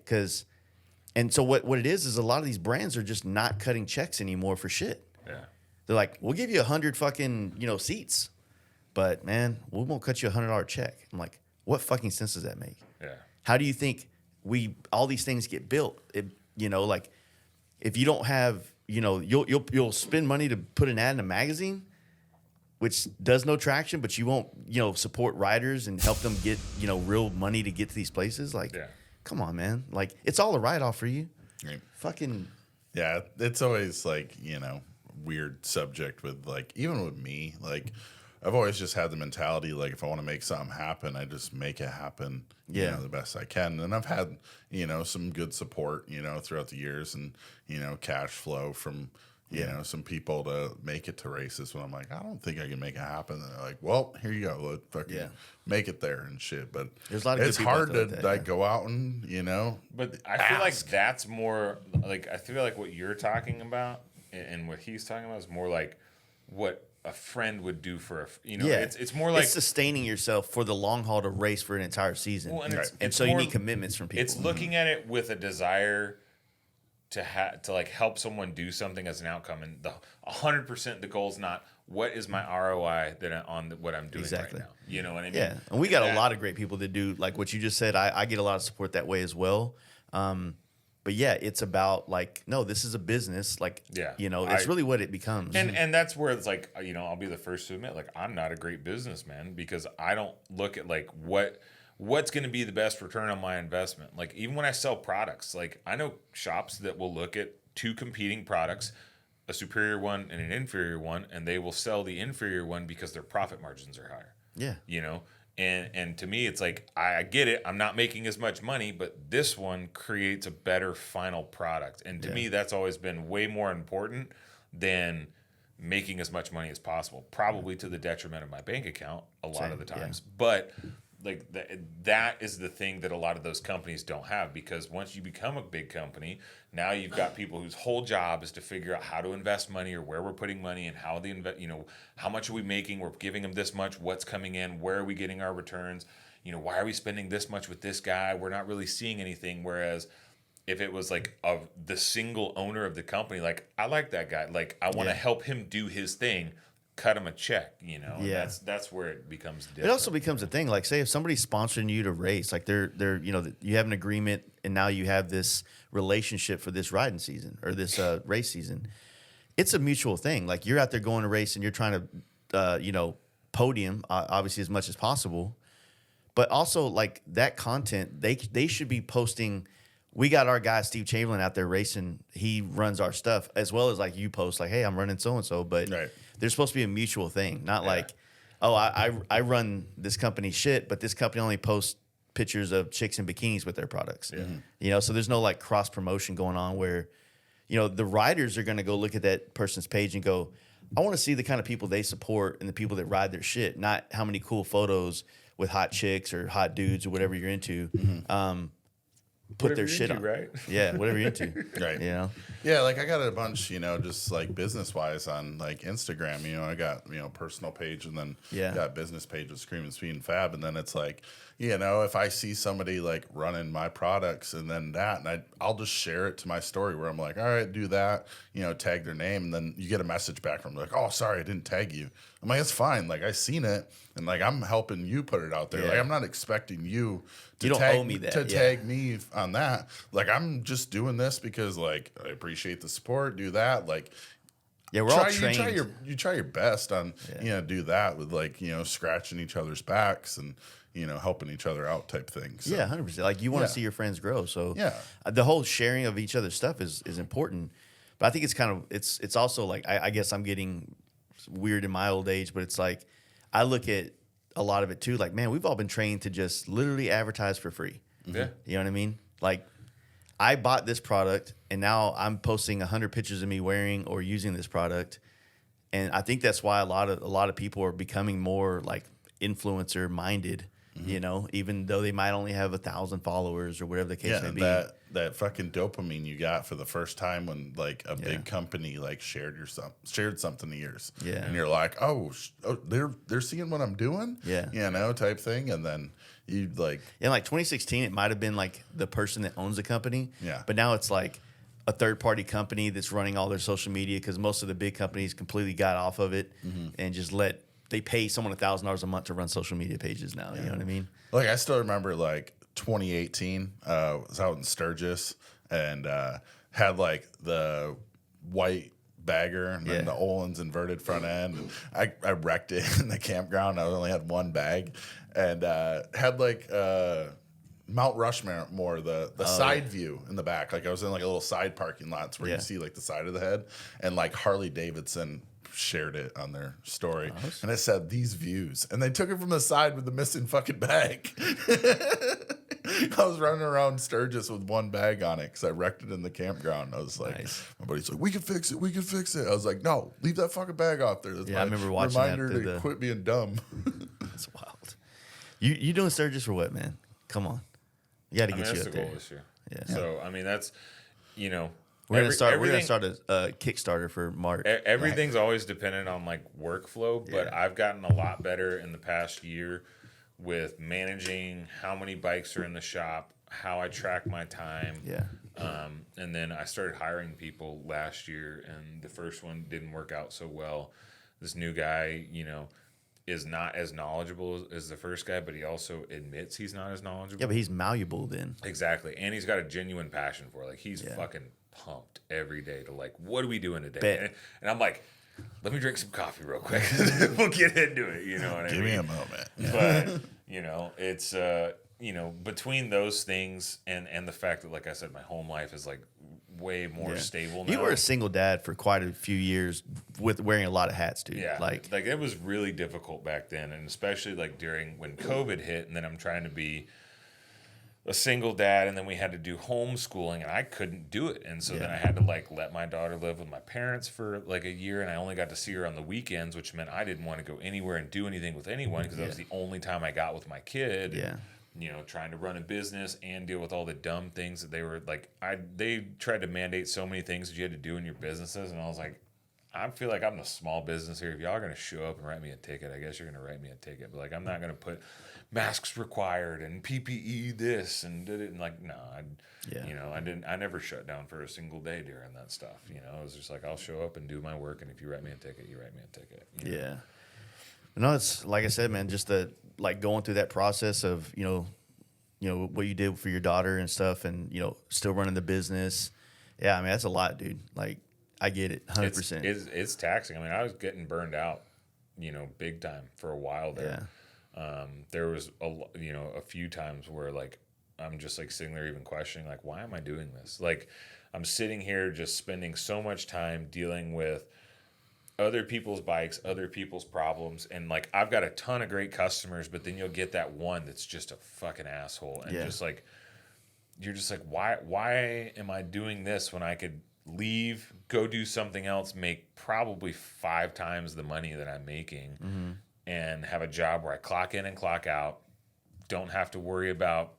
Speaker 1: And so what it is a lot of these brands are just not cutting checks anymore for shit.
Speaker 3: Yeah.
Speaker 1: They're like, we'll give you 100 fucking, seats, but man, we won't cut you $100 check. I'm like, what fucking sense does that make?
Speaker 3: Yeah.
Speaker 1: How do you think all these things get built? Like if you don't have, you'll spend money to put an ad in a magazine, which does no traction, but you won't, support riders and help them get, real money to get to these places. Like, come on, man. Like, it's all a write-off for you.
Speaker 2: Right.
Speaker 1: Fucking.
Speaker 2: Yeah, it's always like, weird subject with like, even with me, like, I've always just had the mentality, like, if I want to make something happen, I just make it happen, the best I can. And I've had, some good support, throughout the years and, cash flow from, some people to make it to races when I'm like, I don't think I can make it happen. And they're like, well, here you go. Let's fucking make it there and shit. But
Speaker 1: there's a lot of
Speaker 2: it's hard to go out and,
Speaker 3: But I feel like that's more like, I feel like what you're talking about and what he's talking about is more like what a friend would do for it's more like
Speaker 1: it's sustaining yourself for the long haul to race for an entire season.
Speaker 3: Well, and
Speaker 1: so you need commitments from people.
Speaker 3: It's looking at it with a desire to like help someone do something as an outcome, and the 100% the goal is not what is my ROI what I'm doing right now. You know what I mean?
Speaker 1: Yeah, and we got a lot of great people that do like what you just said. I get a lot of support that way as well. But yeah, it's about like, no, this is a business. Like, it's really what it becomes.
Speaker 3: And that's where it's like, I'll be the first to admit, like, I'm not a great businessman because I don't look at like what's going to be the best return on my investment. Like, even when I sell products, like, I know shops that will look at two competing products, a superior one and an inferior one, and they will sell the inferior one because their profit margins are higher.
Speaker 1: Yeah.
Speaker 3: And to me, it's like, I get it. I'm not making as much money, but this one creates a better final product. And to me, that's always been way more important than making as much money as possible, probably to the detriment of my bank account a lot of the times. But like that is the thing that a lot of those companies don't have, because once you become a big company, now you've got people whose whole job is to figure out how to invest money or where we're putting money and how they invest, how much are we making? We're giving them this much, what's coming in, where are we getting our returns? Why are we spending this much with this guy? We're not really seeing anything. Whereas if it was like the single owner of the company, like, I like that guy. Like, I want to help him do his thing. Cut him a check, that's where it becomes different.
Speaker 1: It also becomes a thing. Like, say if somebody's sponsoring you to race, like they're you have an agreement and now you have this relationship for this riding season or this race season. It's a mutual thing. Like, you're out there going to race and you're trying to podium obviously as much as possible, but also like that content they should be posting. We got our guy Steve Chamberlin out there racing. He runs our stuff, as well as like you post like, hey, I'm running so and so, but there's supposed to be a mutual thing, not like, oh, I run this company shit, but this company only posts pictures of chicks in bikinis with their products. So there's no like cross promotion going on where, the riders are going to go look at that person's page and go, I want to see the kind of people they support and the people that ride their shit, not how many cool photos with hot chicks or hot dudes or whatever you're into. Put their shit on,
Speaker 3: right?
Speaker 1: Yeah, whatever you're into,
Speaker 2: right? Yeah, like I got a bunch, just like business wise on like Instagram. I got personal page and then got business page with Screamin Speed N Fab, and then it's like, if I see somebody like running my products and then that, and I'll just share it to my story where I'm like, all right, do that, tag their name, and then you get a message back from like, oh, sorry, I didn't tag you. I'm like, it's fine. Like, I seen it, and like I'm helping you put it out there. Like, I'm not expecting you to
Speaker 1: owe me that.
Speaker 2: Tag me on that. Like, I'm just doing this because like I appreciate the support. Do that. Like,
Speaker 1: we're all trained.
Speaker 2: You try your best on do that with like scratching each other's backs and helping each other out type things. So.
Speaker 1: 100%. Like, you want to see your friends grow. So the whole sharing of each other's stuff is important. But I think it's kind of it's also like I guess I'm getting weird in my old age, but it's like I look at a lot of it too. Like, man, we've all been trained to just literally advertise for free.
Speaker 3: Yeah,
Speaker 1: you know what I mean? Like, I bought this product and now I'm posting 100 pictures of me wearing or using this product, and I think that's why a lot of people are becoming more like influencer minded. You know, even though they might only have 1,000 followers or whatever the case may be.
Speaker 2: That fucking dopamine you got for the first time when like a big company like shared something of yours.
Speaker 1: Yeah.
Speaker 2: And you're like, they're seeing what I'm doing.
Speaker 1: Yeah.
Speaker 2: You know, type thing. And then you like.
Speaker 1: In like 2016, it might have been like the person that owns the company.
Speaker 2: Yeah.
Speaker 1: But now it's like a third-party company that's running all their social media because most of the big companies completely got off of it and just they pay someone $1,000 a month to run social media pages now. You know what I mean?
Speaker 2: Like I still remember like 2018, was out in Sturgis and had like the white bagger and then the Olin's inverted front end. And I wrecked it in the campground. I only had one bag and had like Mount Rushmore, the side view in the back. Like I was in like a little side parking lots where you see like the side of the head, and like Harley Davidson shared it on their story, and it said these views, and they took it from the side with the missing fucking bag. I was running around Sturgis with one bag on it because I wrecked it in the campground. I was like, my buddy's like, we can fix it. I was like, no, leave that fucking bag out there. That's
Speaker 1: I remember watching
Speaker 2: reminder to quit being dumb.
Speaker 1: That's wild. You doing Sturgis for what, man? Come on. You got to get you
Speaker 3: that's
Speaker 1: up
Speaker 3: the
Speaker 1: there.
Speaker 3: goal this year.
Speaker 1: Yeah.
Speaker 3: So I mean, that's We're
Speaker 1: gonna start a Kickstarter for Mark.
Speaker 3: Everything's always dependent on like workflow, but I've gotten a lot better in the past year with managing how many bikes are in the shop, how I track my time.
Speaker 1: Yeah.
Speaker 3: And then I started hiring people last year, and the first one didn't work out so well. This new guy, is not as knowledgeable as the first guy, but he also admits he's not as knowledgeable.
Speaker 1: Yeah, but he's malleable then.
Speaker 3: Exactly. And he's got a genuine passion for it. Like, he's fucking pumped every day to, like, what are we doing today? And I'm like, let me drink some coffee real quick. We'll get into it. You know what I mean?
Speaker 2: Give me a moment.
Speaker 3: But, it's, between those things and the fact that, like I said, my home life is, like, way more stable now.
Speaker 1: You were a single dad for quite a few years with wearing a lot of hats, dude.
Speaker 3: Yeah.
Speaker 1: Like
Speaker 3: it was really difficult back then, and especially, like, during when COVID hit, and then I'm trying to be a single dad, and then we had to do homeschooling, and I couldn't do it. And so then I had to, like, let my daughter live with my parents for, like, a year, and I only got to see her on the weekends, which meant I didn't want to go anywhere and do anything with anyone because that was the only time I got with my kid.
Speaker 1: Yeah.
Speaker 3: Trying to run a business and deal with all the dumb things that they were like. They tried to mandate so many things that you had to do in your businesses, and I was like, I feel like I'm the small business here. If y'all are going to show up and write me a ticket, I guess you're going to write me a ticket. But, like, I'm not going to put masks required and PPE this and did it. And, like, no, I never shut down for a single day during that stuff. It was just like, I'll show up and do my work, and if you write me a ticket, you write me a ticket.
Speaker 1: Yeah. No, it's like I said, man, just going through that process of, what you did for your daughter and stuff and, still running the business. Yeah, I mean, that's a lot, dude. Like, I get it, 100%.
Speaker 3: It's taxing. I mean, I was getting burned out, big time for a while there. Yeah. There was a few times where, like, I'm just, like, sitting there even questioning, like, why am I doing this? Like, I'm sitting here just spending so much time dealing with other people's bikes, other people's problems, and, like, I've got a ton of great customers, but then you'll get that one that's just a fucking asshole, and just like, you're just like, why am I doing this when I could leave, go do something else, make probably 5 times the money that I'm making, and have a job where I clock in and clock out, don't have to worry about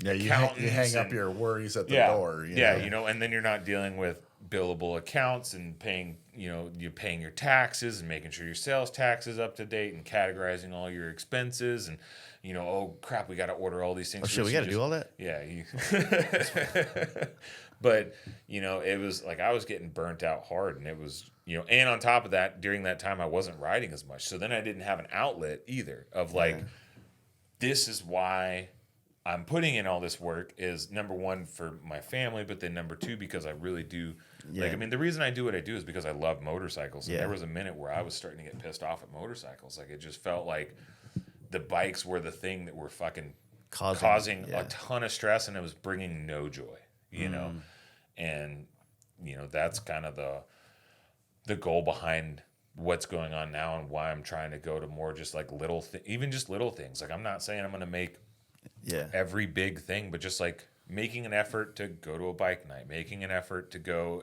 Speaker 2: you hang up your worries at the door.
Speaker 3: And then you're not dealing with billable accounts and paying, you're paying your taxes and making sure your sales tax is up to date and categorizing all your expenses and, oh crap, we got to order all these things.
Speaker 1: Oh shit, we got to do all that?
Speaker 3: Yeah. But, it was like I was getting burnt out hard, and it was, and on top of that, during that time I wasn't riding as much. So then I didn't have an outlet either of like, this is why I'm putting in all this work is, number one, for my family, but then number two, because I really do. Yeah. Like, I mean, the reason I do what I do is because I love motorcycles. And there was a minute where I was starting to get pissed off at motorcycles. Like, it just felt like the bikes were the thing that were fucking causing a ton of stress, and it was bringing no joy, you know? And, that's kind of the goal behind what's going on now and why I'm trying to go to more just like even just little things. Like, I'm not saying I'm going to make every big thing, but just like making an effort to go to a bike night, making an effort to go,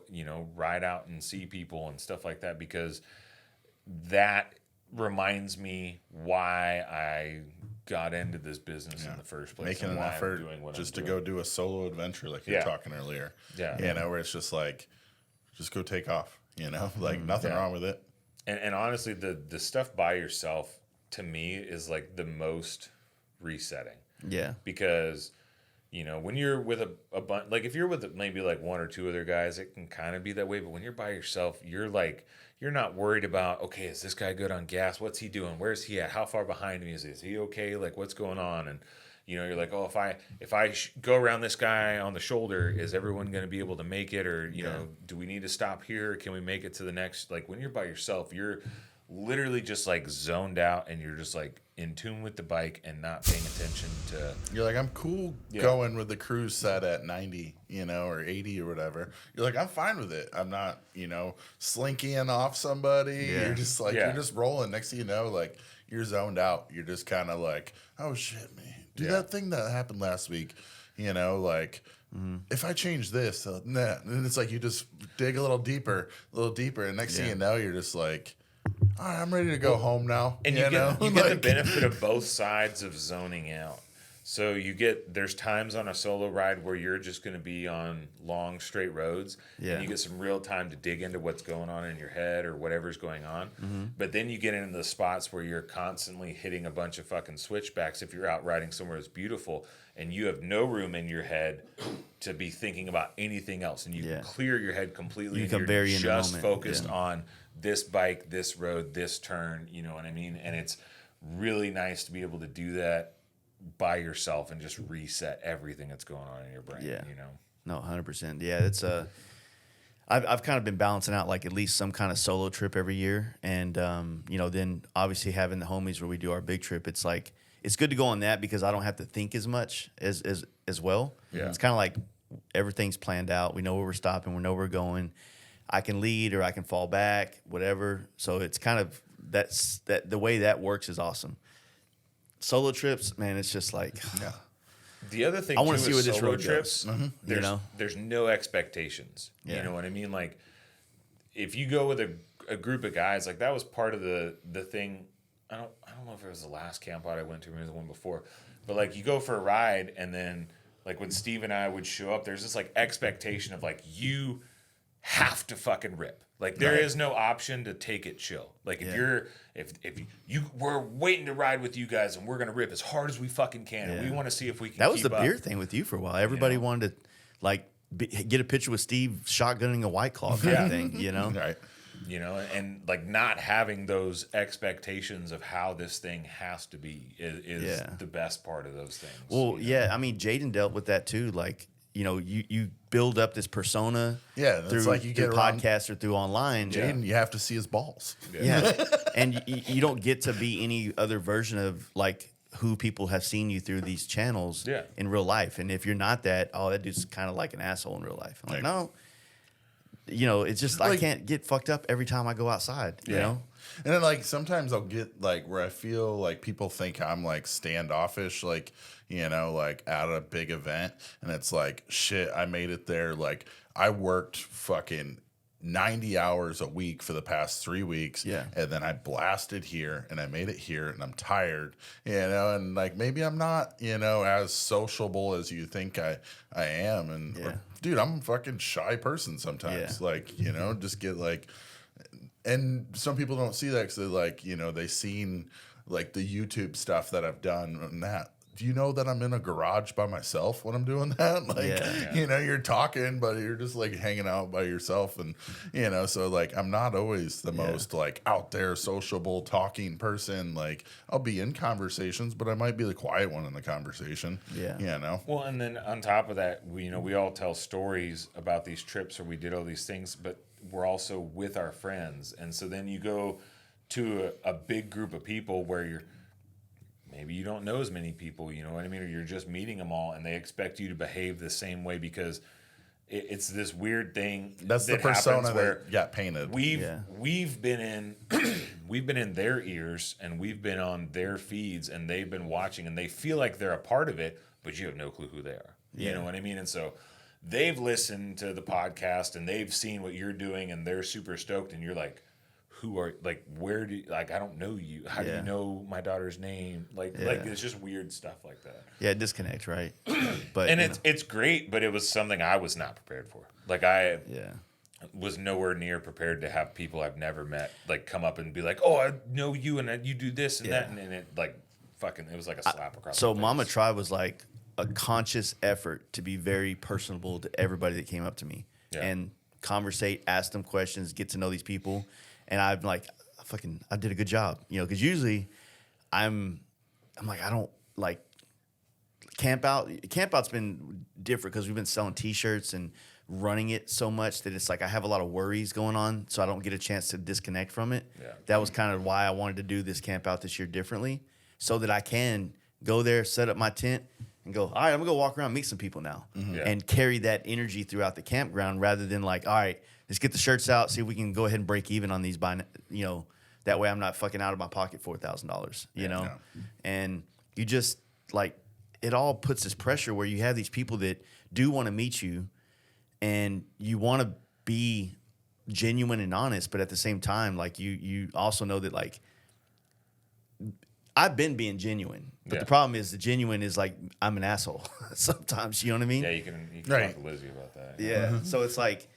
Speaker 3: ride out and see people and stuff like that, because that reminds me why I got into this business in the first place.
Speaker 2: Making an effort just to go do a solo adventure like you were talking earlier.
Speaker 3: Yeah.
Speaker 2: You know, where it's just like, just go take off, you know, like nothing wrong with it.
Speaker 3: And honestly, the stuff by yourself, to me, is like the most resetting.
Speaker 1: Yeah.
Speaker 3: Because, you know, when you're with a bunch, like if you're with maybe like one or two other guys, it can kind of be that way. But when you're by yourself, you're like, you're not worried about, okay, is this guy good on gas? What's he doing? Where's he at? How far behind me is he? Is he okay? Like, what's going on? And, you know, you're like, oh, if I go around this guy on the shoulder, is everyone going to be able to make it? Or, you know, do we need to stop here? Can we make it to the next? Like, when you're by yourself, you're literally just like zoned out, and you're just like in tune with the bike and not paying attention to.
Speaker 2: You're like, I'm cool going with the cruise set at 90, you know, or 80 or whatever. You're like, I'm fine with it. I'm not, you know, slinking off somebody. Yeah. You're just like, you're just rolling. Next thing you know, like, you're zoned out. You're just kind of like, oh shit, man. Do that thing that happened last week, you know, like, if I change this, nah. And it's like you just dig a little deeper. And next thing you know, you're just like, all right, I'm ready to go home now.
Speaker 3: And you get the benefit of both sides of zoning out. So there's times on a solo ride where you're just going to be on long, straight roads. Yeah. And you get some real time to dig into what's going on in your head or whatever's going on. Mm-hmm. But then you get into the spots where you're constantly hitting a bunch of fucking switchbacks if you're out riding somewhere that's beautiful and you have no room in your head to be thinking about anything else. And you can clear your head completely.
Speaker 1: You can bury in the moment.
Speaker 3: Just focused on this bike, this road, this turn. You know what I mean? And it's really nice to be able to do that by yourself and just reset everything that's going on in your brain.
Speaker 1: Yeah.
Speaker 3: You know?
Speaker 1: No, 100%. Yeah, it's I've kind of been balancing out like at least some kind of solo trip every year, and you know, then obviously having the homies where we do our big trip. It's like it's good to go on that because I don't have to think as much as well.
Speaker 3: Yeah.
Speaker 1: It's kind of like everything's planned out. We know where we're stopping. We know where we're going. I can lead or I can fall back, whatever. So it's kind of that the way that works is awesome. Solo trips, man, it's just like
Speaker 3: the other thing
Speaker 1: I want to see where this road
Speaker 3: trips.
Speaker 1: Mm-hmm.
Speaker 3: There's no expectations. Yeah. You know what I mean? Like if you go with a group of guys, like that was part of the thing. I don't know if it was the last camp out I went to, maybe the one before, but like you go for a ride and then like when Steve and I would show up, there's this like expectation of like you have to fucking rip. Like there is no option to take it chill. Like if we're waiting to ride with you guys and we're gonna rip as hard as we fucking can and we want to see if we can.
Speaker 1: That was the beer thing with you for a while. Everybody wanted to like get a picture with Steve shotgunning a White Claw kind of thing, you know?
Speaker 2: Right.
Speaker 3: You know, and like not having those expectations of how this thing has to be is the best part of those things.
Speaker 1: Well, I mean, Jaden dealt with that too. Like, you know, you build up this persona through
Speaker 2: like you get
Speaker 1: podcasts or through online.
Speaker 2: Jaden, you have to see his balls.
Speaker 1: Yeah. And you don't get to be any other version of like who people have seen you through these channels in real life. And if you're not that, that dude's kind of like an asshole in real life. I'm like, no. You know, it's just like, I can't get fucked up every time I go outside, you know?
Speaker 2: And then, like, sometimes I'll get, like, where I feel like people think I'm, like, standoffish, like, you know, like, at a big event. And it's like, shit, I made it there. Like, I worked fucking 90 hours a week for the past 3 weeks.
Speaker 1: Yeah.
Speaker 2: And then I blasted here and I made it here and I'm tired, you know, and like maybe I'm not, you know, as sociable as you think I am. And dude, I'm a fucking shy person sometimes. Yeah. Like, you know, just get like, and some people don't see that because they're like, you know, they seen like the YouTube stuff that I've done and that. Do you know that I'm in a garage by myself when I'm doing that? Like, you know, you're talking, but you're just like hanging out by yourself. And, you know, so like, I'm not always the most like out there sociable talking person. Like I'll be in conversations, but I might be the quiet one in the conversation. Yeah. You know?
Speaker 3: Well, and then on top of that, we all tell stories about these trips or we did all these things, but we're also with our friends. And so then you go to a big group of people where maybe you don't know as many people, you know what I mean? Or you're just meeting them all and they expect you to behave the same way because it's this weird thing.
Speaker 2: That's the persona that got painted.
Speaker 3: We've been in we've been in their ears and we've been on their feeds and they've been watching and they feel like they're a part of it, but you have no clue who they are. You know what I mean? And so they've listened to the podcast and they've seen what you're doing and they're super stoked and you're like, who are like, where do like, I don't know you. How do you know my daughter's name? Like it's just weird stuff like that.
Speaker 1: Yeah, disconnect, right? But
Speaker 3: and it's great, but it was something I was not prepared for. Like I was nowhere near prepared to have people I've never met like come up and be like, oh, I know you and you do this and that, and it like fucking, it was like a slap across.
Speaker 1: So
Speaker 3: the face.
Speaker 1: Mama Tribe was like a conscious effort to be very personable to everybody that came up to me and conversate, ask them questions, get to know these people. And I'm like, I did a good job, you know, because usually I'm like, I don't like camp out. Camp out's been different because we've been selling T-shirts and running it so much that it's like I have a lot of worries going on, so I don't get a chance to disconnect from it. Yeah. That was kind of why I wanted to do this camp out this year differently, so that I can go there, set up my tent, and go, all right, I'm going to go walk around, meet some people now, and carry that energy throughout the campground rather than like, all right, let's get the shirts out, see if we can go ahead and break even on these, you know, that way I'm not fucking out of my pocket $4,000, you know? Yeah. And you just, like, it all puts this pressure where you have these people that do want to meet you and you want to be genuine and honest, but at the same time, like, you also know that, like, I've been being genuine, but the problem is the genuine is like I'm an asshole sometimes. You know what I mean?
Speaker 3: Yeah, you can talk to Lizzie about that.
Speaker 1: Yeah. So it's like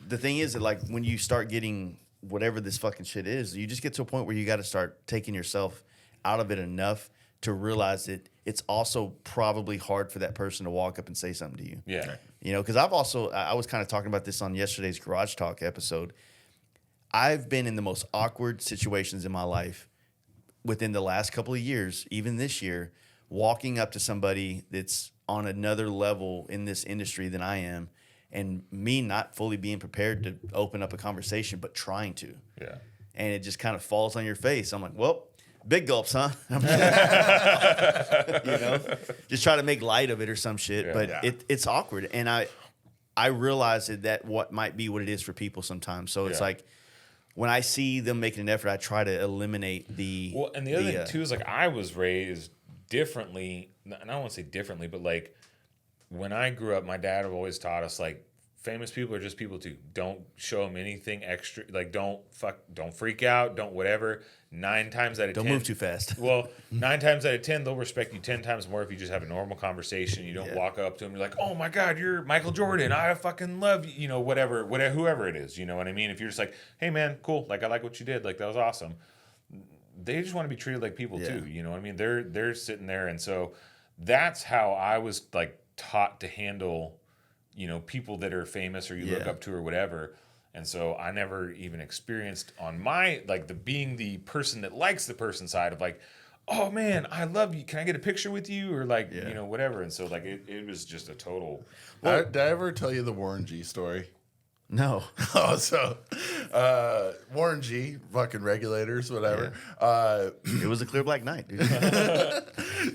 Speaker 1: the thing is that like when you start getting whatever this fucking shit is, you just get to a point where you got to start taking yourself out of it enough to realize that it's also probably hard for that person to walk up and say something to you.
Speaker 3: Yeah.
Speaker 1: You know, because I was kind of talking about this on yesterday's Garage Talk episode. I've been in the most awkward situations in my life within the last couple of years, even this year, walking up to somebody that's on another level in this industry than I am, and me not fully being prepared to open up a conversation, but trying to. Yeah. And it just kind of falls on your face. I'm like, well, big gulps, huh? You know, just try to make light of it or some shit. Yeah. But it's awkward. And I realize that what might be what it is for people sometimes. So it's like, when I see them making an effort, I try to eliminate the...
Speaker 3: Well, and the other thing, too, is, like, I was raised differently. And I don't want to say differently, but, like, when I grew up, my dad always taught us, like, famous people are just people, too. Don't show them anything extra. Like, don't freak out. Don't whatever. 9 times out of 10...
Speaker 1: Don't move too fast.
Speaker 3: Well, 9 times out of 10, they'll respect you 10 times more if you just have a normal conversation. You don't walk up to them. You're like, oh, my God, you're Michael Jordan. I fucking love you. You know, whatever, whoever it is. You know what I mean? If you're just like, hey, man, cool. Like, I like what you did. Like, that was awesome. They just want to be treated like people, too. You know what I mean? They're sitting there. And so that's how I was, like, taught to handle, you know, people that are famous or you look up to or whatever. And so I never even experienced on my, like, being the person that likes the person side of, like, oh, man, I love you. Can I get a picture with you? Or, like, you know, whatever. And so, like, it was just a total.
Speaker 2: Well, did I ever tell you the Warren G story?
Speaker 1: No.
Speaker 2: Oh, so Warren G, fucking regulators, whatever.
Speaker 1: Yeah. It was a clear black night, dude.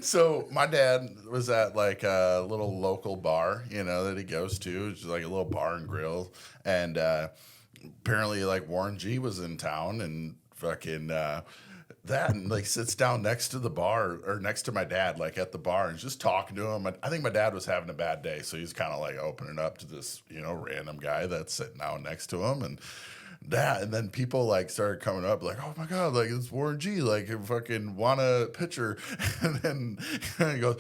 Speaker 2: So my dad was at like a little local bar, you know, that he goes to. It's like a little bar and grill. And apparently like Warren G was in town and fucking and like sits down next to the bar or next to my dad, like at the bar, and just talking to him. I think my dad was having a bad day, so he's kind of like opening up to this, you know, random guy that's sitting down next to him, and then people like started coming up like, oh my God, like it's Warren G, like fucking want a picture. And then he goes,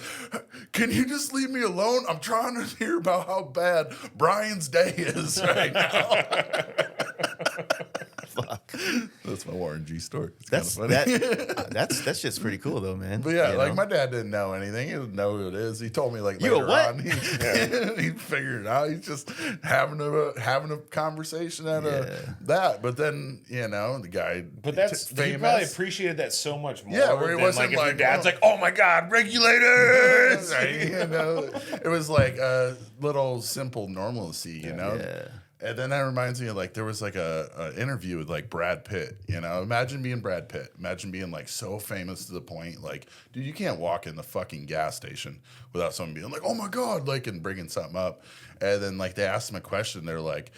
Speaker 2: can you just leave me alone? I'm trying to hear about how bad Brian's day is right now. Fuck. That's my Warren G story. It's kind of funny.
Speaker 1: That's just pretty cool though, man.
Speaker 2: But yeah, like my dad didn't know anything. He didn't know who it is. He told me like later on. He figured it out. He's just having a conversation at that. But then, you know, the guy.
Speaker 3: But that's he probably appreciated that so much more.
Speaker 2: Yeah, where he wasn't
Speaker 3: like, if your dad's like, oh my God, regulators.
Speaker 2: You know, it was like a little simple normalcy, you know. Yeah. And then that reminds me of like there was like a interview with like Brad Pitt, you know. Imagine being Brad Pitt. Imagine being like so famous to the point like, dude, you can't walk in the fucking gas station without someone being like, oh my God, like, and bringing something up. And then like they asked him a question. They're like,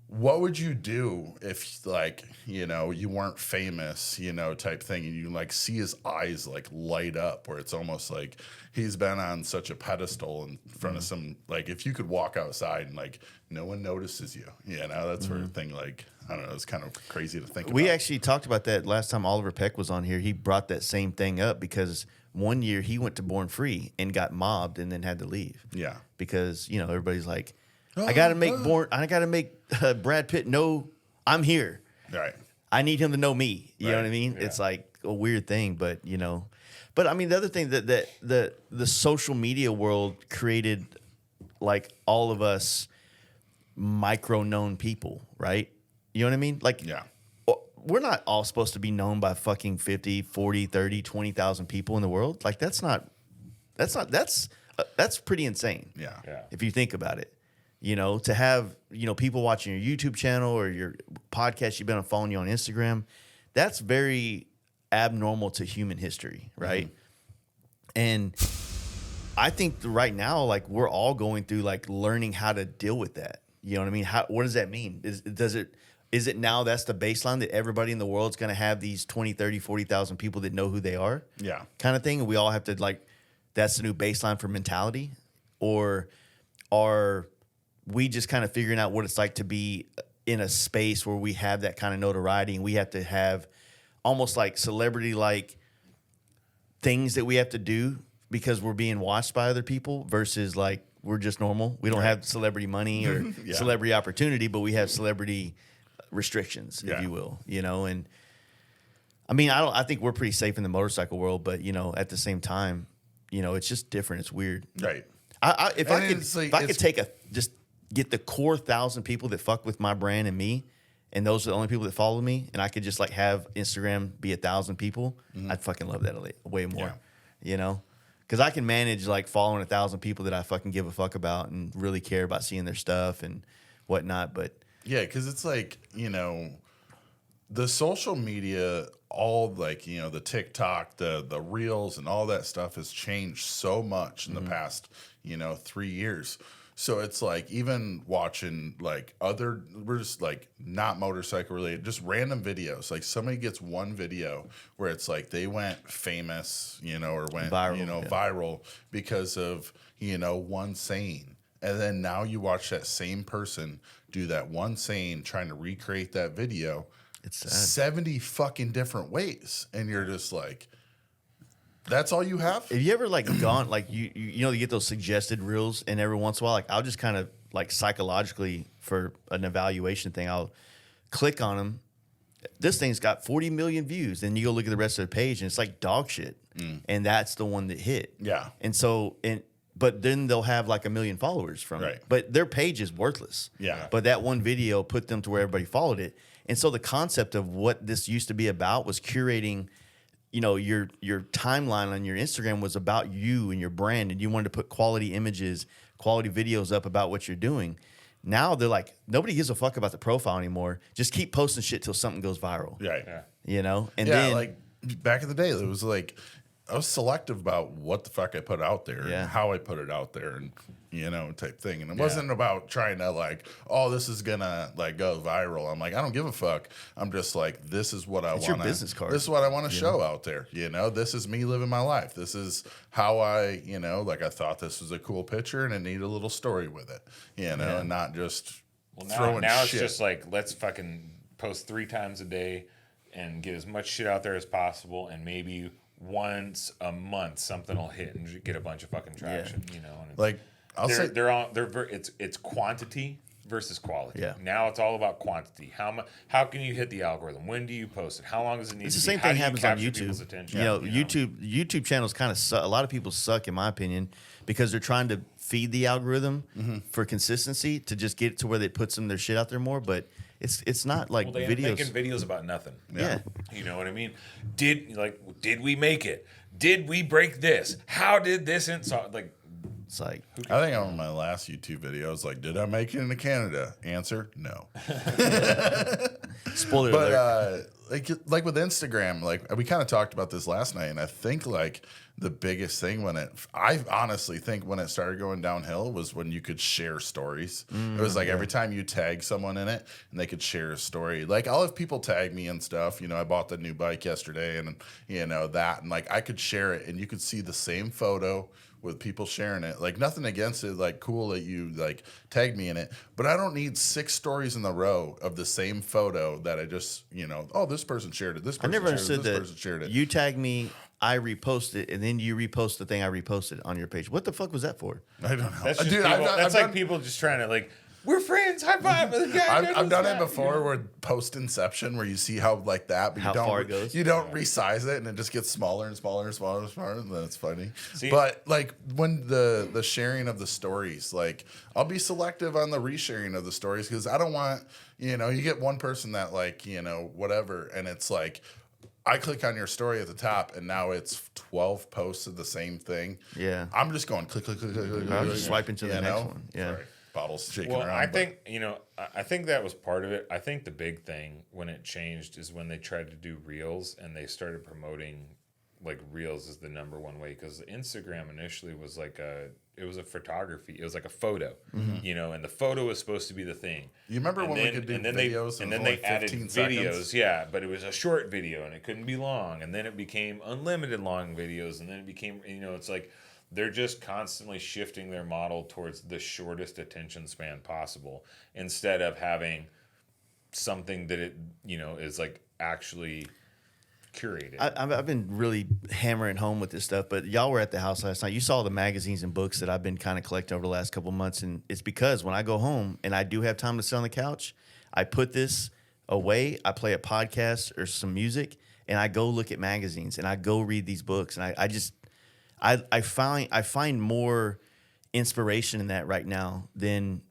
Speaker 2: what would you do if, like, you know, you weren't famous, you know, type thing, and you like see his eyes like light up, where it's almost like he's been on such a pedestal in front of some, like, if you could walk outside and like no one notices you, you know, that sort of thing. Like, I don't know, it's kind of crazy to think about.
Speaker 1: We actually talked about that last time Oliver Peck was on here. He brought that same thing up because one year he went to Born Free and got mobbed and then had to leave.
Speaker 2: Yeah.
Speaker 1: Because, you know, everybody's like, I got to make Brad Pitt know I'm here.
Speaker 2: Right.
Speaker 1: I need him to know me. You know what I mean?
Speaker 3: Yeah.
Speaker 1: It's like a weird thing, but, you know. But, I mean, the other thing that the social media world created, like, all of us micro-known people, right? You know what I mean? Like,
Speaker 2: Yeah.
Speaker 1: we're not all supposed to be known by fucking 50, 40, 30, 20,000 people in the world. Like, that's pretty insane.
Speaker 2: Yeah.
Speaker 3: Yeah.
Speaker 1: If you think about it, you know, to have, you know, people watching your YouTube channel or your podcast, you've been following you on Instagram, that's very abnormal to human history, right? Mm-hmm. And I think right now, like, we're all going through like learning how to deal with that. You know what I mean? What does that mean? Is it now that's the baseline that everybody in the world's going to have these 20, 30, 40,000 people that know who they are?
Speaker 2: Yeah.
Speaker 1: Kind of thing. And we all have to, like, that's the new baseline for mentality? Or are we just kind of figuring out what it's like to be in a space where we have that kind of notoriety and we have to have almost like celebrity-like things that we have to do because we're being watched by other people versus like we're just normal. We don't have celebrity money or celebrity opportunity, but we have celebrity restrictions, if you will, you know? And I mean, I think we're pretty safe in the motorcycle world, but, you know, at the same time, you know, it's just different. It's weird.
Speaker 2: Right.
Speaker 1: If I could get the core 1,000 people that fuck with my brand and me, and those are the only people that follow me, and I could just like have Instagram be 1,000 people, I'd fucking love that way more, you know? Because I can manage like following 1,000 people that I fucking give a fuck about and really care about seeing their stuff and whatnot. But
Speaker 2: yeah, because it's like, you know, the social media, all like, you know, the TikTok, the reels and all that stuff has changed so much in the past, you know, 3 years. So it's like even watching like we're just like not motorcycle related, just random videos. Like somebody gets one video where it's like they went famous, you know, or went viral because of, you know, one saying. And then now you watch that same person do that one saying, trying to recreate that video.
Speaker 1: it's sad.
Speaker 2: 70 fucking different ways. And you're just like, that's all you have?
Speaker 1: Have you ever like gone like you know you get those suggested reels, and every once in a while, like I'll just kind of like psychologically for an evaluation thing, I'll click on them. This thing's got 40 million views. Then you go look at the rest of the page, and it's like dog shit. And that's the one that hit.
Speaker 2: Yeah.
Speaker 1: And so but then they'll have like 1 million followers from it. But their page is worthless.
Speaker 2: Yeah.
Speaker 1: But that one video put them to where everybody followed it. And so the concept of what this used to be about was curating. You know, your timeline on your Instagram was about you and your brand, and you wanted to put quality images, quality videos up about what you're doing. Now they're like, nobody gives a fuck about the profile anymore. Just keep posting shit till something goes viral.
Speaker 2: Right.
Speaker 3: Yeah.
Speaker 1: You know? And
Speaker 2: yeah,
Speaker 1: then
Speaker 2: like back in the day, it was like I was selective about what the fuck I put out there and how I put it out there and, you know, type thing. And it wasn't about trying to like, oh, this is gonna like go viral. I'm like, I don't give a fuck. I'm just like, this is what I want.
Speaker 1: your business card.
Speaker 2: This is what I want to show out there. You know, this is me living my life. This is how I, you know, like I thought this was a cool picture and it needed a little story with it, you know, and not just throwing
Speaker 3: now
Speaker 2: shit.
Speaker 3: It's just like, let's fucking post 3 times a day and get as much shit out there as possible, and maybe once a month something will hit and get a bunch of fucking traction, you know. And
Speaker 2: like
Speaker 3: it's quantity versus quality.
Speaker 1: Yeah.
Speaker 3: Now it's all about quantity. How can you hit the algorithm? When do you post it? How long does it need
Speaker 1: it's
Speaker 3: to
Speaker 1: the
Speaker 3: be?
Speaker 1: same
Speaker 3: How
Speaker 1: thing
Speaker 3: do you
Speaker 1: happens on
Speaker 3: capture
Speaker 1: YouTube.
Speaker 3: people's attention?
Speaker 1: You know, YouTube channels kind of suck. A lot of people suck, in my opinion, because they're trying to feed the algorithm for consistency to just get it to where it puts them their shit out there more. But it's not like
Speaker 3: They're
Speaker 1: videos.
Speaker 3: making videos about nothing.
Speaker 1: Yeah.
Speaker 3: You know what I mean? Did we make it? Did we break this? How did this like?
Speaker 1: It's like,
Speaker 2: I think on my last YouTube video, I was like, did I make it into Canada? Answer, no.
Speaker 1: spoiler alert.
Speaker 2: like with Instagram, like we kind of talked about this last night, and I think like the biggest thing I honestly think when it started going downhill was when you could share stories. It was like every time you tag someone in it and they could share a story. Like I'll have people tag me and stuff. I bought the new bike yesterday and that, and like I could share it and you could see the same photo with people sharing it. Like nothing against it, like cool that you like tagged me in it, but I don't need 6 stories in a row of the same photo that I just, oh, this person shared it. This person
Speaker 1: I never understood
Speaker 2: this
Speaker 1: that.
Speaker 2: person shared it.
Speaker 1: You tag me, I repost it, and then you repost the thing I reposted on your page. What the fuck was that for?
Speaker 2: I don't know.
Speaker 3: That's just people just trying to like, we're friends, high five.
Speaker 2: I've done it before with post inception where you see how like that, but
Speaker 1: how far it goes.
Speaker 2: You don't resize it and it just gets smaller and smaller and smaller and smaller, and then it's funny. But like when the sharing of the stories, like I'll be selective on the resharing of the stories because I don't want, you get one person that like, whatever, and it's like I click on your story at the top, and now it's 12 posts of the same thing.
Speaker 1: Yeah.
Speaker 2: I'm just going click.
Speaker 1: I'm just swiping to the next one. Yeah.
Speaker 2: Sorry. Bottles shaking
Speaker 3: well,
Speaker 2: around.
Speaker 3: I think, I think that was part of it. I think the big thing when it changed is when they tried to do reels and they started promoting like reels is the number one way, because Instagram initially was like it was a photography. It was like a photo, and the photo was supposed to be the thing.
Speaker 2: You remember when we could do videos
Speaker 3: and then they added videos, yeah, but it was a short video and it couldn't be long, and then it became unlimited long videos, and then it became, it's like they're just constantly shifting their model towards the shortest attention span possible instead of having something that it, is like actually curated.
Speaker 1: I've been really hammering home with this stuff, but y'all were at the house last night. You saw the magazines and books that I've been kind of collecting over the last couple of months, and it's because when I go home and I do have time to sit on the couch, I put this away, I play a podcast or some music, and I go look at magazines and I go read these books, and I find more inspiration in that right now than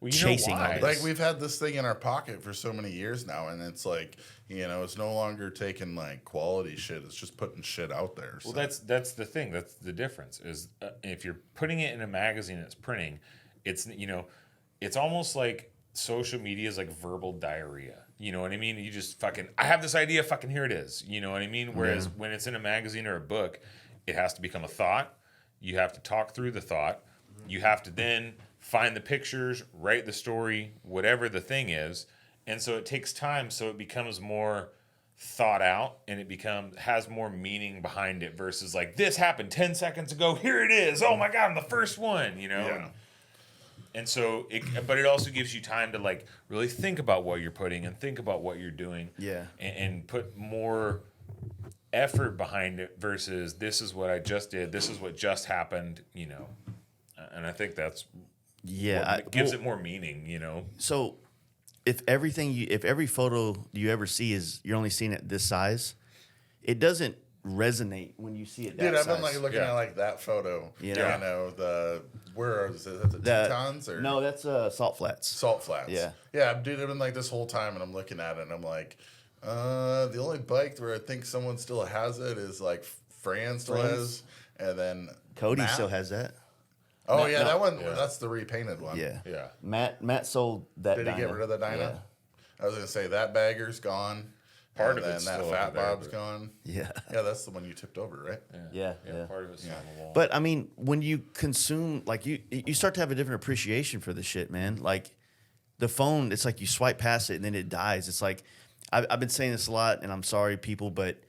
Speaker 1: chasing all this.
Speaker 2: Like we've had this thing in our pocket for so many years now, and it's like, it's no longer taking like quality shit. It's just putting shit out there.
Speaker 3: Well, that's the thing. That's the difference is if you're putting it in a magazine that's printing, it's, it's almost like social media is like verbal diarrhea. You know what I mean? You just I have this idea, fucking here it is. You know what I mean? Whereas when it's in a magazine or a book, it has to become a thought. You have to talk through the thought. You have to then find the pictures, write the story, whatever the thing is. And so it takes time, so it becomes more thought out, and it has more meaning behind it versus like, this happened 10 seconds ago, here it is. Oh my God, I'm the first one, Yeah. And so but it also gives you time to like really think about what you're putting and think about what you're doing.
Speaker 1: Yeah.
Speaker 3: And put more effort behind it versus this is what I just did, this is what just happened, and I think that's gives it more meaning,
Speaker 1: So if every photo you ever see is you're only seeing it this size, it doesn't resonate when you see it that size.
Speaker 2: I've been like looking at like that photo. Where is it? Is it the Tetons or
Speaker 1: no? That's Salt Flats.
Speaker 2: Salt Flats. Yeah. Dude, I've been like this whole time, and I'm looking at it, and I'm like, the only bike where I think someone still has it is like Fran still has, and then
Speaker 1: Cody
Speaker 2: Matt
Speaker 1: still has that.
Speaker 2: Oh Matt, that one. Yeah. That's the repainted one.
Speaker 1: Yeah. Matt sold that.
Speaker 2: Did he get rid of the dyno?
Speaker 1: Yeah.
Speaker 2: I was gonna say that bagger's gone.
Speaker 3: Part of it's
Speaker 2: that Fat Bob's gone.
Speaker 1: Yeah.
Speaker 2: Yeah, that's the one you tipped over, right?
Speaker 1: Yeah.
Speaker 3: Part of it's on the wall.
Speaker 1: But I mean, when you consume, like you start to have a different appreciation for the shit, man. Like the phone, it's like you swipe past it and then it dies. It's like I've been saying this a lot, and I'm sorry, people, but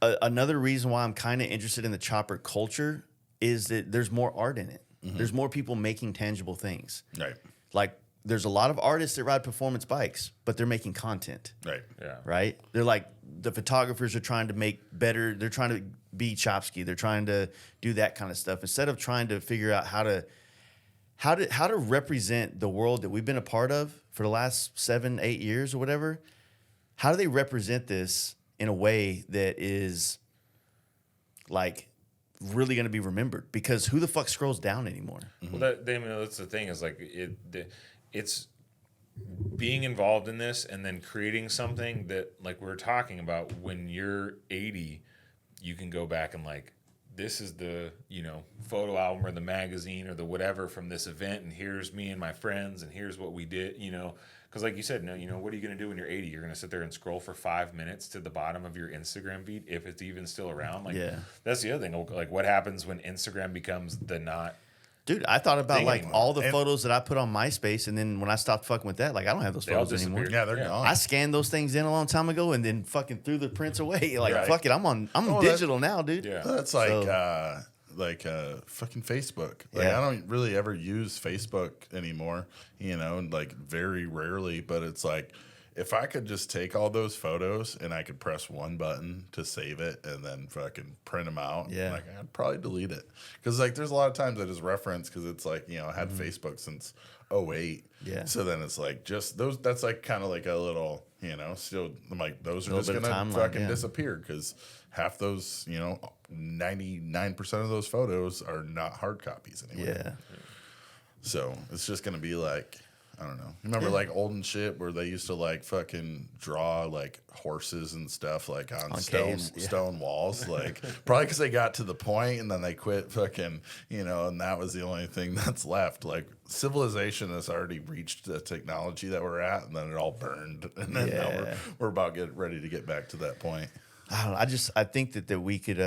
Speaker 1: another reason why I'm kind of interested in the chopper culture is that there's more art in it. Mm-hmm. There's more people making tangible things.
Speaker 2: Right.
Speaker 1: Like there's a lot of artists that ride performance bikes, but they're making content.
Speaker 2: Right.
Speaker 3: Yeah.
Speaker 1: Right? They're like, the photographers are trying to make better. They're trying to be Chopsky. They're trying to do that kind of stuff instead of trying to figure out how to represent the world that we've been a part of for the last 7-8 years or whatever. How do they represent this in a way that is like really going to be remembered? Because who the fuck scrolls down anymore?
Speaker 3: Well, that's the thing is like it's being involved in this and then creating something that, like we were talking about, when you're 80, you can go back and like, this is the, photo album or the magazine or the whatever from this event, and here's me and my friends, and here's what we did, because like you said, no, what are you going to do when you're 80? You're going to sit there and scroll for 5 minutes to the bottom of your Instagram feed, if it's even still around. Like, that's the other thing. Like, what happens when Instagram becomes the not?
Speaker 1: Dude, I thought about like
Speaker 3: anymore.
Speaker 1: all the photos that I put on MySpace, and then when I stopped fucking with that, like I don't have those photos anymore.
Speaker 2: Yeah, they're gone.
Speaker 1: I scanned those things in a long time ago, and then fucking threw the prints away. Like fuck it, I'm
Speaker 2: Oh,
Speaker 1: digital now, dude.
Speaker 2: Yeah, that's like fucking Facebook. Like I don't really ever use Facebook anymore. Like very rarely. But it's like, if I could just take all those photos and I could press one button to save it and then fucking print them out, like I'd probably delete it. Because like there's a lot of times I just reference, because it's like, I had Facebook since 2008. Yeah. So then it's like just those, that's like kind of like a little, still I'm like those are just going to fucking disappear, because half those, 99% of those photos are not hard copies anymore. Yeah. So it's just going to be like, I don't know. Remember like olden shit where they used to like fucking draw like horses and stuff like on stone walls, like probably because they got to the point and then they quit fucking, and that was the only thing that's left. Like civilization has already reached the technology that we're at, and then it all burned, and then now we're about ready to get back to that point.
Speaker 1: I don't know. I think that we could,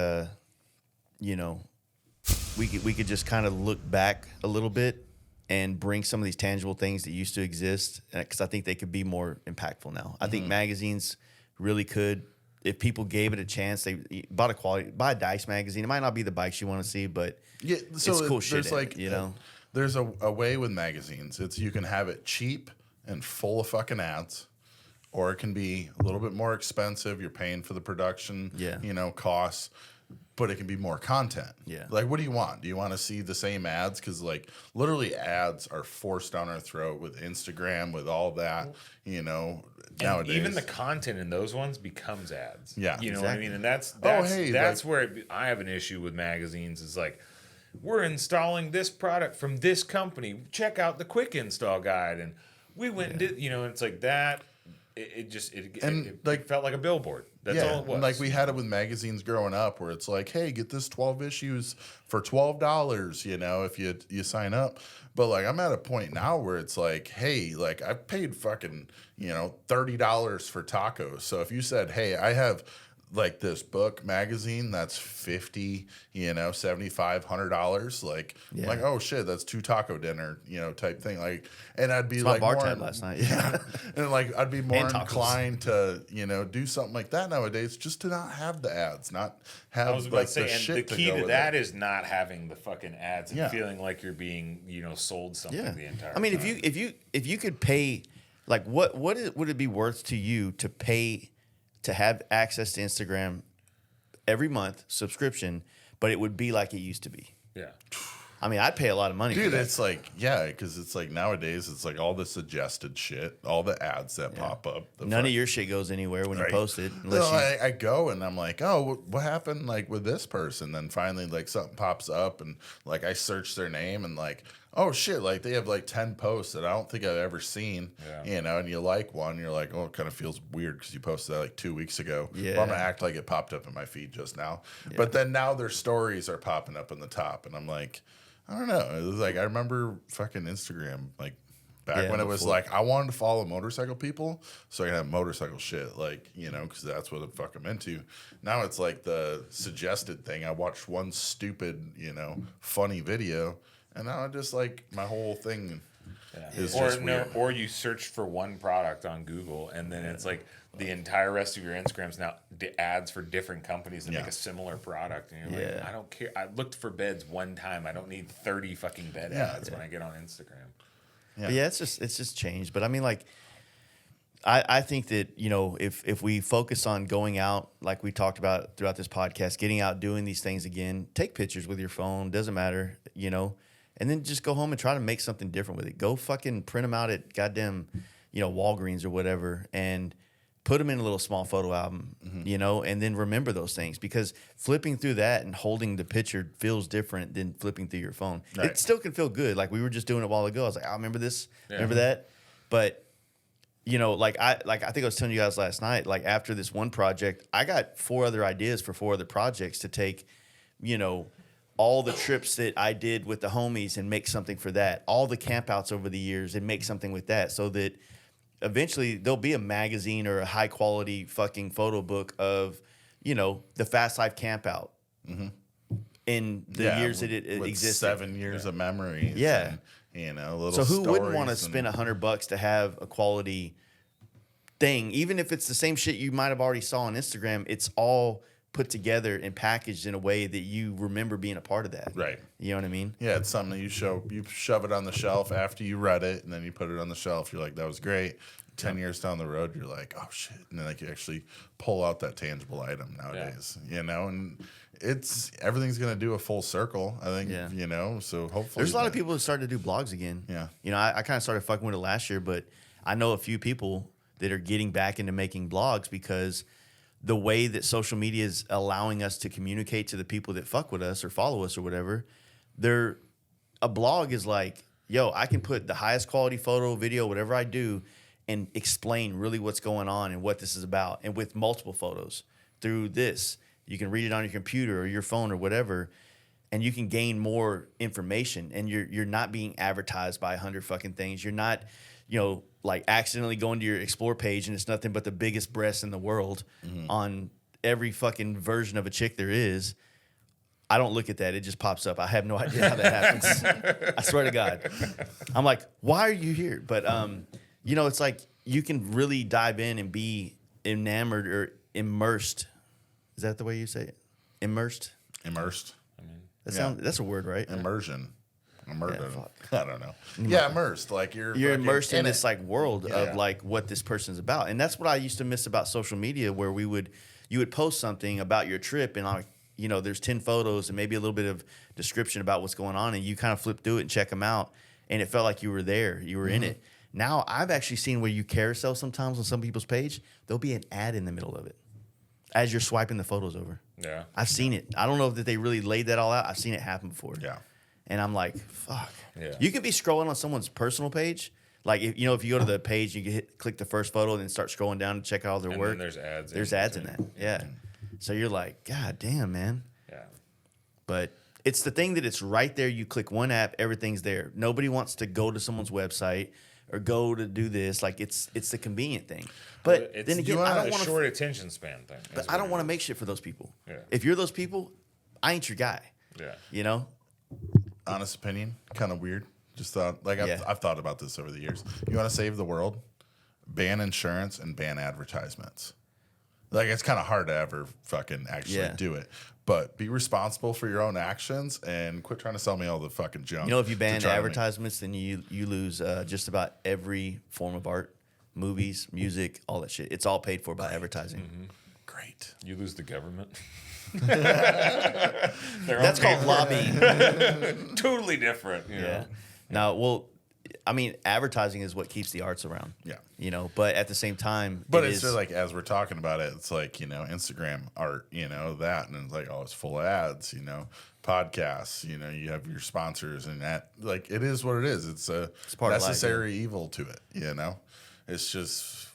Speaker 1: we could just kind of look back a little bit and bring some of these tangible things that used to exist, because I think they could be more impactful now. I think magazines really could, if people gave it a chance. They buy a Dice magazine. It might not be the bikes you want to see, but it's cool shit.
Speaker 2: There's like, there's a way with magazines. It's you can have it cheap and full of fucking ads, or it can be a little bit more expensive. You're paying for the production, costs. But it can be more content. Yeah. Like, what do you want? Do you want to see the same ads? Because, like, literally ads are forced down our throat with Instagram, with all that, nowadays.
Speaker 3: Even the content in those ones becomes ads.
Speaker 2: Yeah.
Speaker 3: You know what I mean? And that's where I have an issue with magazines, is like, we're installing this product from this company. Check out the quick install guide. And we went and did, and it's like that. It felt like a billboard. That's all it was.
Speaker 2: And like we had it with magazines growing up, where it's like, hey, get this 12 issues for $12, if you sign up. But like I'm at a point now where it's like, hey, like I've paid fucking, $30 for tacos. So if you said, hey, I have like this book magazine that's $50, $75, $100, like oh shit, that's 2 taco dinner, type thing. Like, and I'd be like
Speaker 1: bar tab last night. Yeah.
Speaker 2: And like I'd be more inclined to, do something like that nowadays, just to not have the ads, not have like the shit.
Speaker 3: And the key to that is not having the fucking ads and feeling like you're being, sold something the entire time.
Speaker 1: I mean, if you could pay, like would it be worth to you to pay to have access to Instagram every month, subscription, but it would be like it used to be?
Speaker 3: Yeah.
Speaker 1: I mean, I'd pay a lot of money for that.
Speaker 2: It's like, because it's like nowadays, it's like all the suggested shit, all the ads that pop up.
Speaker 1: None of your shit goes anywhere when you post it. Unless
Speaker 2: I go and I'm like, oh, what happened like with this person? Then finally, like something pops up and like I search their name and like, oh shit, like they have like 10 posts that I don't think I've ever seen, and you like one, you're like, oh, it kind of feels weird because you posted that like 2 weeks ago. Yeah. Well, I'm gonna act like it popped up in my feed just now. Yeah. But then now their stories are popping up in the top, and I'm like, I don't know. It was like, I remember fucking Instagram, like back when it was like, I wanted to follow motorcycle people so I can have motorcycle shit, like, because that's what the fuck I'm into. Now it's like the suggested thing. I watched one stupid, funny video, and now I just like my whole thing is just weird.
Speaker 3: Or you searched for one product on Google, and then it's like the entire rest of your Instagram's now the ads for different companies that make a similar product. And you're like, I don't care. I looked for beds one time. I don't need 30 fucking bed ads when I get on Instagram.
Speaker 1: Yeah, it's just changed. But I mean, like, I think that, if we focus on going out, like we talked about throughout this podcast, getting out, doing these things again, take pictures with your phone, doesn't matter, and then just go home and try to make something different with it. Go fucking print them out at goddamn, Walgreens or whatever, and put them in a little small photo album, and then remember those things, because flipping through that and holding the picture feels different than flipping through your phone. Right. It still can feel good. Like we were just doing it a while ago. I was like, I remember this, remember that. But, like I think I was telling you guys last night, like after this one project, I got 4 other ideas for 4 other projects to take all the trips that I did with the homies and make something for that. All the campouts over the years and make something with that, so that eventually there'll be a magazine or a high quality fucking photo book of, the Fast Life campout in the years that it existed.
Speaker 2: 7 years of memories.
Speaker 1: Yeah.
Speaker 2: And, little
Speaker 1: so who wouldn't want to
Speaker 2: stories
Speaker 1: spend $100 to have a quality thing, even if it's the same shit you might have already saw on Instagram? It's all put together and packaged in a way that you remember being a part of that.
Speaker 2: Right.
Speaker 1: You know what I mean?
Speaker 2: Yeah, it's something that you shove it on the shelf after you read it, and then you put it on the shelf. You're like, that was great. 10 years down the road, you're like, oh shit. And then like you actually pull out that tangible item nowadays, and everything's going to do a full circle, I think, so hopefully.
Speaker 1: There's a lot of people who started to do blogs again.
Speaker 2: Yeah.
Speaker 1: I kind of started fucking with it last year, but I know a few people that are getting back into making blogs because the way that social media is allowing us to communicate to the people that fuck with us or follow us or whatever, a blog is like, yo, I can put the highest quality photo, video, whatever I do, and explain really what's going on and what this is about. And with multiple photos through this, you can read it on your computer or your phone or whatever, and you can gain more information. And you're not being advertised by 100 fucking things. You're not, like accidentally going to your explore page and it's nothing but the biggest breasts in the world on every fucking version of a chick there is. I don't look at that. It just pops up. I have no idea how that happens. I swear to God. I'm like, why are you here? But, it's like you can really dive in and be enamored or immersed. Is that the way you say it? Immersed?
Speaker 2: Immersed.
Speaker 1: That's a word, right?
Speaker 2: Immersion. Immersed.
Speaker 1: Yeah,
Speaker 2: I don't know. Yeah, immersed. Like you're
Speaker 1: immersed in this like world of like what this person's about. And that's what I used to miss about social media, where you would post something about your trip and there's 10 photos and maybe a little bit of description about what's going on, and you kind of flip through it and check them out, and it felt like you were there. You were in it. Now, I've actually seen where you carousel sometimes on some people's page, there'll be an ad in the middle of it as you're swiping the photos over.
Speaker 3: Yeah.
Speaker 1: I've seen it. I don't know if they really laid that all out. I've seen it happen before.
Speaker 2: Yeah.
Speaker 1: And I'm like, fuck.
Speaker 3: Yeah.
Speaker 1: You could be scrolling on someone's personal page. Like, if you go to the page, you can click the first photo and then start scrolling down to check out all their work.
Speaker 3: And there's ads.
Speaker 1: There's ads in that. Yeah. So you're like, God damn, man.
Speaker 3: Yeah.
Speaker 1: But it's the thing that it's right there. You click one app, everything's there. Nobody wants to go to someone's website or go to do this. Like, it's the convenient thing. But then again, I don't want
Speaker 3: short attention span thing.
Speaker 1: But I don't want to make shit for those people.
Speaker 3: Yeah.
Speaker 1: If you're those people, I ain't your guy.
Speaker 3: Yeah.
Speaker 2: Honest opinion, kind of weird. Just thought, like, I've thought about this over the years. You want to save the world? Ban insurance and ban advertisements. Like, it's kind of hard to ever fucking actually do it. But be responsible for your own actions and quit trying to sell me all the fucking junk.
Speaker 1: If you ban advertisements, then you lose just about every form of art, movies, music, all that shit. It's all paid for by advertising.
Speaker 2: Mm-hmm. Great.
Speaker 3: You lose the government.
Speaker 1: That's called lobbying.
Speaker 3: Totally different. You know?
Speaker 1: Now, well, I mean, advertising is what keeps the arts around.
Speaker 2: Yeah.
Speaker 1: But at the same time,
Speaker 2: but it's just like, as we're talking about it, it's like, Instagram art, that, and it's like, oh, it's full of ads, podcasts, you have your sponsors and that, like, it is what it is. It's a necessary evil to it, It's just.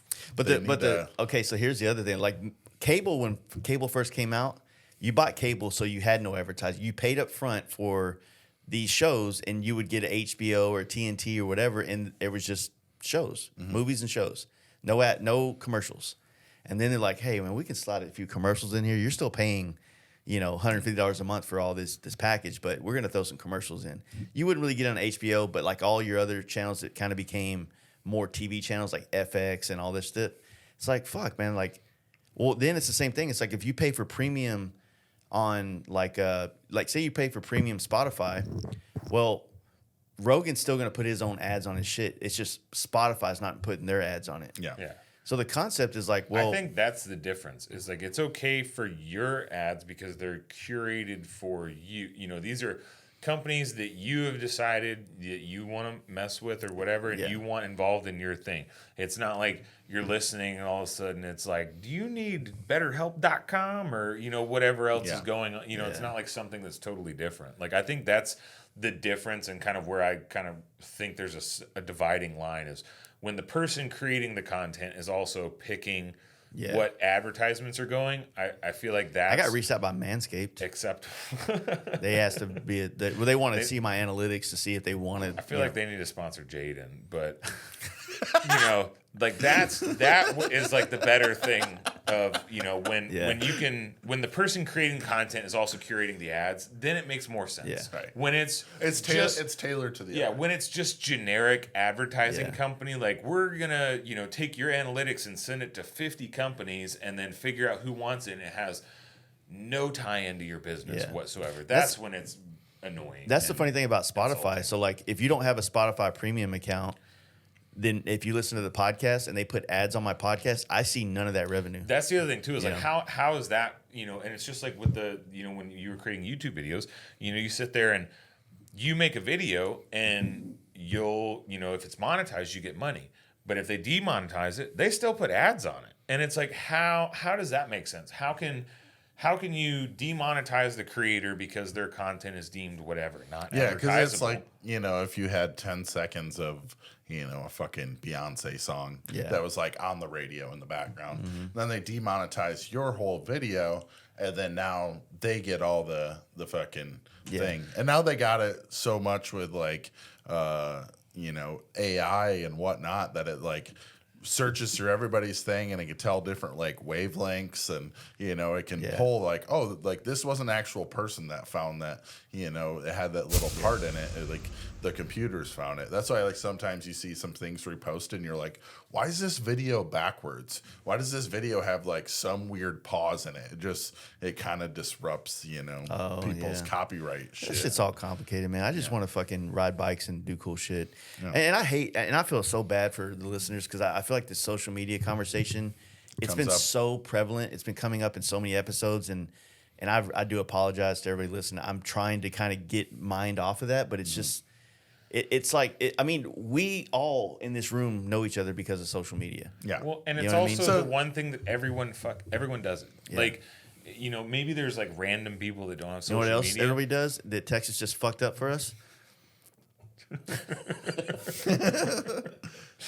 Speaker 1: Okay, so here's the other thing. Like cable, when cable first came out, you bought cable, so you had no advertising. You paid up front for these shows, and you would get an HBO or TNT or whatever, and it was just shows, movies and shows, no commercials. And then they're like, hey, man, we can slide a few commercials in here. You're still paying, $150 a month for all this package, but we're gonna throw some commercials in. You wouldn't really get on HBO, but like all your other channels that kind of became more TV channels, like FX and all this stuff. It's like, fuck, man. Like, well, then it's the same thing. It's like if you pay for premium on like say you pay for premium Spotify, well, Rogan's still gonna put his own ads on his shit. It's just Spotify's not putting their ads on it.
Speaker 2: Yeah.
Speaker 1: So the concept is like, well,
Speaker 3: I think that's the difference. Is like, it's okay for your ads because they're curated for you. These are companies that you have decided that you want to mess with or whatever, and you want involved in your thing. It's not like you're listening and all of a sudden it's like, do you need betterhelp.com or, whatever else is going on? It's not like something that's totally different. Like, I think that's the difference, and kind of where I kind of think there's a dividing line is when the person creating the content is also picking what advertisements are going. I feel like that.
Speaker 1: I got reached out by Manscaped.
Speaker 3: Except
Speaker 1: they asked to be. They wanted to see my analytics to see if they wanted.
Speaker 3: I feel like they need to sponsor Jaden, but like that is like the better thing of when the person creating content is also curating the ads, then it makes more sense.
Speaker 2: Yeah. Right.
Speaker 3: When it's
Speaker 2: tailored to the
Speaker 3: ad. When it's just generic advertising company, like we're gonna take your analytics and send it to 50 companies and then figure out who wants it, and it has no tie into your business whatsoever. That's when it's annoying.
Speaker 1: That's the funny thing about Spotify. So like if you don't have a Spotify premium account, then if you listen to the podcast and they put ads on my podcast, I see none of that revenue.
Speaker 3: That's the other thing too, is like how is that, and it's just like with the, when you were creating YouTube videos, you sit there and you make a video and you'll, if it's monetized, you get money. But if they demonetize it, they still put ads on it. And it's like, how does that make sense? How can you demonetize the creator because their content is deemed whatever, not advertisable?
Speaker 2: Yeah, because it's like, if you had 10 seconds of, a fucking Beyonce song that was like on the radio in the background, then they demonetize your whole video, and then now they get all the fucking thing. And now they got it so much with like, AI and whatnot that it like searches through everybody's thing and it can tell different like wavelengths, and it can pull like, oh, like this was an actual person that found that, it had that little part in it, like the computers found it. That's why like sometimes you see some things reposted and you're like, why is this video backwards? Why does this video have like some weird pause in it? It kind of disrupts people's copyright shit.
Speaker 1: That shit's all complicated, man. I just want to fucking ride bikes and do cool shit. And I feel so bad for the listeners, because I feel like the social media conversation, it's been so prevalent. It's been coming up in so many episodes, and I do apologize to everybody listening. I'm trying to kind of get mind off of that, but it's just it's like I mean, we all in this room know each other because of social media.
Speaker 2: Yeah.
Speaker 3: Well, and it's also the one thing that everyone does it. Yeah. Like, maybe there's like random people that don't have social media.
Speaker 1: You know what else everybody does that Texas just fucked up for us?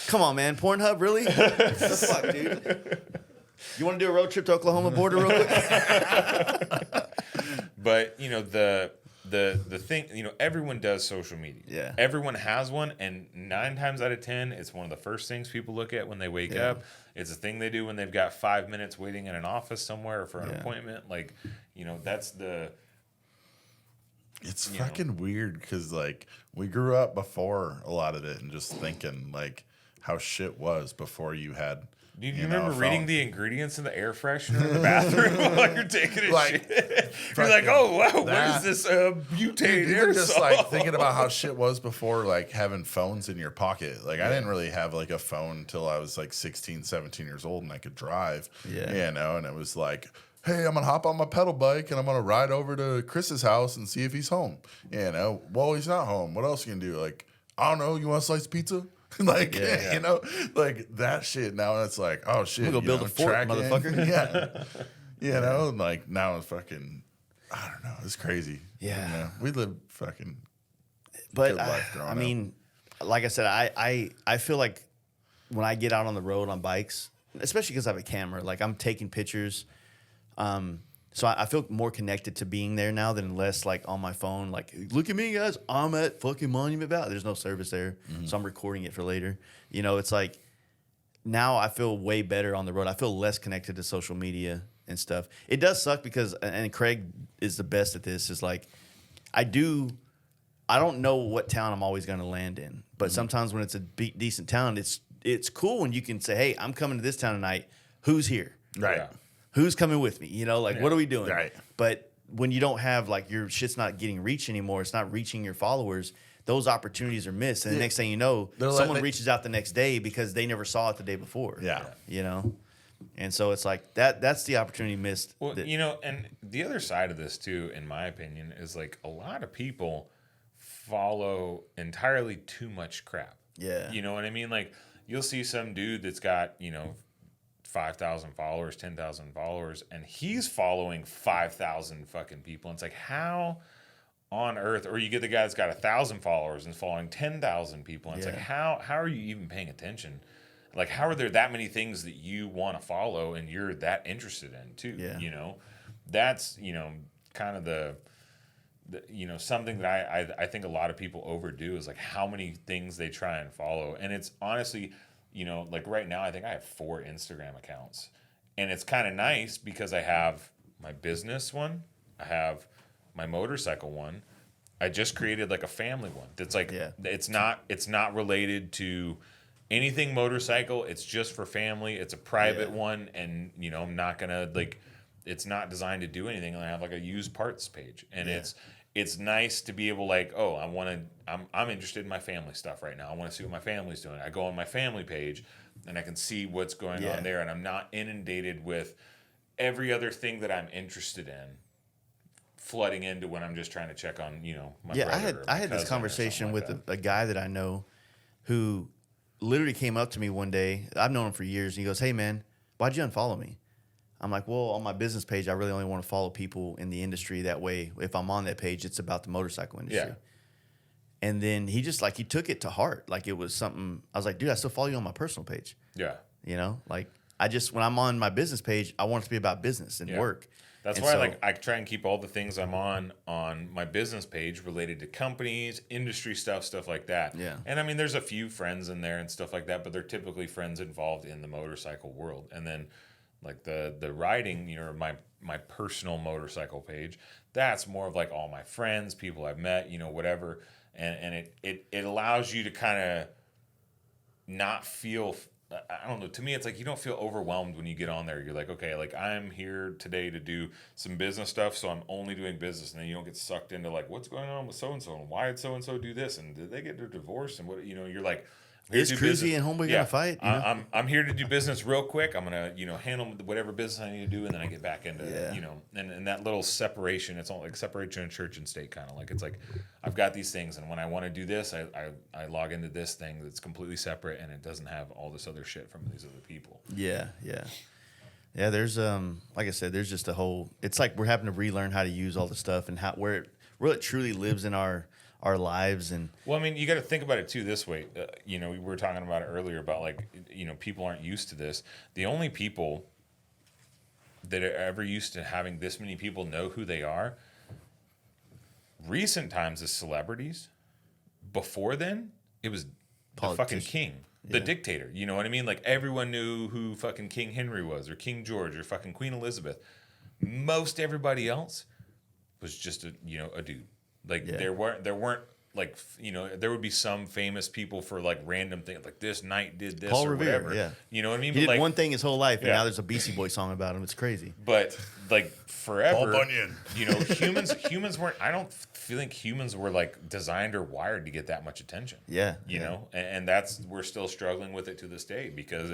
Speaker 1: Come on, man. Pornhub, really? What the fuck, dude? You want to do a road trip to Oklahoma border real quick?
Speaker 3: But, the thing, everyone does social media. Yeah. Everyone has one, and 9 times out of 10, it's one of the first things people look at when they wake up. It's a thing they do when they've got 5 minutes waiting in an office somewhere or for an appointment. Like, that's the...
Speaker 2: It's fucking weird because, like, we grew up before a lot of it and just thinking, like, how shit was before you had...
Speaker 3: Do you remember reading the ingredients in the air freshener in the bathroom while you're taking a shit? You're like, oh, wow, what is this butane aerosol?
Speaker 2: Just, like, thinking about how shit was before, like, having phones in your pocket. Like, I didn't really have, like, a phone until I was, like, 16, 17 years old and I could drive. Yeah. And it was like... Hey, I'm going to hop on my pedal bike and I'm going to ride over to Chris's house and see if he's home. Well, he's not home. What else you can do? Like, I don't know. You want a slice of pizza? Like, like that shit. Now it's like, oh, shit.
Speaker 1: We're going to build a fort, motherfucker.
Speaker 2: Yeah. Like now it's fucking, I don't know. It's crazy.
Speaker 1: Yeah.
Speaker 2: We live fucking
Speaker 1: good life growing up. Mean, like I said, I feel like when I get out on the road on bikes, especially because I have a camera, like I'm taking pictures. So I feel more connected to being there now than less like on my phone. Like, look at me, guys. I'm at fucking Monument Valley. There's no service there, so I'm recording it for later. It's like now I feel way better on the road. I feel less connected to social media and stuff. It does suck because, and Craig is the best at this, is like I don't know what town I'm always going to land in, but sometimes when it's a decent town, it's cool when you can say, hey, I'm coming to this town tonight. Who's here?
Speaker 2: Right.
Speaker 3: Yeah.
Speaker 1: Who's coming with me? What are we doing?
Speaker 2: Right.
Speaker 1: But when you don't have, like, your shit's not getting reach anymore, it's not reaching your followers, those opportunities are missed. And the next thing you know, someone reaches out the next day because they never saw it the day before.
Speaker 2: Yeah.
Speaker 1: And so it's like that's the opportunity missed.
Speaker 3: Well, and the other side of this, too, in my opinion, is like a lot of people follow entirely too much crap.
Speaker 1: Yeah.
Speaker 3: You know what I mean? Like, you'll see some dude that's got, 5,000 followers, 10,000 followers, and he's following 5,000 fucking people. And it's like, how on earth? Or you get the guy that's got 1,000 followers and following 10,000 people. And it's like, how are you even paying attention? Like, how are there that many things that you want to follow and you're that interested in too?
Speaker 1: Yeah.
Speaker 3: You know, that's, you know, kind of the you know, something that I think a lot of people overdo is like how many things they try and follow. And it's honestly, you know, like right now, I think I have 4 Instagram accounts. And it's kind of nice because I have my business one, I have my motorcycle one. I just created like a family one. That's like it's not related to anything motorcycle. It's just for family. It's a private one, and you know, I'm not gonna like. It's not designed to do anything. I have like a used parts page, and it's nice to be able like, oh, I'm interested in my family stuff right now. I want to see what my family's doing. I go on my family page, and I can see what's going on there, and I'm not inundated with every other thing that I'm interested in flooding into when I'm just trying to check on, you know, my brother
Speaker 1: I had this conversation with a guy that I know who literally came up to me one day. I've known him for years. And he goes, "Hey, man, why'd you unfollow me?" I'm like, "Well, on my business page, I really only want to follow people in the industry. That way, if I'm on that page, it's about the motorcycle industry." Yeah. And then he just like, he took it to heart. Like it was something. I was like, "Dude, I still follow you on my personal page." Yeah. You know, like when I'm on my business page, I want it to be about business and work.
Speaker 3: That's why, like, I try and keep all the things I'm on my business page related to companies, industry stuff like that. Yeah. And I mean, there's a few friends in there and stuff like that, but they're typically friends involved in the motorcycle world. And then, like the riding, you know, my personal motorcycle page, that's more of like all my friends, people I've met, you know, whatever. And it allows you to kind of not feel. I don't know. To me, it's like you don't feel overwhelmed when you get on there. You're like, okay, like I'm here today to do some business stuff, so I'm only doing business, and then you don't get sucked into like what's going on with so and so, and why did so and so do this, and did they get their divorce, and what, you know, you're like,
Speaker 1: is Cruzy and Homeboy gonna fight? You know?
Speaker 3: I'm here to do business real quick. I'm gonna, you know, handle whatever business I need to do, and then I get back into you know, and that little separation. It's all like separation of church and state, kind of like it's like I've got these things, and when I want to do this, I log into this thing that's completely separate, and it doesn't have all this other shit from these other people.
Speaker 1: Yeah. There's like I said, there's just a whole. It's like we're having to relearn how to use all the stuff and where it truly lives in our lives. And
Speaker 3: well, I mean, you got to think about it too this way. You know, we were talking about it earlier about like, you know, people aren't used to this. The only people that are ever used to having this many people know who they are recent times is celebrities. Before then, it was the fucking king, the dictator. You know what I mean? Like everyone knew who fucking King Henry was, or King George, or fucking Queen Elizabeth. Most everybody else was just a dude. Like there weren't like, you know, there would be some famous people for like random things, like this knight did this
Speaker 1: Paul
Speaker 3: or
Speaker 1: Revere,
Speaker 3: whatever.
Speaker 1: Yeah.
Speaker 3: You know what I mean?
Speaker 1: He did
Speaker 3: like,
Speaker 1: one thing his whole life, and now there's a Beastie Boy song about him. It's crazy.
Speaker 3: But like forever,
Speaker 2: Paul Bunyan.
Speaker 3: You know, humans weren't. I don't think humans were like designed or wired to get that much attention.
Speaker 1: Yeah.
Speaker 3: You know, and that's, we're still struggling with it to this day because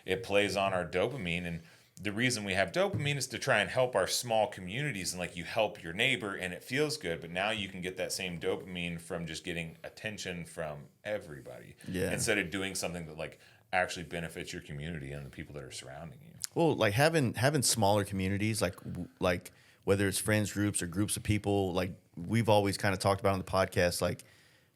Speaker 3: it plays on our dopamine. And the reason we have dopamine is to try and help our small communities, and like you help your neighbor and it feels good, but now you can get that same dopamine from just getting attention from everybody instead of doing something that like actually benefits your community and the people that are surrounding you.
Speaker 1: Well, like having smaller communities, like whether it's friends groups or groups of people, like we've always kind of talked about on the podcast, like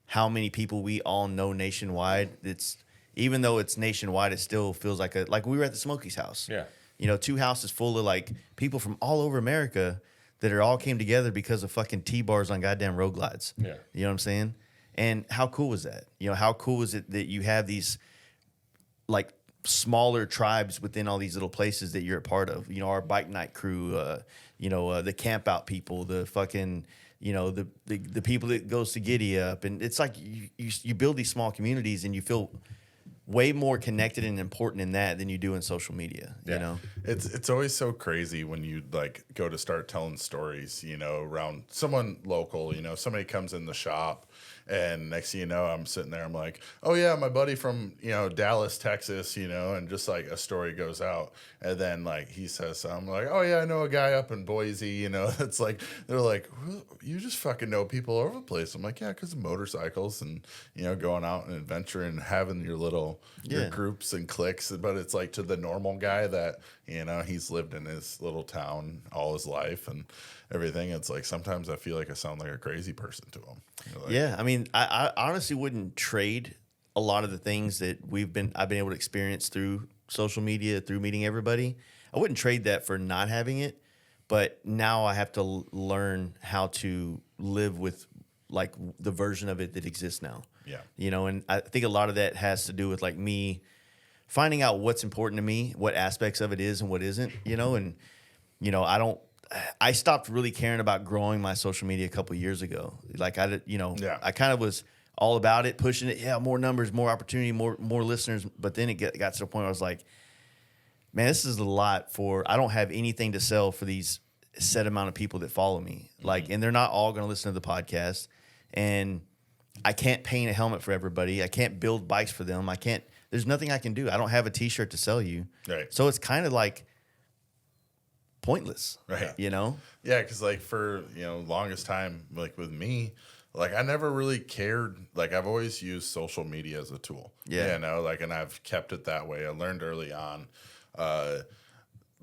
Speaker 1: how many people we all know nationwide. It's, even though it's nationwide, it still feels like we were at the Smokies house.
Speaker 3: Yeah.
Speaker 1: You know, 2 houses full of like people from all over America that all came together because of fucking T-bars on goddamn road glides.
Speaker 3: Yeah.
Speaker 1: You know what I'm saying? And how cool was that? You know, how cool is it that you have these like smaller tribes within all these little places that you're a part of? You know, our bike night crew, the camp out people, the fucking, you know, the people that goes to Giddy Up. And it's like you build these small communities and you feel way more connected and important in that than you do in social media. You know,
Speaker 2: it's always so crazy when you like go to start telling stories, you know, around someone local. You know, somebody comes in the shop, and next thing you know, I'm sitting there, I'm like, oh yeah, my buddy from, you know, Dallas, Texas, you know, and just like a story goes out, and then like he says something like, oh yeah, I know a guy up in Boise, you know. It's like they're like, well, you just fucking know people all over the place. I'm like, yeah, because of motorcycles and, you know, going out and adventuring and having your little your groups and cliques. But it's like to the normal guy that, you know, he's lived in his little town all his life and everything. It's like sometimes I feel like I sound like a crazy person to him. Like,
Speaker 1: I mean, I honestly wouldn't trade a lot of the things that I've been able to experience through social media, through meeting everybody. I wouldn't trade that for not having it, but now I have to learn how to live with like the version of it that exists now.
Speaker 2: Yeah.
Speaker 1: You know, and I think a lot of that has to do with like me finding out what's important to me, what aspects of it is and what isn't, you know, and, you know, I stopped really caring about growing my social media a couple of years ago. Like I kind of was all about it, pushing it. Yeah. More numbers, more opportunity, more listeners. But then it got to the point where I was like, man, this is a lot I don't have anything to sell for these set amount of people that follow me. Like, and they're not all going to listen to the podcast, and I can't paint a helmet for everybody. I can't build bikes for them. There's nothing I can do. I don't have a t-shirt to sell you.
Speaker 2: Right.
Speaker 1: So it's kind of like pointless.
Speaker 2: Right.
Speaker 1: You know?
Speaker 2: Yeah. Cause like for, longest time, like with me, like I never really cared. Like I've always used social media as a tool.
Speaker 1: Yeah.
Speaker 2: And I've kept it that way. I learned early on,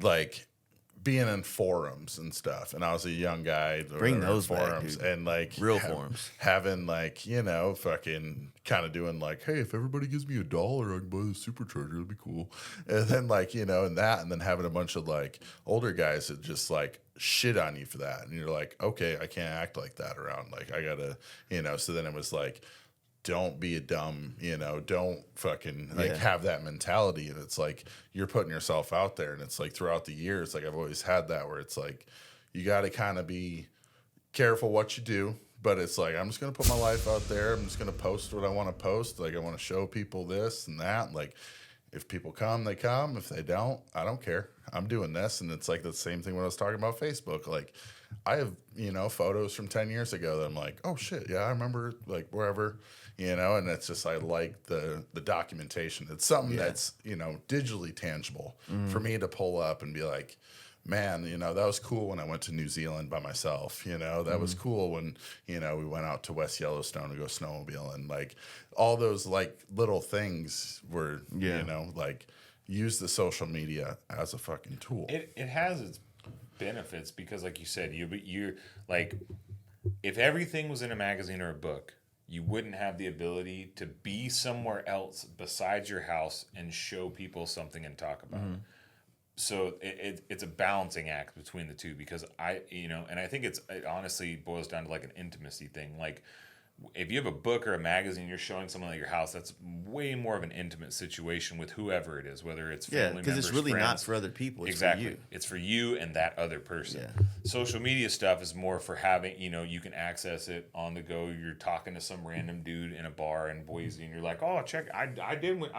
Speaker 2: like being in forums and stuff, and I was a young guy.
Speaker 1: Bring those
Speaker 2: forums
Speaker 1: back, dude.
Speaker 2: And like
Speaker 1: real forums,
Speaker 2: having like fucking kind of doing like, hey, if everybody gives me $1, I can buy the supercharger. It'd be cool. And then like and then having a bunch of like older guys that just like shit on you for that, and you're like, okay, I can't act like that around. Like I gotta, So then it was like, don't be a dumb, don't fucking have that mentality. And it's like, you're putting yourself out there. And it's like throughout the years, like I've always had that where it's like, you got to kind of be careful what you do. But it's like, I'm just going to put my life out there. I'm just going to post what I want to post. Like I want to show people this and that. Like if people come, they come. If they don't, I don't care. I'm doing this. And it's like the same thing when I was talking about Facebook. Like I have, photos from 10 years ago that I'm like, oh shit. Yeah. I remember like wherever, and it's just, I like the documentation. It's something that's, digitally tangible for me to pull up and be like, man, that was cool when I went to New Zealand by myself. That was cool when, we went out to West Yellowstone to go snowmobiling. Like all those like little things were, like use the social media as a fucking tool.
Speaker 3: It has its benefits because like you said, you're like, if everything was in a magazine or a book, you wouldn't have the ability to be somewhere else besides your house and show people something and talk about it. So it's a balancing act between the two because and I think it honestly boils down to like an intimacy thing. Like if you have a book or a magazine, you're showing someone at your house, that's way more of an intimate situation with whoever it is, whether it's family members,
Speaker 1: because it's really
Speaker 3: friends.
Speaker 1: not for other people. It's
Speaker 3: exactly.
Speaker 1: for you.
Speaker 3: It's for you and that other person.
Speaker 1: Yeah.
Speaker 3: Social media stuff is more for having, you can access it on the go. You're talking to some random dude in a bar in Boise and you're like, oh, check, I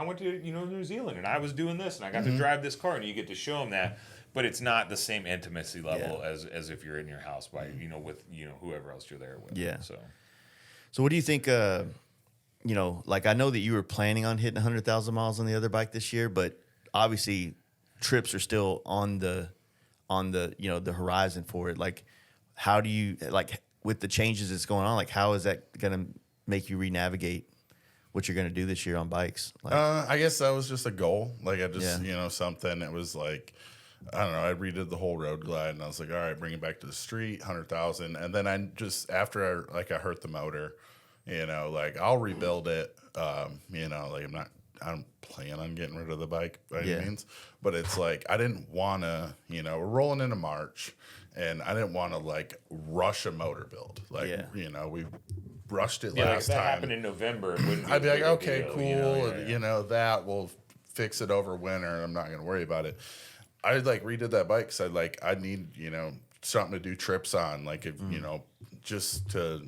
Speaker 3: went to, New Zealand and I was doing this and I got to drive this car, and you get to show them that. But it's not the same intimacy level as if you're in your house by, with, whoever else you're there with.
Speaker 1: Yeah.
Speaker 3: So
Speaker 1: what do you think, like I know that you were planning on hitting 100,000 miles on the other bike this year, but obviously trips are still on the the horizon for it. Like how do you, like with the changes that's going on, like how is that going to make you re-navigate what you're going to do this year on bikes? Like,
Speaker 2: I guess that was just a goal. Like I just, something that was like, I don't know, I redid the whole road glide and I was like, all right, bring it back to the street, 100,000. And then I just, after I hurt the motor, like I'll rebuild it. Like I don't plan on getting rid of the bike by any means, but it's like, I didn't want to, we're rolling into March and I didn't want to like rush a motor build. Like, we rushed it last
Speaker 3: like if that
Speaker 2: time.
Speaker 3: happened in November, it wouldn't be
Speaker 2: I'd be like, okay,
Speaker 3: deal,
Speaker 2: cool. That will fix it over winter. I'm not going to worry about it. I like redid that bike because I need, something to do trips on, like, if, just to,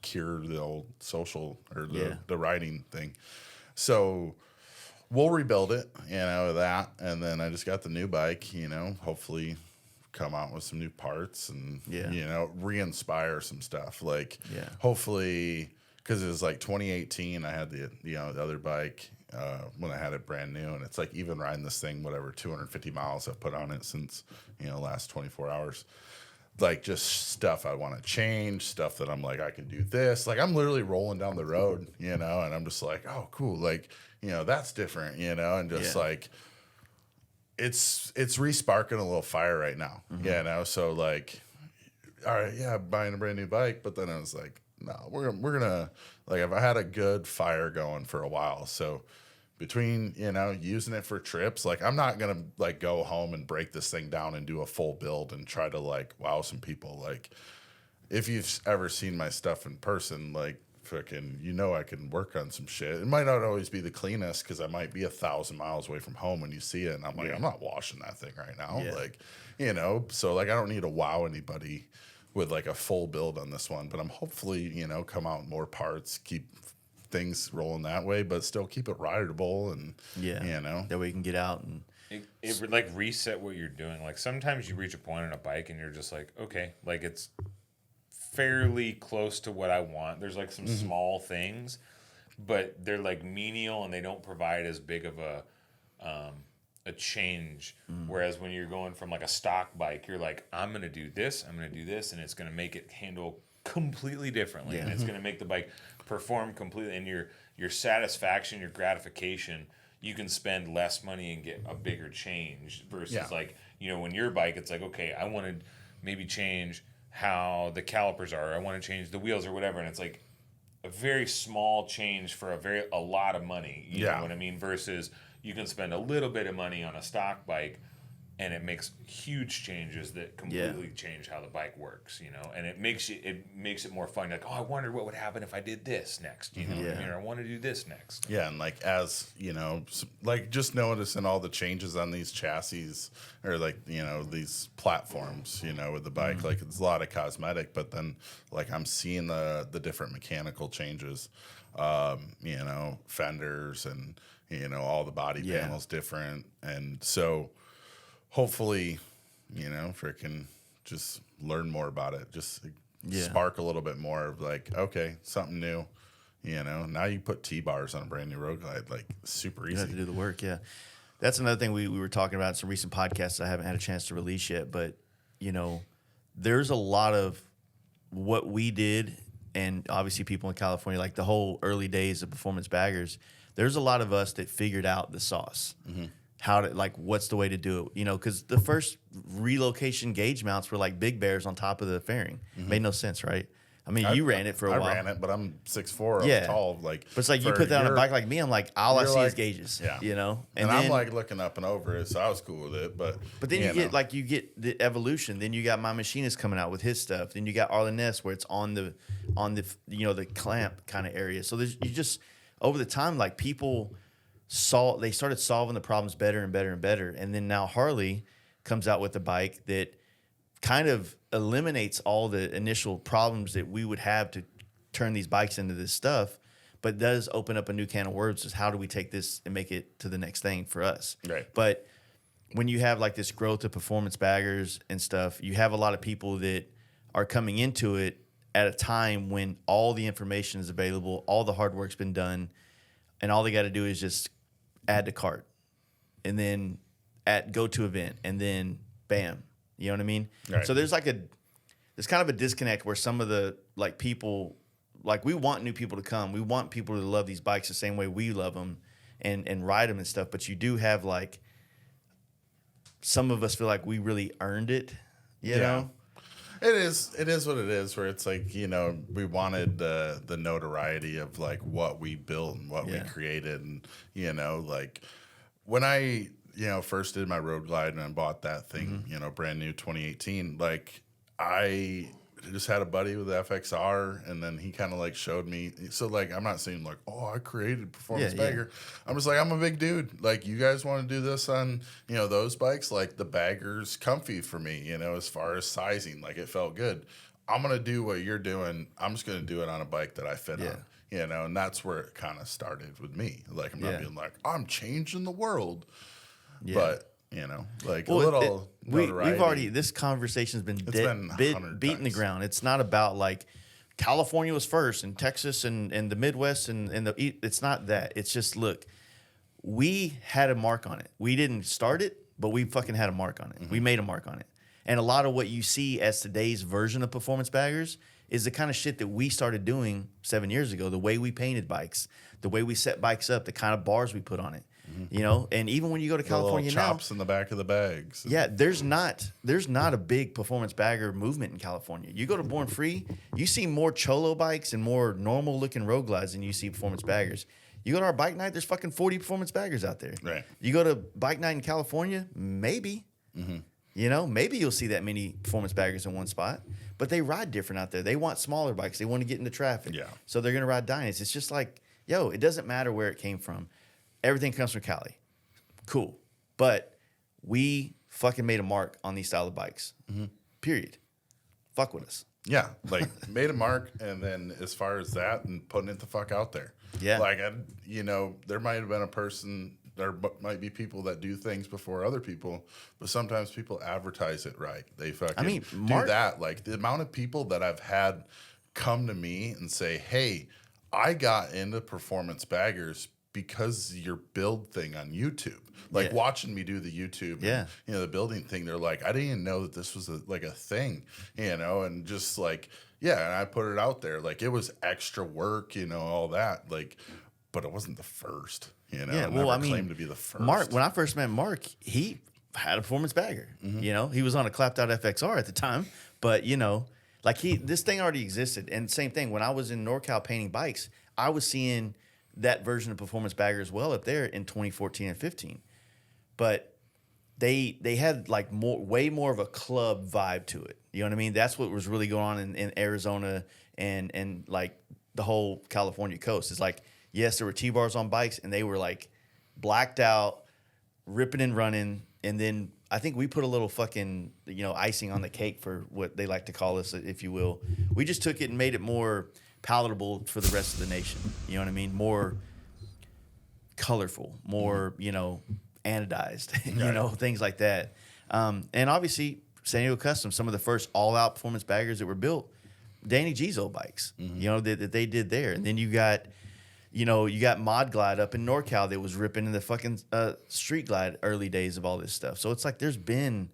Speaker 2: cure the old social or the riding thing. So we'll rebuild it, that. And then I just got the new bike, hopefully come out with some new parts and, re-inspire some stuff. Like, hopefully, because it was like 2018, I had the other bike when I had it brand new. And it's like even riding this thing, whatever, 250 miles I've put on it since, last 24 hours. Like just stuff I want to change, stuff that I'm like, I can do this. Like I'm literally rolling down the road, and I'm just like, oh, cool. Like, that's different, and just like, it's re-sparking a little fire right now, So like, all right, buying a brand new bike. But then I was like, no, we're gonna like if I had a good fire going for a while, so between using it for trips, like I'm not gonna like go home and break this thing down and do a full build and try to like wow some people. Like if you've ever seen my stuff in person, like fucking I can work on some shit. It might not always be the cleanest because I might be 1,000 miles away from home when you see it, and I'm like, I'm not washing that thing right now. Like so like I don't need to wow anybody with like a full build on this one, but I'm hopefully come out more parts, keep things rolling that way, but still keep it rideable and
Speaker 1: that way you can get out and
Speaker 3: it would like reset what you're doing. Like sometimes you reach a point on a bike and you're just like, okay, like it's fairly close to what I want. There's like some small things, but they're like menial and they don't provide as big of a change. Whereas when you're going from like a stock bike, you're like, I'm going to do this, and it's going to make it handle completely differently. And it's going to make the bike perform completely. And your satisfaction, your gratification, you can spend less money and get a bigger change versus like, when your bike, it's like, okay, I want to maybe change how the calipers are. I want to change the wheels or whatever. And it's like a very small change for a lot of money. You know what I mean? Versus you can spend a little bit of money on a stock bike and it makes huge changes that completely change how the bike works, and it makes it more fun. Like, oh, I wonder what would happen if I did this next, what I mean? Or I want to do this next.
Speaker 2: Yeah, and like as like just noticing all the changes on these chassis or like these platforms, with the bike, like it's a lot of cosmetic, but then like I'm seeing the different mechanical changes, fenders and all the body panels different, and so. Hopefully, freaking just learn more about it. Just spark a little bit more of like, okay, something new. Now you put T-bars on a brand new road glide, like super easy.
Speaker 1: You have to do the work, That's another thing we were talking about in some recent podcasts I haven't had a chance to release yet. But, there's a lot of what we did, and obviously people in California, like the whole early days of performance baggers, there's a lot of us that figured out the sauce. How to what's the way to do it? Because the first relocation gauge mounts were like big bears on top of the fairing. Made no sense, right? I mean, you ran it for a while.
Speaker 2: I ran it, but I'm 6'4", I'm tall. Like,
Speaker 1: but it's like you put that on a bike like me. I'm like, all I see is gauges. And
Speaker 2: then, I'm like looking up and over it, so I was cool with it. But
Speaker 1: then you get the evolution. Then you got my machinist coming out with his stuff. Then you got reminisce where it's on the the clamp kind of area. So you just over the time like people. They started solving the problems better and better and better. And then now Harley comes out with a bike that kind of eliminates all the initial problems that we would have to turn these bikes into this stuff, but does open up a new can of worms as how do we take this and make it to the next thing for us.
Speaker 2: Right.
Speaker 1: But when you have like this growth of performance baggers and stuff, you have a lot of people that are coming into it at a time when all the information is available, all the hard work's been done, and all they got to do is just add to cart, and then go to event, and then bam, you know what I mean?
Speaker 2: Right.
Speaker 1: So there's kind of a disconnect where some of the like people, like we want new people to come, we want people to love these bikes the same way we love them, and ride them and stuff. But you do have like some of us feel like we really earned it, you know.
Speaker 2: It is what it is, where it's like, we wanted the notoriety of like what we built and what we created. And, like when I, first did my road glide and I bought that thing, brand new 2018, like I just had a buddy with the FXR, and then he kind of like showed me. So like, I'm not saying like, oh, I created performance bagger. I'm just like, I'm a big dude. Like, you guys want to do this on, those bikes? Like the bagger's comfy for me, as far as sizing, like it felt good. I'm going to do what you're doing. I'm just going to do it on a bike that I fit on, and that's where it kind of started with me. Like, I'm not being like, I'm changing the world, but like a little notoriety.
Speaker 1: We've already, this conversation's been beating the ground. It's not about like California was first and Texas and the Midwest and it's not that. It's just, look, we had a mark on it. We didn't start it, but we fucking had a mark on it. We made a mark on it. And a lot of what you see as today's version of performance baggers is the kind of shit that we started doing 7 years ago. The way we painted bikes, the way we set bikes up, the kind of bars we put on it. You know, and even when you go to California
Speaker 2: the
Speaker 1: now,
Speaker 2: chops in the back of the bags.
Speaker 1: yeah, there's not a big performance bagger movement in California. You go to Born Free, you see more cholo bikes and more normal looking road glides than you see performance baggers. You go to our bike night, there's fucking 40 performance baggers out there.
Speaker 2: Right.
Speaker 1: You go to bike night in California, maybe. You know, maybe you'll see that many performance baggers in one spot, but they ride different out there. They want smaller bikes. They want to get into traffic.
Speaker 2: Yeah.
Speaker 1: So they're going to ride Dynas. It's just like, yo, it doesn't matter where it came from. Everything comes from Cali. Cool. But we fucking made a mark on these style of bikes. Period. Fuck with us.
Speaker 2: Yeah, like made a mark, and then as far as that, and putting it the fuck out there.
Speaker 1: Yeah.
Speaker 2: Like, you know, there might have been a person, there might be people that do things before other people, but sometimes people advertise it right. They fucking do that. Like, the amount of people that I've had come to me and say, hey, I got into performance baggers because your build thing on YouTube, like watching me do the YouTube, and, you know, the building thing, they're like, I didn't even know that this was a thing, you know, and just like, yeah, and I put it out there, like it was extra work, you know, all that, like, but it wasn't the first, you know.
Speaker 1: Yeah, well, I mean,
Speaker 2: claimed to be the first.
Speaker 1: Mark, when I first met Mark, he had a performance bagger. You know, he was on a clapped out FXR at the time, but you know, like this thing already existed. And same thing, when I was in NorCal painting bikes, I was seeing that version of performance bagger as well up there in 2014 and 15. But they had like way more of a club vibe to it. You know what I mean? That's what was really going on in Arizona and like the whole California coast. It's like, yes, there were T-bars on bikes and they were like blacked out, ripping and running. And then I think we put a little fucking, you know, icing on the cake for what they like to call us, if you will. We just took it and made it more palatable for the rest of the nation. You know what I mean? More colorful, more, you know, anodized, you know, things like that. And obviously, San Diego Custom, some of the first all-out performance baggers that were built, Danny G's old bikes, you know, that they did there. And then you got Mod Glide up in NorCal that was ripping in the fucking Street Glide early days of all this stuff. So it's like there's been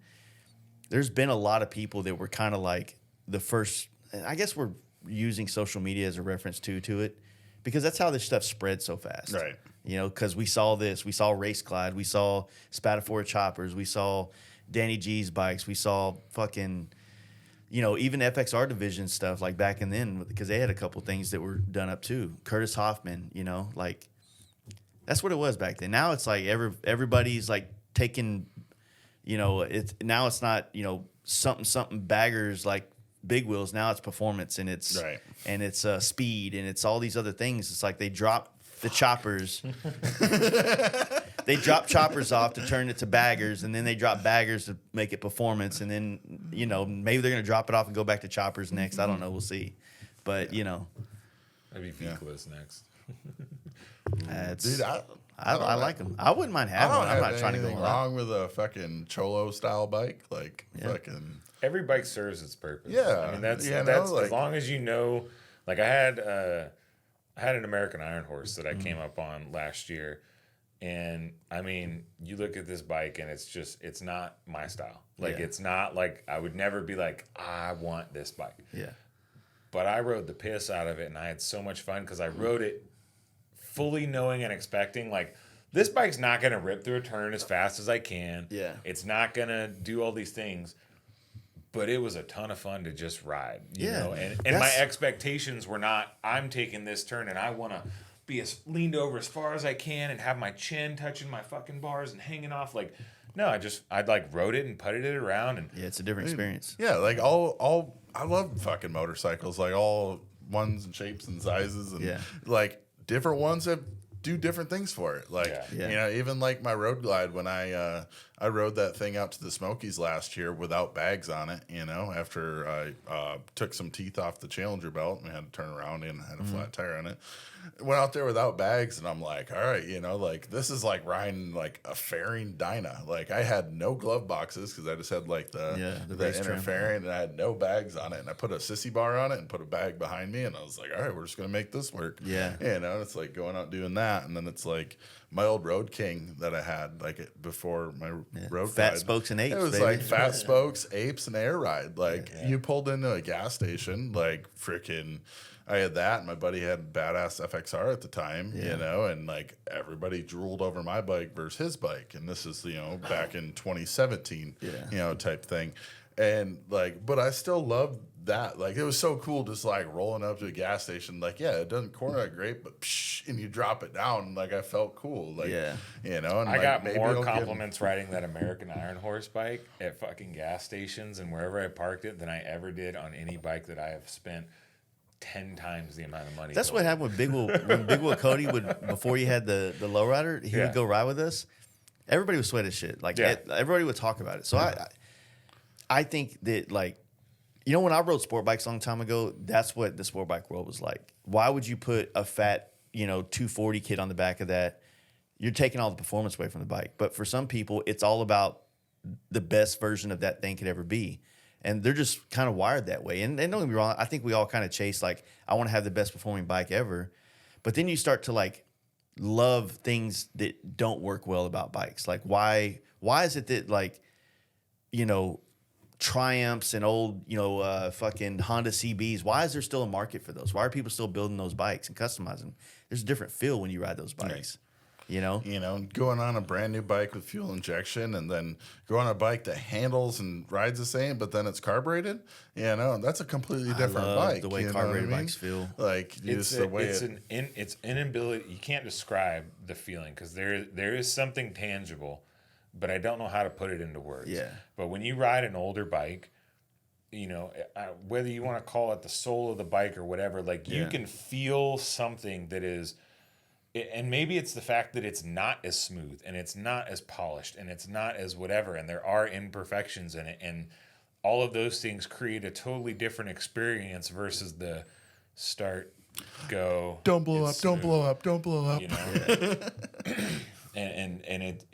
Speaker 1: a lot of people that were kind of like the first. I guess we're using social media as a reference to it, because that's how this stuff spread so fast.
Speaker 2: Right.
Speaker 1: You know, because we saw Race Glide, we saw Spatafora choppers, we saw Danny G's bikes, we saw fucking, you know, even FXR division stuff like back in then, because they had a couple things that were done up too. Curtis Hoffman, you know, like that's what it was back then. Now it's like everybody's like taking, you know, it's not, you know, something baggers like big wheels. Now it's performance and it's speed and it's all these other things. It's like they drop the choppers. They drop choppers off to turn it to baggers, and then they drop baggers to make it performance, and then, you know, maybe they're gonna drop it off and go back to choppers next. I don't know. We'll see. But you know,
Speaker 3: maybe Vehicless next.
Speaker 1: Dude, I like them. I wouldn't mind having one. I'm not trying to go
Speaker 2: wrong with a fucking cholo style bike, like fucking.
Speaker 3: Every bike serves its purpose.
Speaker 2: Yeah,
Speaker 3: I mean that's
Speaker 2: like,
Speaker 3: as long as you know. Like I had an American Iron Horse that I came up on last year, and I mean, you look at this bike and it's not my style. Like it's not like I would never be like, I want this bike.
Speaker 1: Yeah.
Speaker 3: But I rode the piss out of it, and I had so much fun because I rode it fully knowing and expecting like this bike's not gonna rip through a turn as fast as I can.
Speaker 1: Yeah.
Speaker 3: It's not gonna do all these things. But it was a ton of fun to just ride, you know. And my expectations were not, I'm taking this turn and I want to be as leaned over as far as I can and have my chin touching my fucking bars and hanging off. Like, no, I'd like rode it and putted it around. And
Speaker 1: yeah, it's a different experience.
Speaker 2: Yeah, like I love fucking motorcycles, like all ones and shapes and sizes, and like different ones that do different things for it. Like, you know, even like my Road Glide, when I rode that thing out to the Smokies last year without bags on it, you know, after I took some teeth off the Challenger belt and had to turn around and had a flat tire on it. Went out there without bags, and I'm like, all right, you know, like this is like riding like a fairing Dyna. Like I had no glove boxes because I just had like the inner fairing, and I had no bags on it. And I put a sissy bar on it and put a bag behind me, and I was like, all right, we're just gonna make this work.
Speaker 1: Yeah,
Speaker 2: you know, it's like going out doing that, and then it's like my old Road King that I had like before my road
Speaker 1: fat
Speaker 2: ride.
Speaker 1: spokes and apes.
Speaker 2: It was
Speaker 1: baby.
Speaker 2: like fat spokes, apes, and air ride. Like you pulled into a gas station, like freaking. I had that, and my buddy had badass FXR at the time, you know, and like everybody drooled over my bike versus his bike, and this is, you know, back in 2017, you know, type thing, and like, but I still loved that. Like, it was so cool just like rolling up to a gas station, like, yeah, it doesn't corner that great, but psh, and you drop it down, like, I felt cool, like, you know. And
Speaker 3: I
Speaker 2: like,
Speaker 3: got
Speaker 2: maybe
Speaker 3: more
Speaker 2: I'll
Speaker 3: compliments riding that American Iron Horse bike at fucking gas stations and wherever I parked it than I ever did on any bike that I have spent 10 times the amount of money.
Speaker 1: That's what happened with Big Will. When Big Will Cody would, before you had the lowrider, he would go ride with us. Everybody was sweat as shit. Like, everybody would talk about it. So I think that, like, you know, when I rode sport bikes a long time ago, that's what the sport bike world was like. Why would you put a fat, you know, 240 kit on the back of that? You're taking all the performance away from the bike. But for some people, it's all about the best version of that thing could ever be. And they're just kind of wired that way. And don't get me wrong, I think we all kind of chase, like, I want to have the best performing bike ever. But then you start to, like, love things that don't work well about bikes. Like, why is it that, like, you know, Triumphs and old, you know, fucking Honda CBs, why is there still a market for those? Why are people still building those bikes and customizing them? There's a different feel when you ride those bikes. You know,
Speaker 2: going on a brand new bike with fuel injection, and then go on a bike that handles and rides the same, but then it's carbureted. You know, that's a completely different bike.
Speaker 1: The way carbureted bikes feel,
Speaker 2: like
Speaker 3: it's inability. You can't describe the feeling because there is something tangible, but I don't know how to put it into words.
Speaker 1: Yeah.
Speaker 3: But when you ride an older bike, you know, whether you want to call it the soul of the bike or whatever, like you can feel something that is. And maybe it's the fact that it's not as smooth and it's not as polished and it's not as whatever, and there are imperfections in it, and all of those things create a totally different experience versus the start, go,
Speaker 2: don't blow up, don't blow up, don't blow up.
Speaker 3: You know, and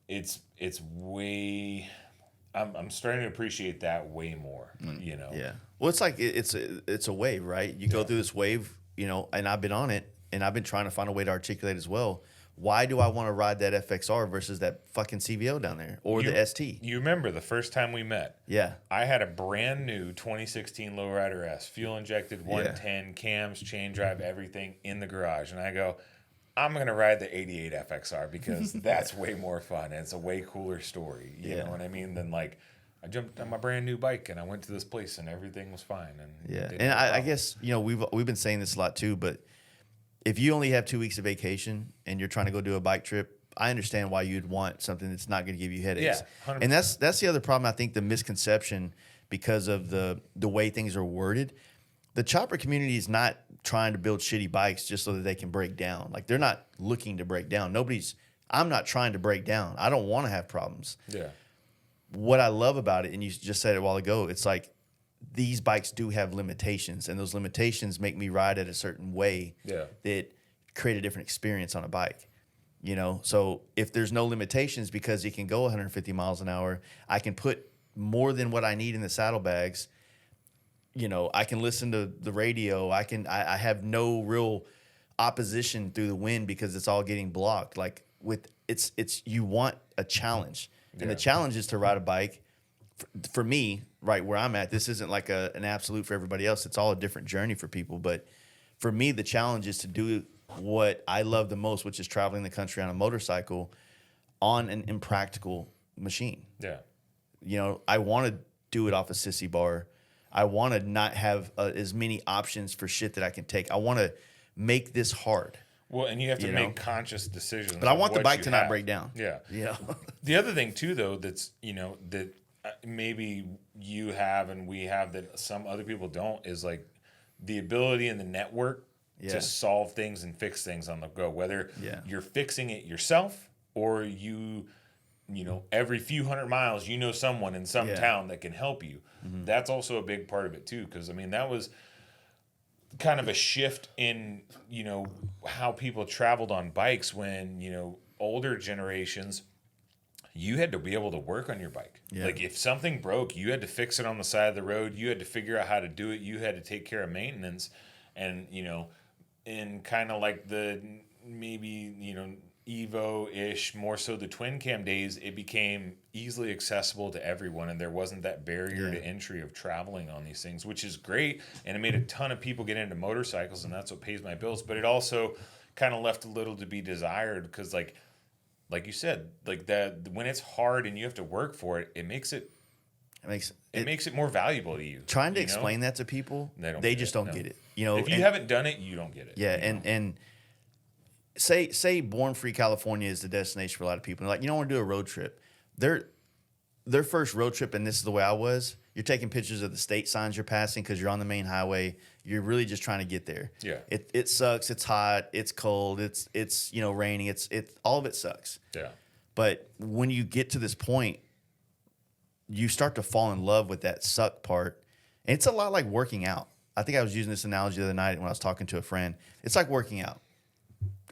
Speaker 3: it's way. I'm starting to appreciate that way more. You know.
Speaker 1: Yeah. Well, it's like it's a wave, right? You go through this wave, you know, and I've been on it. And I've been trying to find a way to articulate as well. Why do I want to ride that FXR versus that fucking CVO down there or the ST?
Speaker 3: You remember the first time we met?
Speaker 1: Yeah.
Speaker 3: I had a brand new 2016 Lowrider S, fuel injected 110, cams, chain drive, everything in the garage. And I go, I'm going to ride the 88 FXR because that's way more fun. And it's a way cooler story. You know what I mean? Than like, I jumped on my brand new bike and I went to this place and everything was fine. And
Speaker 1: I guess, you know, we've been saying this a lot too, but if you only have 2 weeks of vacation and you're trying to go do a bike trip, I understand why you'd want something that's not going to give you headaches.
Speaker 3: Yeah, 100%.
Speaker 1: And that's the other problem. I think the misconception because of the way things are worded. The chopper community is not trying to build shitty bikes just so that they can break down. Like, they're not looking to break down. I'm not trying to break down. I don't want to have problems.
Speaker 3: Yeah.
Speaker 1: What I love about it, and you just said it a while ago, it's like, these bikes do have limitations, and those limitations make me ride at a certain way that create a different experience on a bike. You know, so if there's no limitations because it can go 150 miles an hour, I can put more than what I need in the saddlebags. You know, I can listen to the radio. I have no real opposition through the wind because it's all getting blocked. Like, you want a challenge, and the challenge is to ride a bike. For me, right where I'm at, this isn't like an absolute for everybody else. It's all a different journey for people. But for me, the challenge is to do what I love the most, which is traveling the country on a motorcycle on an impractical machine.
Speaker 3: Yeah.
Speaker 1: You know, I want to do it off a sissy bar. I want to not have as many options for shit that I can take. I want to make this hard.
Speaker 3: Well, and you have to make conscious decisions.
Speaker 1: But I want the bike to not break down.
Speaker 3: Yeah.
Speaker 1: Yeah.
Speaker 3: The other thing, too, though, that's, you know, that maybe you have and we have that some other people don't is like the ability and the network to solve things and fix things on the go, whether you're fixing it yourself or you know, every few hundred miles, you know, someone in some town that can help you. Mm-hmm. That's also a big part of it too. Cause I mean, that was kind of a shift in, you know, how people traveled on bikes when, you know, older generations, you had to be able to work on your bike. Yeah. Like if something broke, you had to fix it on the side of the road. You had to figure out how to do it. You had to take care of maintenance. And, you know, in kind of like the maybe, you know, Evo-ish, more so the twin cam days, it became easily accessible to everyone, and there wasn't that barrier to entry of traveling on these things, which is great, and it made a ton of people get into motorcycles, and that's what pays my bills. But it also kind of left a little to be desired, because like you said, like that when it's hard and you have to work for it, it makes it makes it more valuable to you.
Speaker 1: Trying to explain that to people, they just don't get it. You know,
Speaker 3: if you haven't done it, you don't get it.
Speaker 1: Yeah, and say Born Free California is the destination for a lot of people. They're like, you don't want to do a road trip. Their first road trip, and this is the way I was, you're taking pictures of the state signs you're passing because you're on the main highway. You're really just trying to get there.
Speaker 3: Yeah.
Speaker 1: It sucks. It's hot. It's cold. It's raining. It's all of it sucks.
Speaker 3: Yeah.
Speaker 1: But when you get to this point, you start to fall in love with that suck part. And it's a lot like working out. I think I was using this analogy the other night when I was talking to a friend. It's like working out.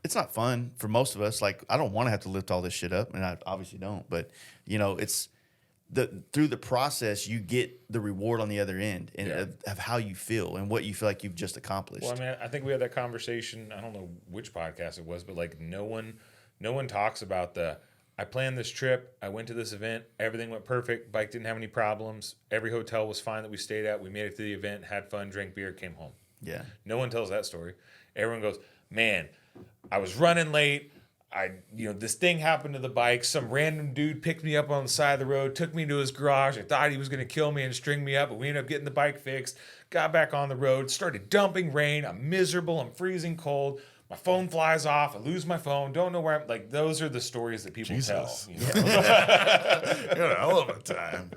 Speaker 1: It's not fun for most of us. Like, I don't want to have to lift all this shit up, and I obviously don't. But, it's through the process, you get the reward on the other end and of how you feel and what you feel like you've just accomplished.
Speaker 3: Well, I mean, I think we had that conversation. I don't know which podcast it was, but like no one talks about I planned this trip. I went to this event. Everything went perfect. Bike didn't have any problems. Every hotel was fine that we stayed at. We made it to the event, had fun, drank beer, came home.
Speaker 1: Yeah.
Speaker 3: No one tells that story. Everyone goes, man, I was running late. This thing happened to the bike. Some random dude picked me up on the side of the road, took me to his garage. I thought he was going to kill me and string me up, but we ended up getting the bike fixed. Got back on the road, started dumping rain. I'm miserable. I'm freezing cold. My phone flies off. I lose my phone. Don't know where I'm. Like, those are the stories that people tell. You
Speaker 2: had a hell of a time.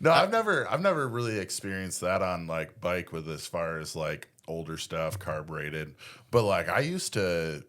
Speaker 2: No, I've never really experienced that on like bike with as far as like older stuff, carbureted. But like I used to,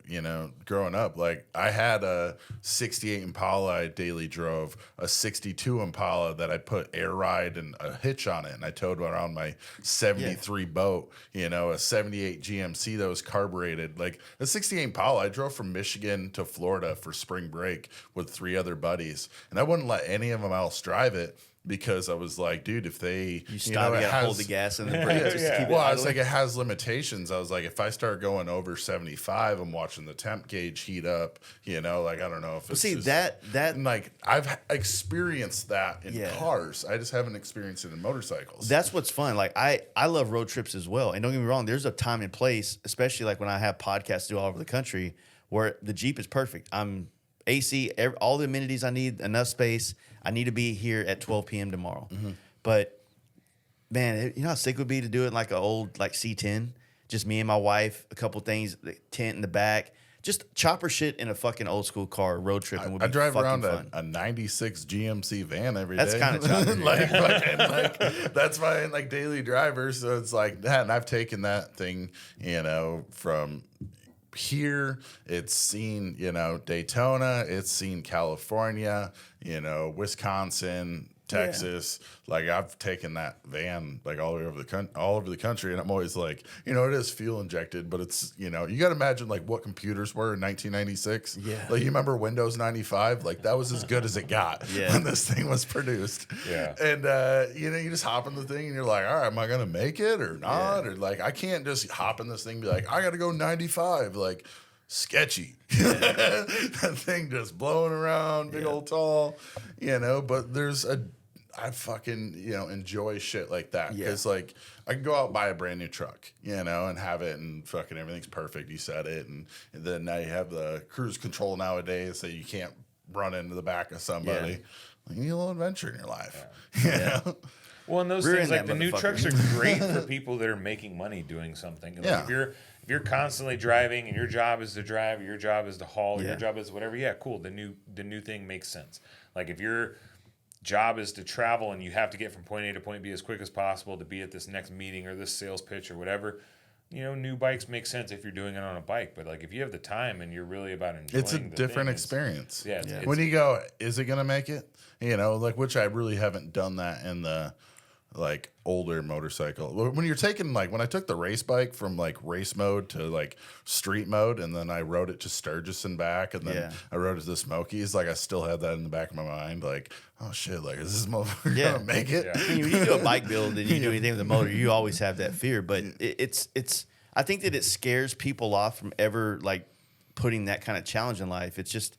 Speaker 2: growing up, like I had a 68 Impala I daily drove, a 62 Impala that I put air ride and a hitch on it, and I towed around my 73 boat, a 78 GMC that was carbureted. Like a 68 Impala, I drove from Michigan to Florida for spring break with 3 other buddies, and I wouldn't let any of them else drive it. Because I was like, dude, if they
Speaker 1: you stop, you gotta hold the gas and the brake just to keep it.
Speaker 2: Well, I was like, it has limitations. I was like, if I start going over 75, I'm watching the temp gauge heat up. Like I don't know if it's
Speaker 1: that
Speaker 2: and like I've experienced that in cars. I just haven't experienced it in motorcycles.
Speaker 1: That's what's fun. Like I love road trips as well. And don't get me wrong, there's a time and place, especially like when I have podcasts to do all over the country, where the Jeep is perfect. I'm AC, all the amenities I need, enough space. I need to be here at 12 p.m. tomorrow. Mm-hmm. But, man, you know how sick it would be to do it in like an old like C10? Just me and my wife, a couple things, the tent in the back. Just chopper shit in a fucking old school car, road tripping would be
Speaker 2: drive
Speaker 1: fucking
Speaker 2: around
Speaker 1: fun.
Speaker 2: a 96 GMC van every day.
Speaker 1: That's kind of choppy.
Speaker 2: That's my like daily driver. So it's like that. And I've taken that thing, from here, it's seen, Daytona, it's seen California, Wisconsin, Texas. Like I've taken that van like all over the country, and I'm always like, it is fuel injected, but it's you got to imagine like what computers were in 1996.
Speaker 1: Yeah,
Speaker 2: like you remember Windows 95, like that was as good as it got when this thing was produced.
Speaker 3: Yeah,
Speaker 2: and you just hop in the thing and you're like, all right, am I gonna make it or not? Or like I can't just hop in this thing and be like, I got to go 95, like. Sketchy. That thing just blowing around, big old tall, but I fucking, enjoy shit like that. Because, like, I can go out and buy a brand new truck, and have it, and fucking everything's perfect. You said it. And then now you have the cruise control nowadays so you can't run into the back of somebody.
Speaker 1: Yeah.
Speaker 2: Like, you need a little adventure in your life.
Speaker 1: Yeah.
Speaker 3: Well, and those things, like the new trucks are great for people that are making money doing something. Like if you're constantly driving and your job is to drive, your job is to haul, your job is whatever, cool. The new thing makes sense. Like if your job is to travel and you have to get from point A to point B as quick as possible to be at this next meeting or this sales pitch or whatever, new bikes make sense if you're doing it on a bike. But like if you have the time and you're really about enjoying
Speaker 2: it's a different experience.
Speaker 3: It's
Speaker 2: when you go, is it gonna make it? Like which I really haven't done that in the like older motorcycle. When you're taking like when I took the race bike from like race mode to like street mode, and then I rode it to Sturgis and back, and then I rode it to the Smokies. Like I still had that in the back of my mind. Like, oh shit, like is this motherfucker gonna make it?
Speaker 1: Yeah. When you do a bike build and you do anything with the motor, you always have that fear. But it's I think that it scares people off from ever like putting that kind of challenge in life. It's just,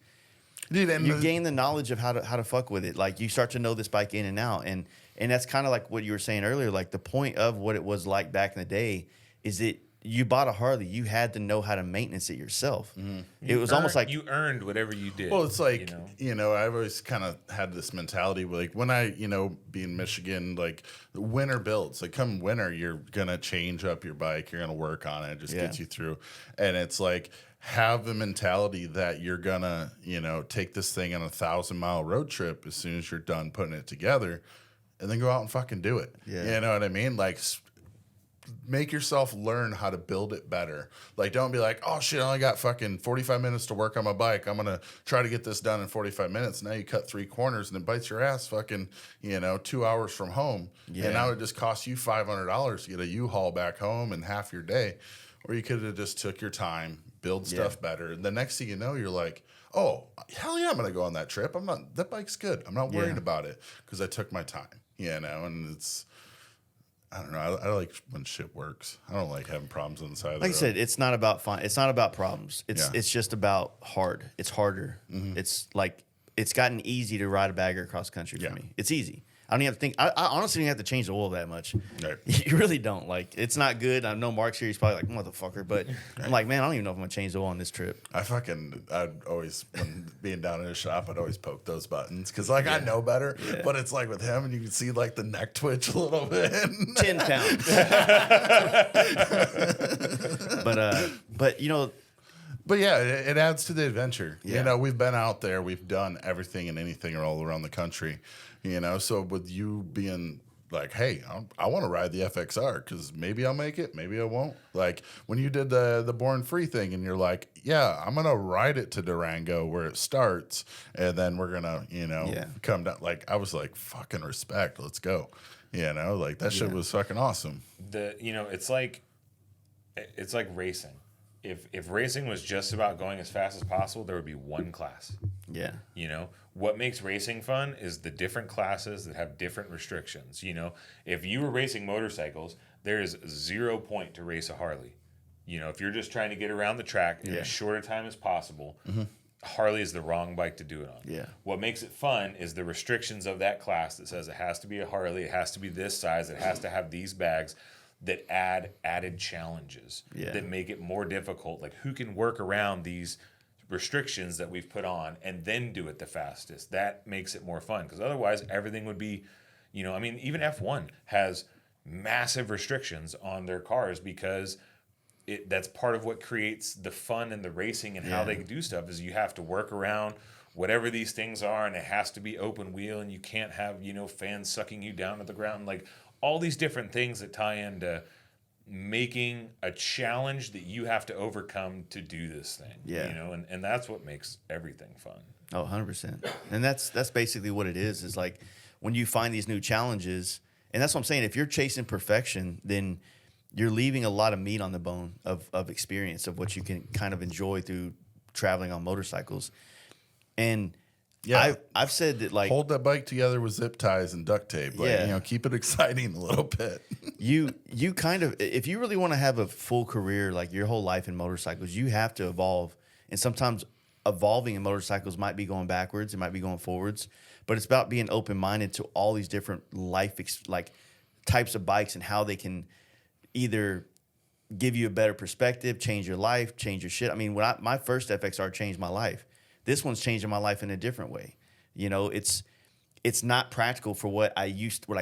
Speaker 2: dude, and
Speaker 1: you gain the knowledge of how to fuck with it. Like, you start to know this bike in and out, and that's kind of like what you were saying earlier. Like, the point of what it was like back in the day is that you bought a Harley, you had to know how to maintenance it yourself. It was almost like
Speaker 3: you earned whatever you did.
Speaker 2: Well, it's like, I've always kind of had this mentality where, like, when I, be in Michigan, like, winter builds, like, come winter, you're going to change up your bike, you're going to work on it, it just gets you through. And it's like, have the mentality that you're going to, take this thing on a 1,000-mile road trip as soon as you're done putting it together, and then go out and fucking do it. Yeah. You know what I mean? Like, make yourself learn how to build it better. Like, don't be like, oh shit, I only got fucking 45 minutes to work on my bike, I'm gonna try to get this done in 45 minutes. Now you cut 3 corners and it bites your ass fucking 2 hours from home. And now it just costs you $500 to get a U-Haul back home and half your day. Or you could have just took your time, build stuff better, and the next thing you know, you're like, oh hell yeah, I'm gonna go on that trip. That bike's good, I'm not worried about it because I took my time. And it's, I don't know. I like when shit works. I don't like having problems on the side of the road.
Speaker 1: Like I said, it's not about fun. It's not about problems. It's just about hard. It's harder. It's like, it's gotten easy to ride a bagger across country for me. It's easy. I don't even have to think. I honestly don't have to change the oil that much. Right. You really don't. Like, it's not good. I know Mark's here. He's probably like, motherfucker. But I'm like, man, I don't even know if I'm going to change the oil on this trip.
Speaker 2: I'd always, when being down in his shop, I'd always poke those buttons. Because, like, I know better. Yeah. But it's like with him, and you can see, like, the neck twitch a little bit.
Speaker 1: 10 pounds. But
Speaker 2: But yeah, it adds to the adventure. Yeah. We've been out there. We've done everything and anything all around the country. So with you being like, hey, I want to ride the FXR because maybe I'll make it, maybe I won't. Like, when you did the Born Free thing and you're like, yeah, I'm going to ride it to Durango where it starts, and then we're going to, come down. Like, I was like, fucking respect. Let's go. Like, that shit was fucking awesome.
Speaker 3: It's like racing. If racing was just about going as fast as possible, there would be one class. Yeah. What makes racing fun is the different classes that have different restrictions. If you were racing motorcycles, there is 0 point to race a Harley. If you're just trying to get around the track in as short a time as possible, Harley is the wrong bike to do it on. Yeah. What makes it fun is the restrictions of that class that says it has to be a Harley, it has to be this size, it has to have these bags, that add added challenges that make it more difficult. Like, who can work around these restrictions that we've put on and then do it the fastest? That makes it more fun, because otherwise everything would be, even F1 has massive restrictions on their cars because that's part of what creates the fun and the racing and how they do stuff is you have to work around whatever these things are, and it has to be open wheel, and you can't have, fans sucking you down to the ground. Like, all these different things that tie into making a challenge that you have to overcome to do this thing. Yeah. And that's what makes everything fun.
Speaker 1: Oh, 100%. And that's basically what it is like when you find these new challenges, and that's what I'm saying, if you're chasing perfection, then you're leaving a lot of meat on the bone of experience of what you can kind of enjoy through traveling on motorcycles. And I've said that, like,
Speaker 2: hold that bike together with zip ties and duct tape. Like, keep it exciting a little bit.
Speaker 1: you kind of, if you really want to have a full career, like your whole life in motorcycles, you have to evolve. And sometimes evolving in motorcycles might be going backwards, it might be going forwards, but it's about being open-minded to all these different types of bikes and how they can either give you a better perspective, change your life, change your shit. I mean, when my first FXR changed my life. This one's changing my life in a different way. It's not practical for what I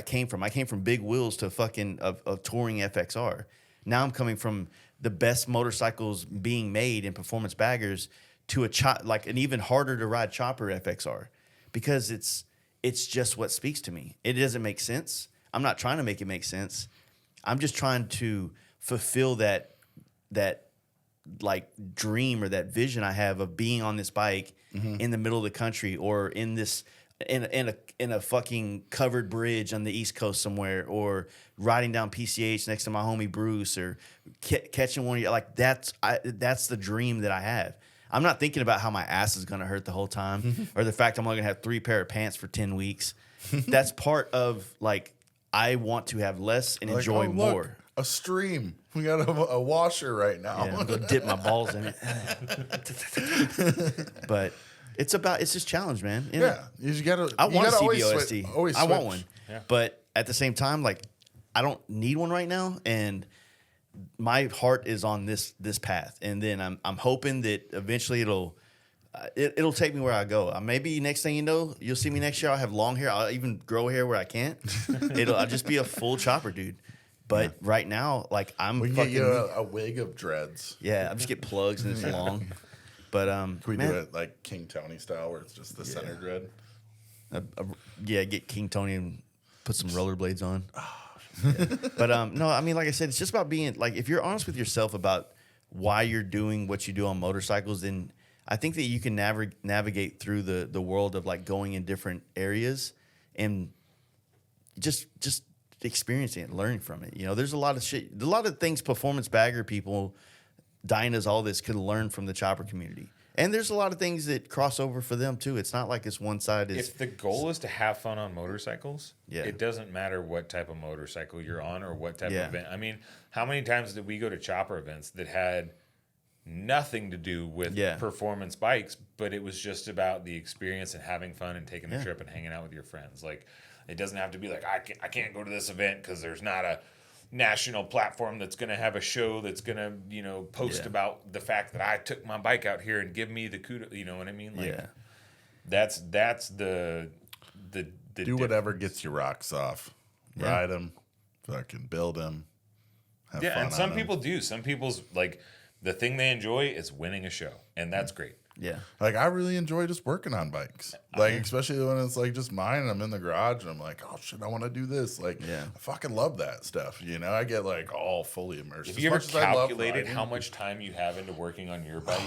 Speaker 1: came from. I came from big wheels to fucking a touring FXR. Now I'm coming from the best motorcycles being made in performance baggers to an even harder to ride chopper FXR, because it's just what speaks to me. It doesn't make sense. I'm not trying to make it make sense. I'm just trying to fulfill that like dream or that vision I have of being on this bike in the middle of the country, or in a fucking covered bridge on the East Coast somewhere, or riding down PCH next to my homie Bruce, or catching one of you. Like, that's the dream that I have. I'm not thinking about how my ass is going to hurt the whole time or the fact I'm only going to have 3 pair of pants for 10 weeks. That's part of, like, I want to have less and enjoy more.
Speaker 2: a stream. We got a washer right now.
Speaker 1: Yeah, I'm gonna dip my balls in it. But it's just challenge, man.
Speaker 2: You gotta.
Speaker 1: I want a
Speaker 2: always
Speaker 1: CBOST.
Speaker 2: always
Speaker 1: I want
Speaker 2: switch.
Speaker 1: one.
Speaker 3: Yeah.
Speaker 1: But at the same time, like, I don't need one right now, and my heart is on this path. And then I'm hoping that eventually it'll take me where I go. Maybe next thing you know, you'll see me next year. I'll have long hair. I'll even grow hair where I can't. I'll just be a full chopper dude. But right now, like,
Speaker 2: We can get you a wig of dreads.
Speaker 1: Yeah, I just get plugs and it's long. But
Speaker 2: Can we do it like King Tony style, where it's just the center dread?
Speaker 1: Get King Tony and put some rollerblades on. But no, I mean, like I said, it's just about being like, if you're honest with yourself about why you're doing what you do on motorcycles, then I think that you can navigate through the world of like going in different areas and just experiencing it, learning from it. You know, there's a lot of things performance bagger people, dynas, all this could learn from the chopper community. And there's a lot of things that cross over for them too. It's not like it's one side is.
Speaker 3: If the goal is to have fun on motorcycles,
Speaker 1: Yeah.
Speaker 3: it doesn't matter what type of motorcycle you're on or what type of event. I mean, how many times did we go to chopper events that had nothing to do with performance bikes, but it was just about the experience and having fun and taking a trip and hanging out with your friends? Like, it doesn't have to be like, I can't go to this event because there's not a national platform that's going to have a show that's going to, post about the fact that I took my bike out here and give me the kudos. You know what I mean? Like, that's the
Speaker 2: do whatever gets your rocks off. Ride them, fucking build them. Have fun
Speaker 3: and some
Speaker 2: on
Speaker 3: people do. Some people's like the thing they enjoy is winning a show, and that's great.
Speaker 1: Yeah.
Speaker 2: Like, I really enjoy just working on bikes. Like, especially when it's like just mine and I'm in the garage and I'm like, oh shit, I want to do this. Like, I fucking love that stuff. I get like all fully immersed.
Speaker 3: Have you ever calculated how much time you have into working on your bike?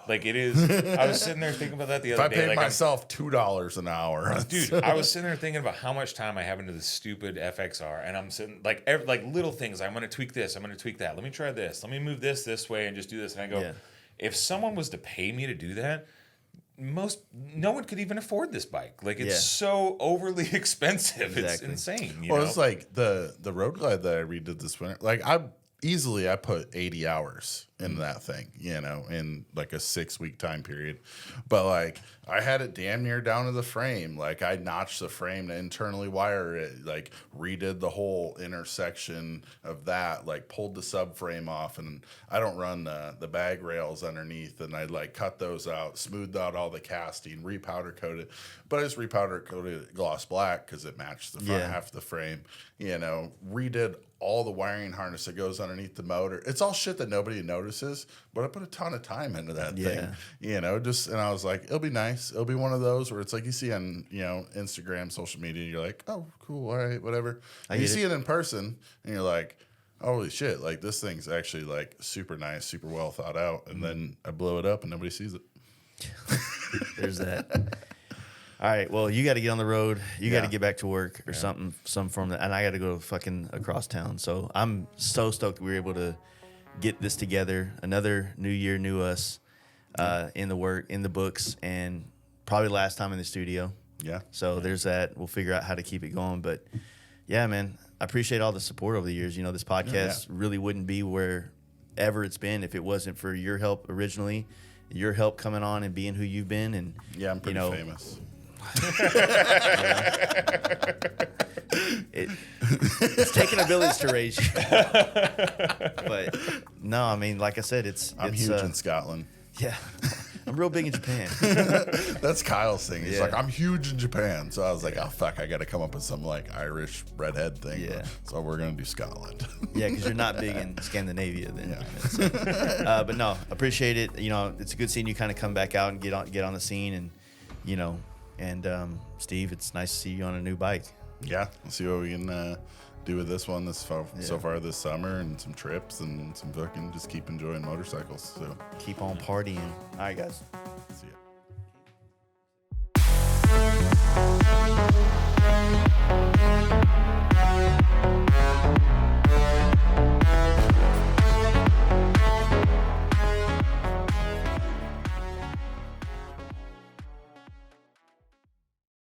Speaker 3: Like, it is. I was sitting there thinking about that the other day.
Speaker 2: If I paid
Speaker 3: like,
Speaker 2: myself $2 an hour,
Speaker 3: dude, I was sitting there thinking about how much time I have into this stupid FXR, and I'm sitting like little things. I'm going to tweak this. I'm going to tweak that. Let me try this. Let me move this way and just do this. And I go, if someone was to pay me to do that, no one could even afford this bike. Like, it's so overly expensive. Exactly. It's insane.
Speaker 2: It's like the Road Glide that I redid this winter. Like, I put 80 hours into that thing, in like a 6-week time period. But like, I had it damn near down to the frame. Like, I notched the frame to internally wire it, like redid the whole intersection of that, like pulled the subframe off, and I don't run the bag rails underneath, and I like cut those out, smoothed out all the casting, repowder coated. But I just repowder coated it gloss black because it matched the front half of the frame. Redid all the wiring harness that goes underneath the motor. It's all shit that nobody notices, but I put a ton of time into that thing. And I was like, it'll be nice. It'll be one of those where it's like you see on, Instagram, social media, you're like, oh, cool, all right, whatever. And you see it in person, and you're like, holy shit, like, this thing's actually like super nice, super well thought out. And then I blow it up and nobody sees it.
Speaker 1: There's that. All right, well, you got to get on the road. You got to get back to work or something, some form of that. And I got to go fucking across town. So I'm so stoked we were able to get this together. Another new year, new us, in the books, and probably last time in the studio.
Speaker 2: Yeah.
Speaker 1: So there's that. We'll figure out how to keep it going. But yeah, man, I appreciate all the support over the years. This podcast really wouldn't be wherever it's been if it wasn't for your help originally, your help coming on and being who you've been. And
Speaker 2: I'm pretty famous.
Speaker 1: It's taking a village to raise you. But no, I mean, like I said,
Speaker 2: I'm huge in Scotland.
Speaker 1: Yeah, I'm real big in Japan.
Speaker 2: That's Kyle's thing. He's like, I'm huge in Japan. So I was like, oh fuck, I got to come up with some like Irish redhead thing.
Speaker 1: Yeah.
Speaker 2: So we're gonna do Scotland.
Speaker 1: Yeah, because you're not big in Scandinavia then. Yeah. So, but no, appreciate it. It's a good seeing you kind of come back out and get on the scene, and And Steve, it's nice to see you on a new bike.
Speaker 2: Yeah, we'll see what we can do with this one so far this summer, and some trips and some fucking just keep enjoying motorcycles. So
Speaker 1: keep on partying. All right, guys.